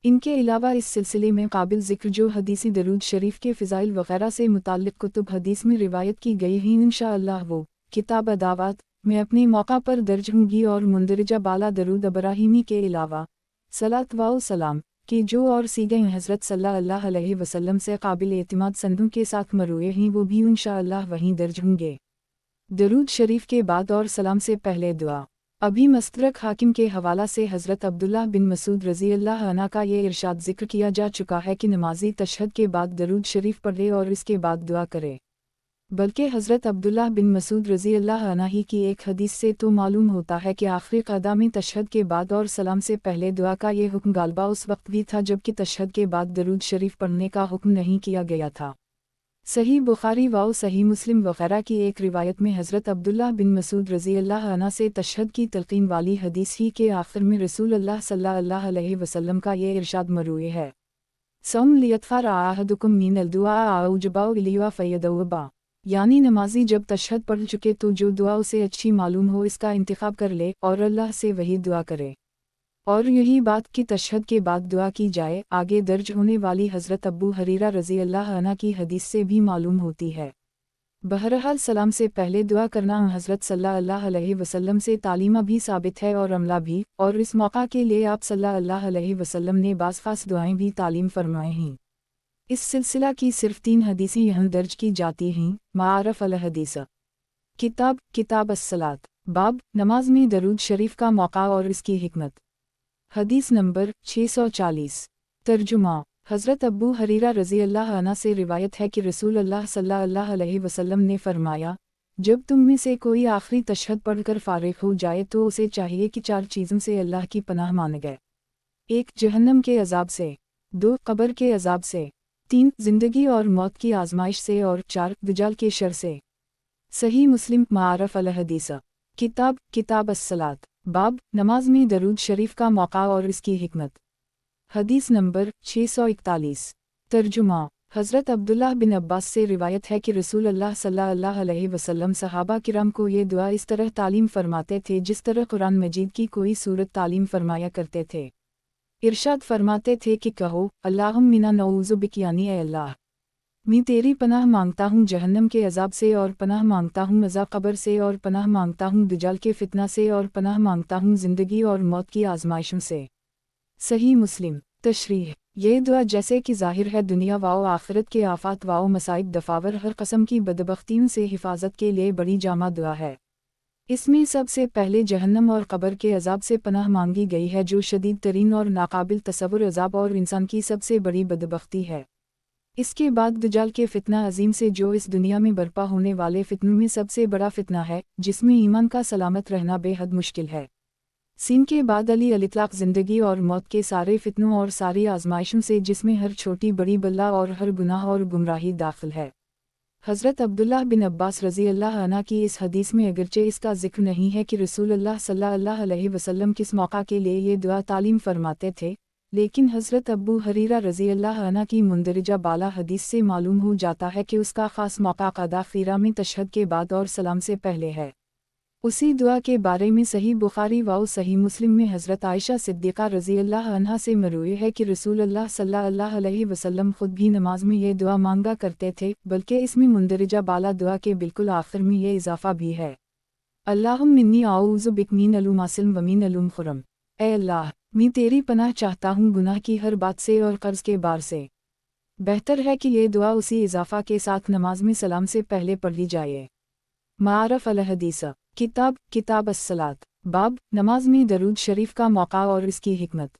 ان کے علاوہ اس سلسلے میں قابل ذکر جو حدیثی درود شریف کے فضائل وغیرہ سے متعلق کتب حدیث میں روایت کی گئی ہیں انشاءاللہ وہ کتاب دعوات میں اپنے موقع پر درج ہوں گی، اور مندرجہ بالا درود ابراہیمی کے علاوہ صلاۃ و سلام کہ جو اور سیغے حضرت صلی اللہ علیہ وسلم سے قابل اعتماد سندوں کے ساتھ مروئے ہیں وہ بھی انشاءاللہ وہیں درج ہوں گے۔ درود شریف کے بعد اور سلام سے پہلے دعا۔ ابھی مستدرک حاکم کے حوالہ سے حضرت عبداللہ بن مسعود رضی اللہ عنہ کا یہ ارشاد ذکر کیا جا چکا ہے کہ نمازی تشہد کے بعد درود شریف پڑھے اور اس کے بعد دعا کرے، بلکہ حضرت عبداللہ بن مسعود رضی اللہ عنہ ہی کی ایک حدیث سے تو معلوم ہوتا ہے کہ آخری قعدہ میں تشہد کے بعد اور سلام سے پہلے دعا کا یہ حکم غالبا اس وقت بھی تھا جبکہ تشہد کے بعد درود شریف پڑھنے کا حکم نہیں کیا گیا تھا۔ صحیح بخاری و صحیح مسلم وغیرہ کی ایک روایت میں حضرت عبداللہ بن مسعود رضی اللہ عنہ سے تشہد کی تلقین والی حدیث ہی کے آخر میں رسول اللہ صلی اللہ علیہ وسلم کا یہ ارشاد مروی ہے، سم لیتفار احدکم من الدعاء اوجباء الیوا فیدوبا، یعنی نمازی جب تشہد پڑھ چکے تو جو دعا اسے اچھی معلوم ہو اس کا انتخاب کر لے اور اللہ سے وہی دعا کرے، اور یہی بات کہ تشہد کے بعد دعا کی جائے آگے درج ہونے والی حضرت ابو حریرہ رضی اللہ عنہ کی حدیث سے بھی معلوم ہوتی ہے۔ بہرحال سلام سے پہلے دعا کرنا حضرت صلی اللہ علیہ وسلم سے تعلیمہ بھی ثابت ہے اور عملہ بھی، اور اس موقع کے لیے آپ صلی اللہ علیہ وسلم نے بعض خاص دعائیں بھی تعلیم فرمائے ہیں۔ اس سلسلہ کی صرف 3 حدیثیں یہاں درج کی جاتی ہیں۔ معارف الحدیث، کتاب الصلاۃ، باب نماز میں درود شریف کا موقع اور اس کی حکمت۔ حدیث نمبر 640۔ ترجمہ۔ حضرت ابو حریرہ رضی اللہ عنہ سے روایت ہے کہ رسول اللہ صلی اللہ علیہ وسلم نے فرمایا، جب تم میں سے کوئی آخری تشہد پڑھ کر فارغ ہو جائے تو اسے چاہیے کہ 4 چیزوں سے اللہ کی پناہ مانگے: 1 جہنم کے عذاب سے، 2 قبر کے عذاب سے، 3 زندگی اور موت کی آزمائش سے، اور 4 دجال کے شر سے۔ صحیح مسلم۔ معارف الحدیث، کتاب الصلاۃ، باب نماز میں درود شریف کا موقع اور اس کی حکمت۔ حدیث نمبر 641۔ ترجمہ۔ حضرت عبداللہ بن عباس سے روایت ہے کہ رسول اللہ صلی اللہ علیہ وسلم صحابہ کرام کو یہ دعا اس طرح تعلیم فرماتے تھے جس طرح قرآن مجید کی کوئی سورت تعلیم فرمایا کرتے تھے۔ ارشاد فرماتے تھے کہ کہو، اللہم انا نعوذ بک، یعنی اے اللہ میں تیری پناہ مانگتا ہوں جہنم کے عذاب سے، اور پناہ مانگتا ہوں عذاب قبر سے، اور پناہ مانگتا ہوں دجال کے فتنہ سے، اور پناہ مانگتا ہوں زندگی اور موت کی آزمائشوں سے۔ صحیح مسلم۔ تشریح۔ یہ دعا جیسے کہ ظاہر ہے دنیا و آخرت کے آفات و مصائب دفاور ہر قسم کی بدبختیوں سے حفاظت کے لیے بڑی جامع دعا ہے۔ اس میں سب سے پہلے جہنم اور قبر کے عذاب سے پناہ مانگی گئی ہے جو شدید ترین اور ناقابل تصور عذاب اور انسان کی سب سے بڑی بدبختی ہے۔ اس کے بعد دجال کے فتنہ عظیم سے جو اس دنیا میں برپا ہونے والے فتنوں میں سب سے بڑا فتنہ ہے، جس میں ایمان کا سلامت رہنا بے حد مشکل ہے۔ سین کے بعد علی الاطلاق زندگی اور موت کے سارے فتنوں اور ساری آزمائشوں سے جس میں ہر چھوٹی بڑی بلا اور ہر گناہ اور گمراہی داخل ہے۔ حضرت عبداللہ بن عباس رضی اللہ عنہ کی اس حدیث میں اگرچہ اس کا ذکر نہیں ہے کہ رسول اللہ صلی اللہ علیہ وسلم کس موقع کے لیے یہ دعا تعلیم فرماتے تھے، لیکن حضرت ابو حریرہ رضی اللہ عنہ کی مندرجہ بالا حدیث سے معلوم ہو جاتا ہے کہ اس کا خاص موقع قعدہ خیرہ میں تشہد کے بعد اور سلام سے پہلے ہے۔ اسی دعا کے بارے میں صحیح بخاری و صحیح مسلم میں حضرت عائشہ صدیقہ رضی اللہ عنہا سے مروی ہے کہ رسول اللہ صلی اللہ علیہ وسلم خود بھی نماز میں یہ دعا مانگا کرتے تھے، بلکہ اس میں مندرجہ بالا دعا کے بالکل آخر میں یہ اضافہ بھی ہے، اللہم انی اعوذ بک من علوم عاصم و من علوم خرم، اے اللہ میں تیری پناہ چاہتا ہوں گناہ کی ہر بات سے اور قرض کے بار سے۔ بہتر ہے کہ یہ دعا اسی اضافہ کے ساتھ نماز میں سلام سے پہلے پڑھ لی جائے۔ معارف الحدیث کتاب الصلاۃ باب نماز میں درود شریف کا موقع اور اس کی حکمت۔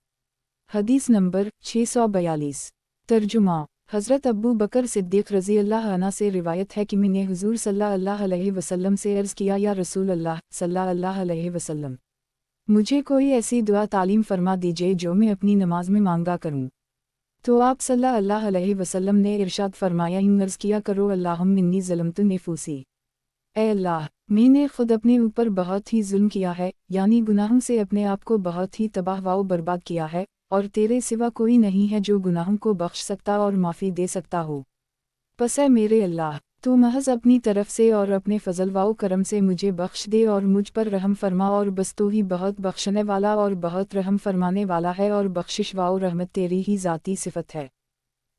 حدیث نمبر 642 ترجمہ حضرت ابو بکر صدیق رضی اللہ عنہ سے روایت ہے کہ میں نے حضور صلی اللہ علیہ وسلم سے عرض کیا یا رسول اللہ صلی اللہ علیہ وسلم، مجھے کوئی ایسی دعا تعلیم فرما دیجئے جو میں اپنی نماز میں مانگا کروں۔ تو آپ صلی اللہ علیہ وسلم نے ارشاد فرمایا، عرض کیا کرو اللہم انی ظلمت نفوسی، اے اللہ میں نے خود اپنے اوپر بہت ہی ظلم کیا ہے، یعنی گناہوں سے اپنے آپ کو بہت ہی تباہ و برباد کیا ہے، اور تیرے سوا کوئی نہیں ہے جو گناہوں کو بخش سکتا اور معافی دے سکتا ہو۔ پس اے میرے اللہ تو محض اپنی طرف سے اور اپنے فضل و کرم سے مجھے بخش دے اور مجھ پر رحم فرما، اور بس تو ہی بہت بخشنے والا اور بہت رحم فرمانے والا ہے، اور بخشش و رحمت تیری ہی ذاتی صفت ہے۔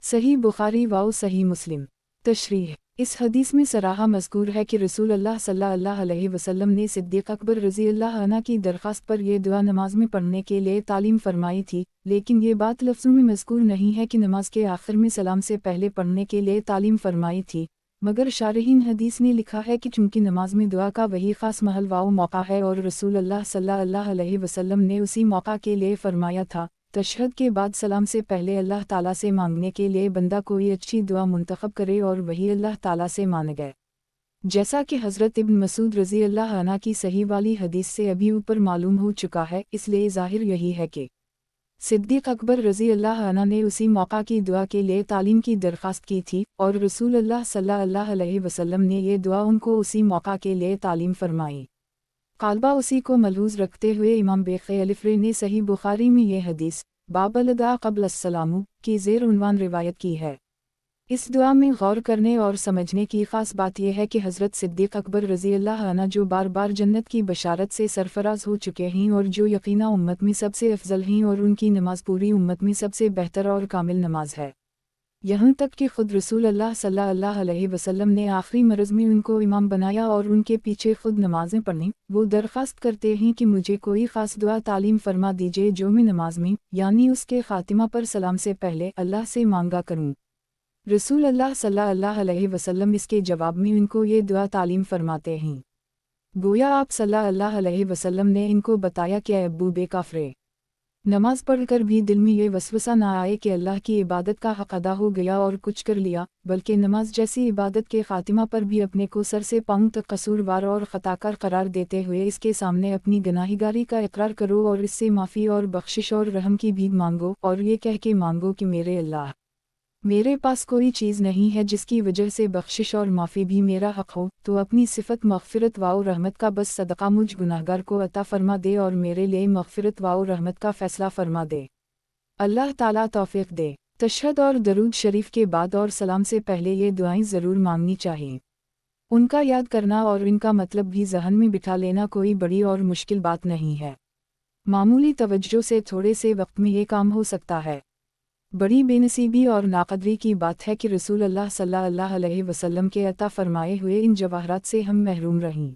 صحیح بخاری و صحیح مسلم۔ تشریح اس حدیث میں صراحہ مذکور ہے کہ رسول اللہ صلی اللہ علیہ وسلم نے صدیق اکبر رضی اللہ عنہ کی درخواست پر یہ دعا نماز میں پڑھنے کے لیے تعلیم فرمائی تھی، لیکن یہ بات لفظوں میں مذکور نہیں ہے کہ نماز کے آخر میں سلام سے پہلے پڑھنے کے لیے تعلیم فرمائی تھی، مگر شارحین حدیث نے لکھا ہے کہ چونکہ نماز میں دعا کا وہی خاص محل و موقع ہے اور رسول اللہ صلی اللہ علیہ وسلم نے اسی موقع کے لیے فرمایا تھا، تشہد کے بعد سلام سے پہلے اللہ تعالیٰ سے مانگنے کے لیے بندہ کوئی اچھی دعا منتخب کرے اور وہی اللہ تعالیٰ سے مانگے، جیسا کہ حضرت ابن مسعود رضی اللہ عنہ کی صحیح والی حدیث سے ابھی اوپر معلوم ہو چکا ہے۔ اس لیے ظاہر یہی ہے کہ صدیق اکبر رضی اللہ عنہ نے اسی موقع کی دعا کے لیے تعلیم کی درخواست کی تھی، اور رسول اللہ صلی اللہ علیہ وسلم نے یہ دعا ان کو اسی موقع کے لیے تعلیم فرمائی۔ غالبہ اسی کو ملحوظ رکھتے ہوئے امام بخاری نے صحیح بخاری میں یہ حدیث باب الدعاء قبل السلام کی زیر عنوان روایت کی ہے۔ اس دعا میں غور کرنے اور سمجھنے کی خاص بات یہ ہے کہ حضرت صدیق اکبر رضی اللہ عنہ جو بار بار جنت کی بشارت سے سرفراز ہو چکے ہیں اور جو یقینا امت میں سب سے افضل ہیں، اور ان کی نماز پوری امت میں سب سے بہتر اور کامل نماز ہے، یہاں تک کہ خود رسول اللہ صلی اللہ علیہ وسلم نے آخری مرض میں ان کو امام بنایا اور ان کے پیچھے خود نمازیں پڑھیں، وہ درخواست کرتے ہیں کہ مجھے کوئی خاص دعا تعلیم فرما دیجئے جو میں نماز میں یعنی اس کے خاتمہ پر سلام سے پہلے اللہ سے مانگا کروں۔ رسول اللہ صلی اللہ علیہ وسلم اس کے جواب میں ان کو یہ دعا تعلیم فرماتے ہیں، گویا آپ صلی اللہ علیہ وسلم نے ان کو بتایا کہ اے ابو بے کافرے، نماز پڑھ کر بھی دل میں یہ وسوسہ نہ آئے کہ اللہ کی عبادت کا حق ادا ہو گیا اور کچھ کر لیا، بلکہ نماز جیسی عبادت کے خاتمہ پر بھی اپنے کو سر سے پاؤں تک قصوروار اور خطاکار قرار دیتے ہوئے اس کے سامنے اپنی گناہگاری کا اقرار کرو اور اس سے معافی اور بخشش اور رحم کی بھیک مانگو، اور یہ کہہ کے مانگو کہ میرے اللہ، میرے پاس کوئی چیز نہیں ہے جس کی وجہ سے بخشش اور معافی بھی میرا حق ہو، تو اپنی صفت مغفرت و رحمت کا بس صدقہ مجھ گناہگار کو عطا فرما دے اور میرے لیے مغفرت و رحمت کا فیصلہ فرما دے۔ اللہ تعالیٰ توفیق دے۔ تشہد اور درود شریف کے بعد اور سلام سے پہلے یہ دعائیں ضرور مانگنی چاہیے۔ ان کا یاد کرنا اور ان کا مطلب بھی ذہن میں بٹھا لینا کوئی بڑی اور مشکل بات نہیں ہے، معمولی توجہ سے تھوڑے سے وقت میں یہ کام ہو سکتا ہے۔ بڑی بے نصیبی اور ناقدری کی بات ہے کہ رسول اللہ صلی اللہ علیہ وسلم کے عطا فرمائے ہوئے ان جواہرات سے ہم محروم رہیں۔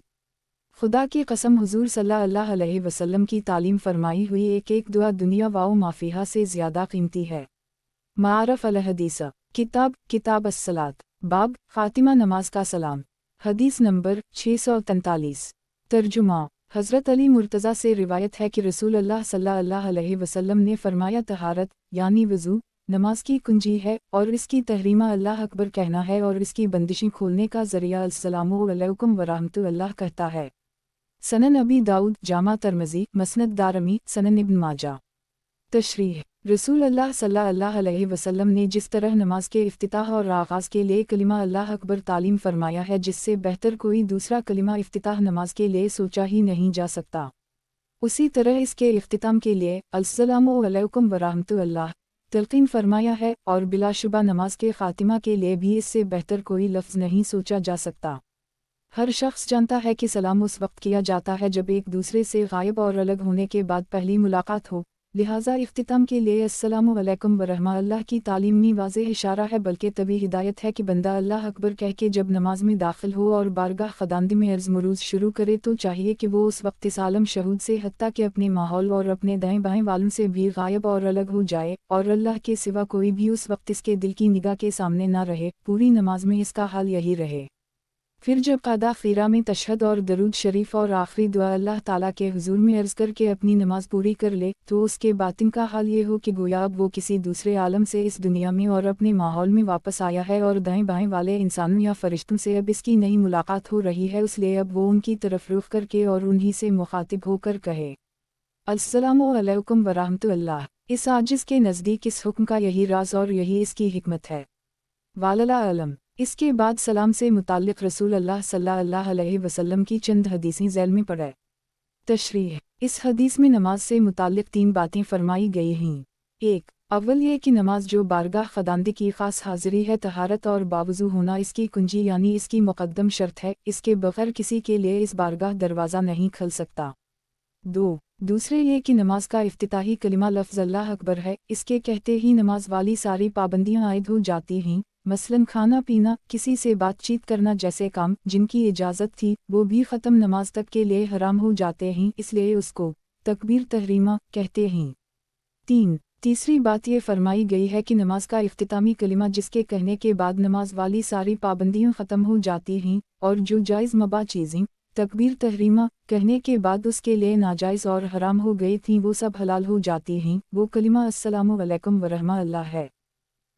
خدا کی قسم حضور صلی اللہ علیہ وسلم کی تعلیم فرمائی ہوئی ایک ایک دعا دنیا و ما فیہا سے زیادہ قیمتی ہے۔ معارف الحدیث کتاب الصلاۃ باب خاتمہ نماز کا سلام۔ حدیث نمبر 643 ترجمہ حضرت علی مرتضیٰ سے روایت ہے کہ رسول اللہ صلی اللہ علیہ وسلم نے فرمایا، طہارت یعنی وضو نماز کی کنجی ہے، اور اس کی تحریمہ اللہ اکبر کہنا ہے، اور اس کی بندشیں کھولنے کا ذریعہ السلام علیکم ورحمۃ اللہ کہتا ہے۔ سنن ابی داؤد، جامع ترمذی، مسند دارمی، سنن ابن ماجہ۔ تشریح رسول اللہ صلی اللہ علیہ وسلم نے جس طرح نماز کے افتتاح اور آغاز کے لیے کلمہ اللہ اکبر تعلیم فرمایا ہے، جس سے بہتر کوئی دوسرا کلمہ افتتاح نماز کے لیے سوچا ہی نہیں جا سکتا، اسی طرح اس کے اختتام کے لیے السلام علیکم ورحمۃ اللہ تلقین فرمایا ہے، اور بلا شبہ نماز کے خاتمہ کے لیے بھی اس سے بہتر کوئی لفظ نہیں سوچا جا سکتا۔ ہر شخص جانتا ہے کہ سلام اس وقت کیا جاتا ہے جب ایک دوسرے سے غائب اور الگ ہونے کے بعد پہلی ملاقات ہو، लिहाजा इख्तिताम के लिए अस्सलामु अलैकुम वरहमा अल्लाह की तालीम में वाज़ेह इशारा है, बल्कि तभी हिदायत है कि बंदा अल्लाह अकबर कह के जब नमाज में दाखिल हो और बारगाह खदांदी में अर्ज़ मरूज़ शुरू करे तो चाहिए कि वो उस वक्त इस आलम शहूद से हत्ता कि अपने माहौल और अपने दाएं बाएं वालों से भी गायब और अलग हो जाए और अल्लाह के सिवा कोई भी उस वक्त इसके दिल की निगाह के सामने ना रहे। पूरी नमाज में इसका हाल यही रहे। फिर जब क़ादा खीरा में तशहद और दरूद शरीफ और आखिरी दुआ अल्लाह ताला के हुजूर में अर्ज़ करके अपनी नमाज पूरी कर ले तो उसके बातिन का हाल ये हो कि गोया अब वो किसी दूसरे आलम से इस दुनिया में और अपने माहौल में वापस आया है और दाएं बाएं वाले इंसानों या फरिश्तों से अब इसकी नई मुलाकात हो रही है, इसलिए अब वो उनकी तरफ रुख करके और उन्हीं से मुखातिब होकर कहे, अस्सलामु अलैकुम वरहमतुल्लाह। इस आजिज़ के नज़दीक इस हुक्म का यही राज और यही इसकी हिकमत है। वालला अलम। इसके बाद सलाम से मुताल्लिक़ रसूल अल्लाह सल्लल्लाहु अलैहि वसल्लम की चंद हदीसें ज़ैल में पढ़े। तशरीह। इस हदीस में नमाज से मुताल्लिक़ 3 बातें फरमाई गई हैं। 1. अव्वल ये कि नमाज जो बारगाह खदांदी की ख़ास हाज़िरी है, तहारत और बावज़ू होना इसकी कुंजी यानी इसकी मुक़द्दम शर्त है, इसके बग़ैर किसी के लिए इस बारगाह दरवाज़ा नहीं खुल सकता। 2. दूसरे ये कि नमाज का इफ्तिताही कलिमा लफ्ज़ अल्लाह अकबर है, इसके कहते ही नमाज वाली सारी पाबंदियाँ आयद हो जाती हैं, मसलन खाना पीना, किसी से बातचीत करना जैसे काम जिनकी इजाज़त थी वो भी ख़त्म नमाज तक के लिए हराम हो जाते हैं, इसलिए उसको तकबीर तहरीमा कहते हैं। 3. तीसरी बात ये फरमाई गई है कि नमाज का इफ्तितामी कलिमा जिसके कहने के बाद नमाज वाली सारी पाबंदियाँ ख़त्म हो जाती हैं और जो जायज़ मबा चीज़ें तकबीर तहरीमा कहने के बाद उसके लिए नाजायज़ और हराम हो गई थीं वो सब हलाल हो जाती हैं। वो कलिमा अस्सलामु अलैकुम वरहमतुल्लाह है।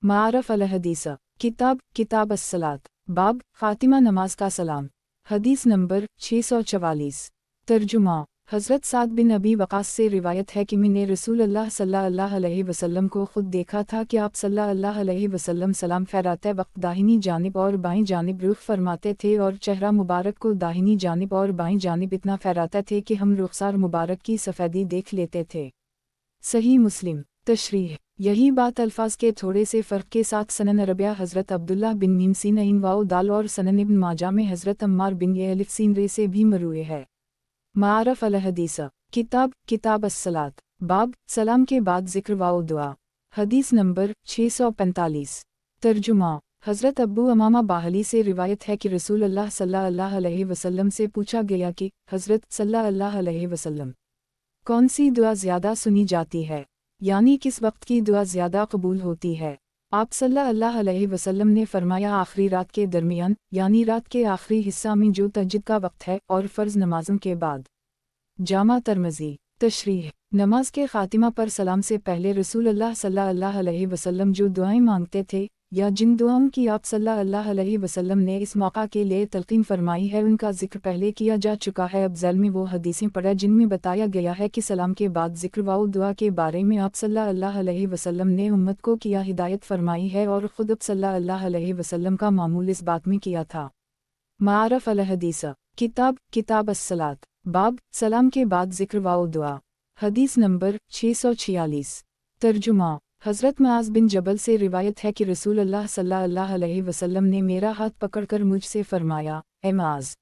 मारफ अल हदीसा। किताब अस्सलात। बाब ख़ातिमा नमाज का सलाम। हदीस नंबर 644। तर्जुमा। हज़रत साद बिन अबी वक़ास से रिवायत है कि मैंने रसूल अल्लाह सल्लल्लाहु अलैहि वसल्लम को ख़ुद देखा था कि आप सल्लल्लाहु अलैहि वसल्लम सलाम फहराते वक्त दाहिनी जानिब और बाईं जानिब रुख फरमाते थे और चेहरा मुबारक को दाहिनी जानिब और बाईं जानिब इतना फहराते थे कि हम रुखसार मुबारक की सफ़ेदी देख लेते थे। सही मुस्लिम। तशरीह। यही बात अल्फाज के थोड़े से फ़र्क के साथ सनन अरबिया हज़रत अब्दुल्लाह बिन मीमसीन इन वाओ दाल और सनन इब्न माजा में हज़रत अम्मार बिन ये अलिफ सीन रे से भी मरूए है। मारफ अल हदीसा। किताब अस्सलात। बाब सलाम के बाद ज़िक्र वाओ दुआ। हदीस नंबर 645। तर्जुमा। हज़रत अब्बू अमामा बाहली से रिवायत है कि रसूल अल्लाह सल्लल्लाहु अलैहि वसल्लम से पूछा गया कि हज़रत सल्लल्लाहु अलैहि वसल्लम कौन सी दुआ ज़्यादा सुनी जाती है, यानी किस वक्त की दुआ ज़्यादा कबूल होती है। आप सल्लल्लाहु अलैहि वसल्लम ने फरमाया आखिरी रात के दरमियान यानी रात के आखिरी हिस्सा में जो तहज्जुद का वक्त है और फ़र्ज़ नमाज़ों के बाद। जामा तिर्मिज़ी। तशरीह। नमाज के ख़ातिमा पर सलाम से पहले रसूल अल्लाह सल्लल्लाहु अलैहि वसल्लम जो दुआएं मांगते थे या जिन दुआओं की आप सल्लल्लाहु अलैहि वसल्लम ने इस मौका के लिए तलक़ीन फरमाई है उनका जिक्र पहले किया जा चुका है। अब ज़ैल में वो हदीसें पढ़े जिनमें बताया गया है कि सलाम के बाद ज़िक्र वाओ दुआ के बारे में आप सल्लल्लाहु अलैहि वसल्लम ने उम्मत को किया हिदायत फरमाई है और ख़ुद अब सल्लल्लाहु अलैहि वसल्लम का मामूल इस बात में किया था। मारफ अल हदीसा। किताब अस्सलात। बाब सलाम के बाद ज़िक्र वाओ दुआ। हदीस नंबर 646। तर्जुमा। हज़रत मुआज़ बिन जबल से रिवायत है कि रसूल अल्लाह सल्लल्लाहु अलैहि वसल्लम ने मेरा हाथ पकड़कर मुझसे फरमाया, ए मुआज़,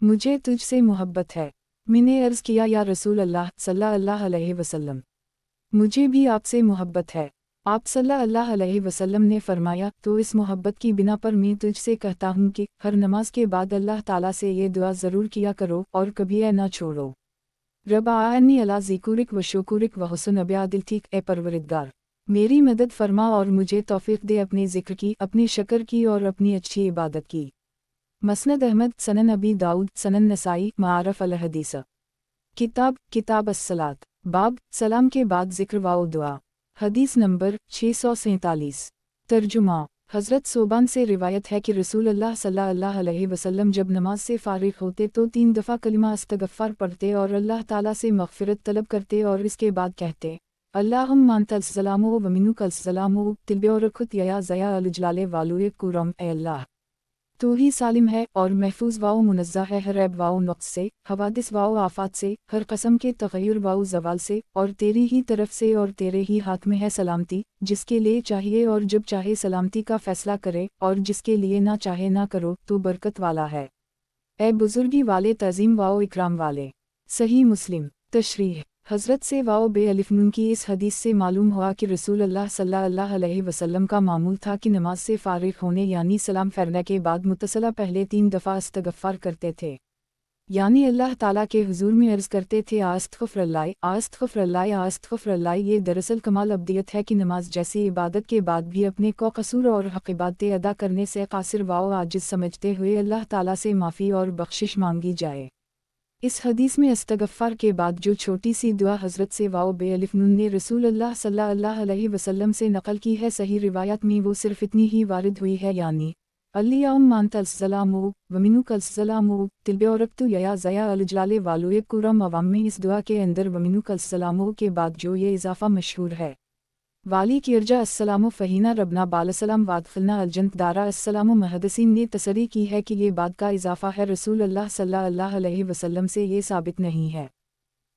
मुझे तुझसे मोहब्बत है। मैंने अर्ज़ किया, या रसूल अल्लाह सल्लल्लाहु अलैहि वसल्लम, मुझे भी आपसे मोहब्बत है। आप सल्लल्लाहु अलैहि वसल्लम ने फरमाया, तो इस मोहब्बत की बिना पर मैं तुझसे कहता हूँ कि हर नमाज के बाद अल्लाह ताला से ये दुआ ज़रूर किया करो और कभी ऐ ना छोड़ो, रब्बा आनी अला ज़िकुरिक व शुकुरिक व हुस्न अब्यादिलतिक, ए परवरिदगार मेरी मदद फरमा और मुझे तौफीक दे अपने ज़िक्र की, अपने शक्र की और अपनी अच्छी इबादत की। मसनद अहमद, सनन अबी दाऊद, सनन नसाई। मारफ अल हदीसा। किताब अस्सलात। बाब सलाम के बाद ज़िक्र वाओ दुआ। हदीस नंबर 647। तर्जुमा। हज़रत सोबान से रिवायत है कि रसूल अल्लाह सल्लल्लाहु अलैहि वसल्लम जब नमाज से फ़ारिग़ होते तो 3 दफ़ा कलिमा इस्तग़फ़ार पढ़ते और अल्लाह ताला से मग़फ़िरत तलब करते और इसके बाद कहते, अल्लाहुम्मा अंतल सलामु व मिन्कल सलामु तिलबरकत या ज़या अल जलाले वालुए कुरम, ए अल्लाह, तू ही सालिम है और महफूज वाओ मुनज़्ज़ह है हर ऐब वाओ नक़्स से, हवादिस वाओ आफ़ात से, हर कस्म के तग़य्युर वाओ ज़वाल से, और तेरी ही तरफ से और तेरे ही हाथ में है सलामती, जिसके लिए चाहिए और जब चाहे सलामती का फ़ैसला करे और जिसके लिए ना चाहे ना करो, तो बरकत वाला है। ए बुज़ुर्गी वाले, तज़ीम वाओ इकराम वाले। सही मुस्लिम। तशरीह। हज़रत से वाओ बे अलिफ नून की इस हदीस से मालूम हुआ कि रसूल अल्लाह सल्लल्लाहु अलैहि वसल्लम का मामूल था कि नमाज से फ़ारिग होने यानी सलाम फेरने के बाद मुतसला पहले 3 दफ़ा इस्तग़फ़ार करते थे, यानी अल्लाह ताला के हुजूर में अर्ज़ करते थे आस्तग़फ़िरुल्लाह आस्तग़फ़िरुल्लाह आस्तग़फ़िरुल्लाह। ये दरअसल कमाल अब्दियत है कि नमाज जैसी इबादत के बाद भी अपने को कसूर और हक़ इबादतें अदा करने से क़ासिर व आजिज़ समझते हुए अल्लाह ताला से माफ़ी और बख्शिश मांगी जाए। इस हदीस में इस्तग़फ़ार के बाद जो छोटी सी दुआ हज़रत से वाओ बे अलिफ नून ने रसूल अल्लाह सल्लल्लाहु अलैहि वसल्लम से नक़ल की है, सही रिवायत में वो सिर्फ़ इतनी ही वारिद हुई है, यानी अल्लाहुम्मा अंतल-सलामु व मिनुकल-सलामु तिलबे या ज़या अल-जलाले वालुए कुरम अवाम में इस दुआ के अंदर व मिनुकल-सलामु के बाद जो ये इज़ाफ़ा मशहूर है, वाली की अर्जा अस्सलामु फ़हीना रबना बालसलाम वादखिलना अलजन्नत दारा अस्सलामु मुहद्दिसीन ने तसरी की है कि ये बाद का इज़ाफ़ा है, रसूल अल्लाह सल्लल्लाहु अलैहि वसल्लम से ये साबित नहीं है।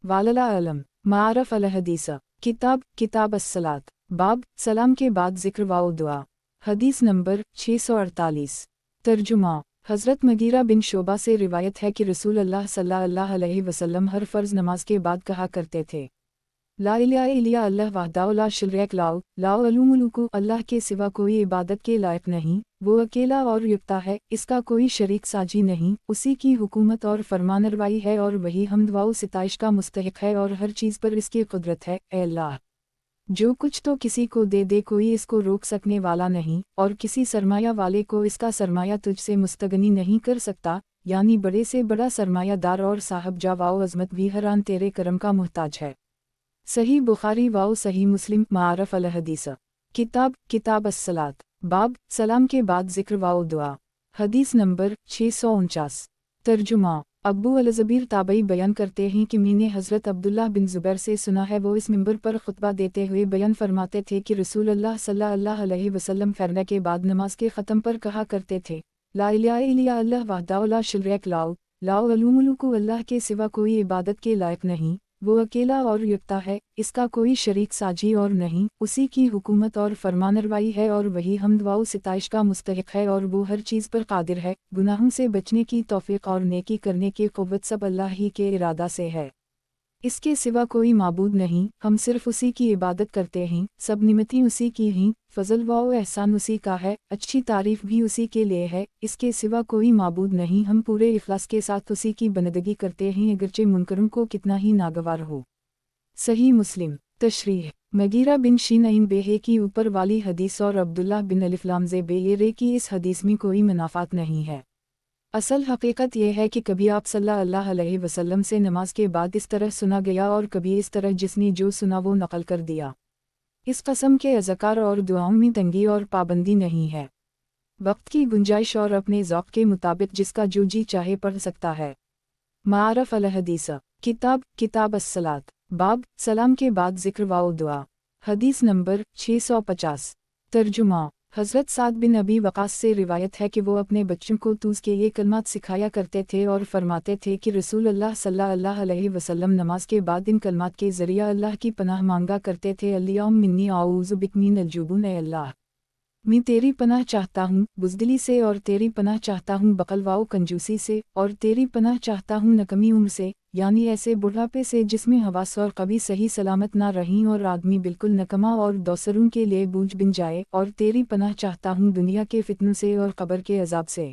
वालला अलम मारफ अल हदीस किताब अस्सलात बाब सलाम के बाद ज़िक्र वाओ दुआ। हदीस नंबर 648। तर्जुमा हज़रत मगीरा बिन शोबा से रिवायत है कि रसूल अल्लाह सल्लल्लाहु अलैहि वसल्लम हर फ़र्ज़ नमाज के बाद कहा करते थे, ला इलाहा इल्ला अल्लाह वहदाहु ला शरीक लहू लाहु अल-मुल्कु, अल्लाह के सिवा कोई इबादत के लायक नहीं, वो अकेला और यकता है, इसका कोई शरीक साजी नहीं, उसी की हुकूमत और फरमानरवाई है और वही हम्द व सिताइश का मुस्तहिक है और हर चीज़ पर इसकी कुदरत है। ए अल्लाह, जो कुछ तो किसी को दे कोई इसको रोक सकने वाला नहीं, और किसी सरमाया वाले को इसका सरमाया तुझसे मुस्तगनी नहीं कर सकता, यानी बड़े से बड़ा सरमायादार और साहब जावाओ अज़मत भी हरान तेरे करम का मुहताज है। सही बुखारी वाओ सही मुस्लिम मारफ अल हदीस किताब अस्सलात बाब सलाम के बाद ज़िक्र वाओ दुआ। हदीस नंबर 649। तर्जुमा अब्बू अल-ज़बीर ताबई बयान करते हैं कि मैंने हज़रत अब्दुल्लाह बिन ज़ुबैर से सुना है, वो इस मिंबर पर खुतबा देते हुए बयान फरमाते थे कि रसूल अल्लाह सल्लल्लाहु अलैहि वसल्लम फरने के बाद नमाज के ख़त्म पर कहा करते थे, ला इलाहा इल्ला अल्लाह वहदाहु ला शरीक लहू लाहु अल-मुल्कु, अल्लाह के सिवा कोई इबादत के लायक नहीं, वो अकेला और यकता है, इसका कोई शरीक साजी और नहीं, उसी की हुकूमत और फरमानरवाई है और वही हम्द व सिताइश का मुस्तहिक है और वो हर चीज़ पर कादिर है। गुनाहों से बचने की तौफीक और नेकी करने की क़ुव्वत सब अल्लाह ही के इरादा से है, इसके सिवा कोई माबूद नहीं, हम सिर्फ उसी की इबादत करते हैं, सब निमतें उसी की हैं, फ़ज़ल व एहसान उसी का है, अच्छी तारीफ़ भी उसी के लिए है, इसके सिवा कोई माबूद नहीं, हम पूरे इखलास के साथ उसी की बंदगी करते हैं, अगरचे मुनकरों को कितना ही नागवार हो। सही मुस्लिम तशरीह मगीरा बिन शीनईन बेहे की ऊपर वाली हदीस और अब्दुल्लाह बिन अलिफ़लामज़े बेयरे की इस हदीस में कोई मुनाफ़ात नहीं है। असल हकीकत यह है कि कभी आप सल्लल्लाहु अलैहि वसल्लम से नमाज के बाद इस तरह सुना गया और कभी इस तरह जिसने जो सुना वो नकल कर दिया। इस कस्म के अज़कार और दुआओं में तंगी और पाबंदी नहीं है, वक्त की गुंजाइश और अपने ज़ौक़ के मुताबिक जिसका जो जी चाहे पढ़ सकता है। मारफ अल हदीस किताब अस्सलात बाब सलाम के बाद ज़िक्र वाओ दुआ। हदीस नंबर 650। तर्जुमा हज़रत साद बिन अबी वक़ास से रिवायत है कि वो अपने बच्चों को तूज़ के ये कलमात सिखाया करते थे और फरमाते थे कि रसूल अल्लाह सल्लल्लाहु अलैहि वसल्लम नमाज के बाद इन कलमात के ज़रिया अल्लाह की पनाह मांगा करते थे, अल्लाहुम्मा मिन्नी आऊज़ु बिक मिनल जुबून, ए अल्लाह मैं तेरी पनाह चाहता हूँ बुज़दिली से, और तेरी पनाह चाहता हूँ बख़ल व कंजूसी से, और तेरी पनाह चाहता हूँ नकमी उम्र से, यानी ऐसे बुढ़ापे से जिसमें हवास और कभी सही सलामत ना रहीं और आदमी बिल्कुल नकमा और दोसरों के लिए बूझ बिन जाए, और तेरी पनाह चाहता हूँ दुनिया के फितनों से और कब्र के अज़ाब से।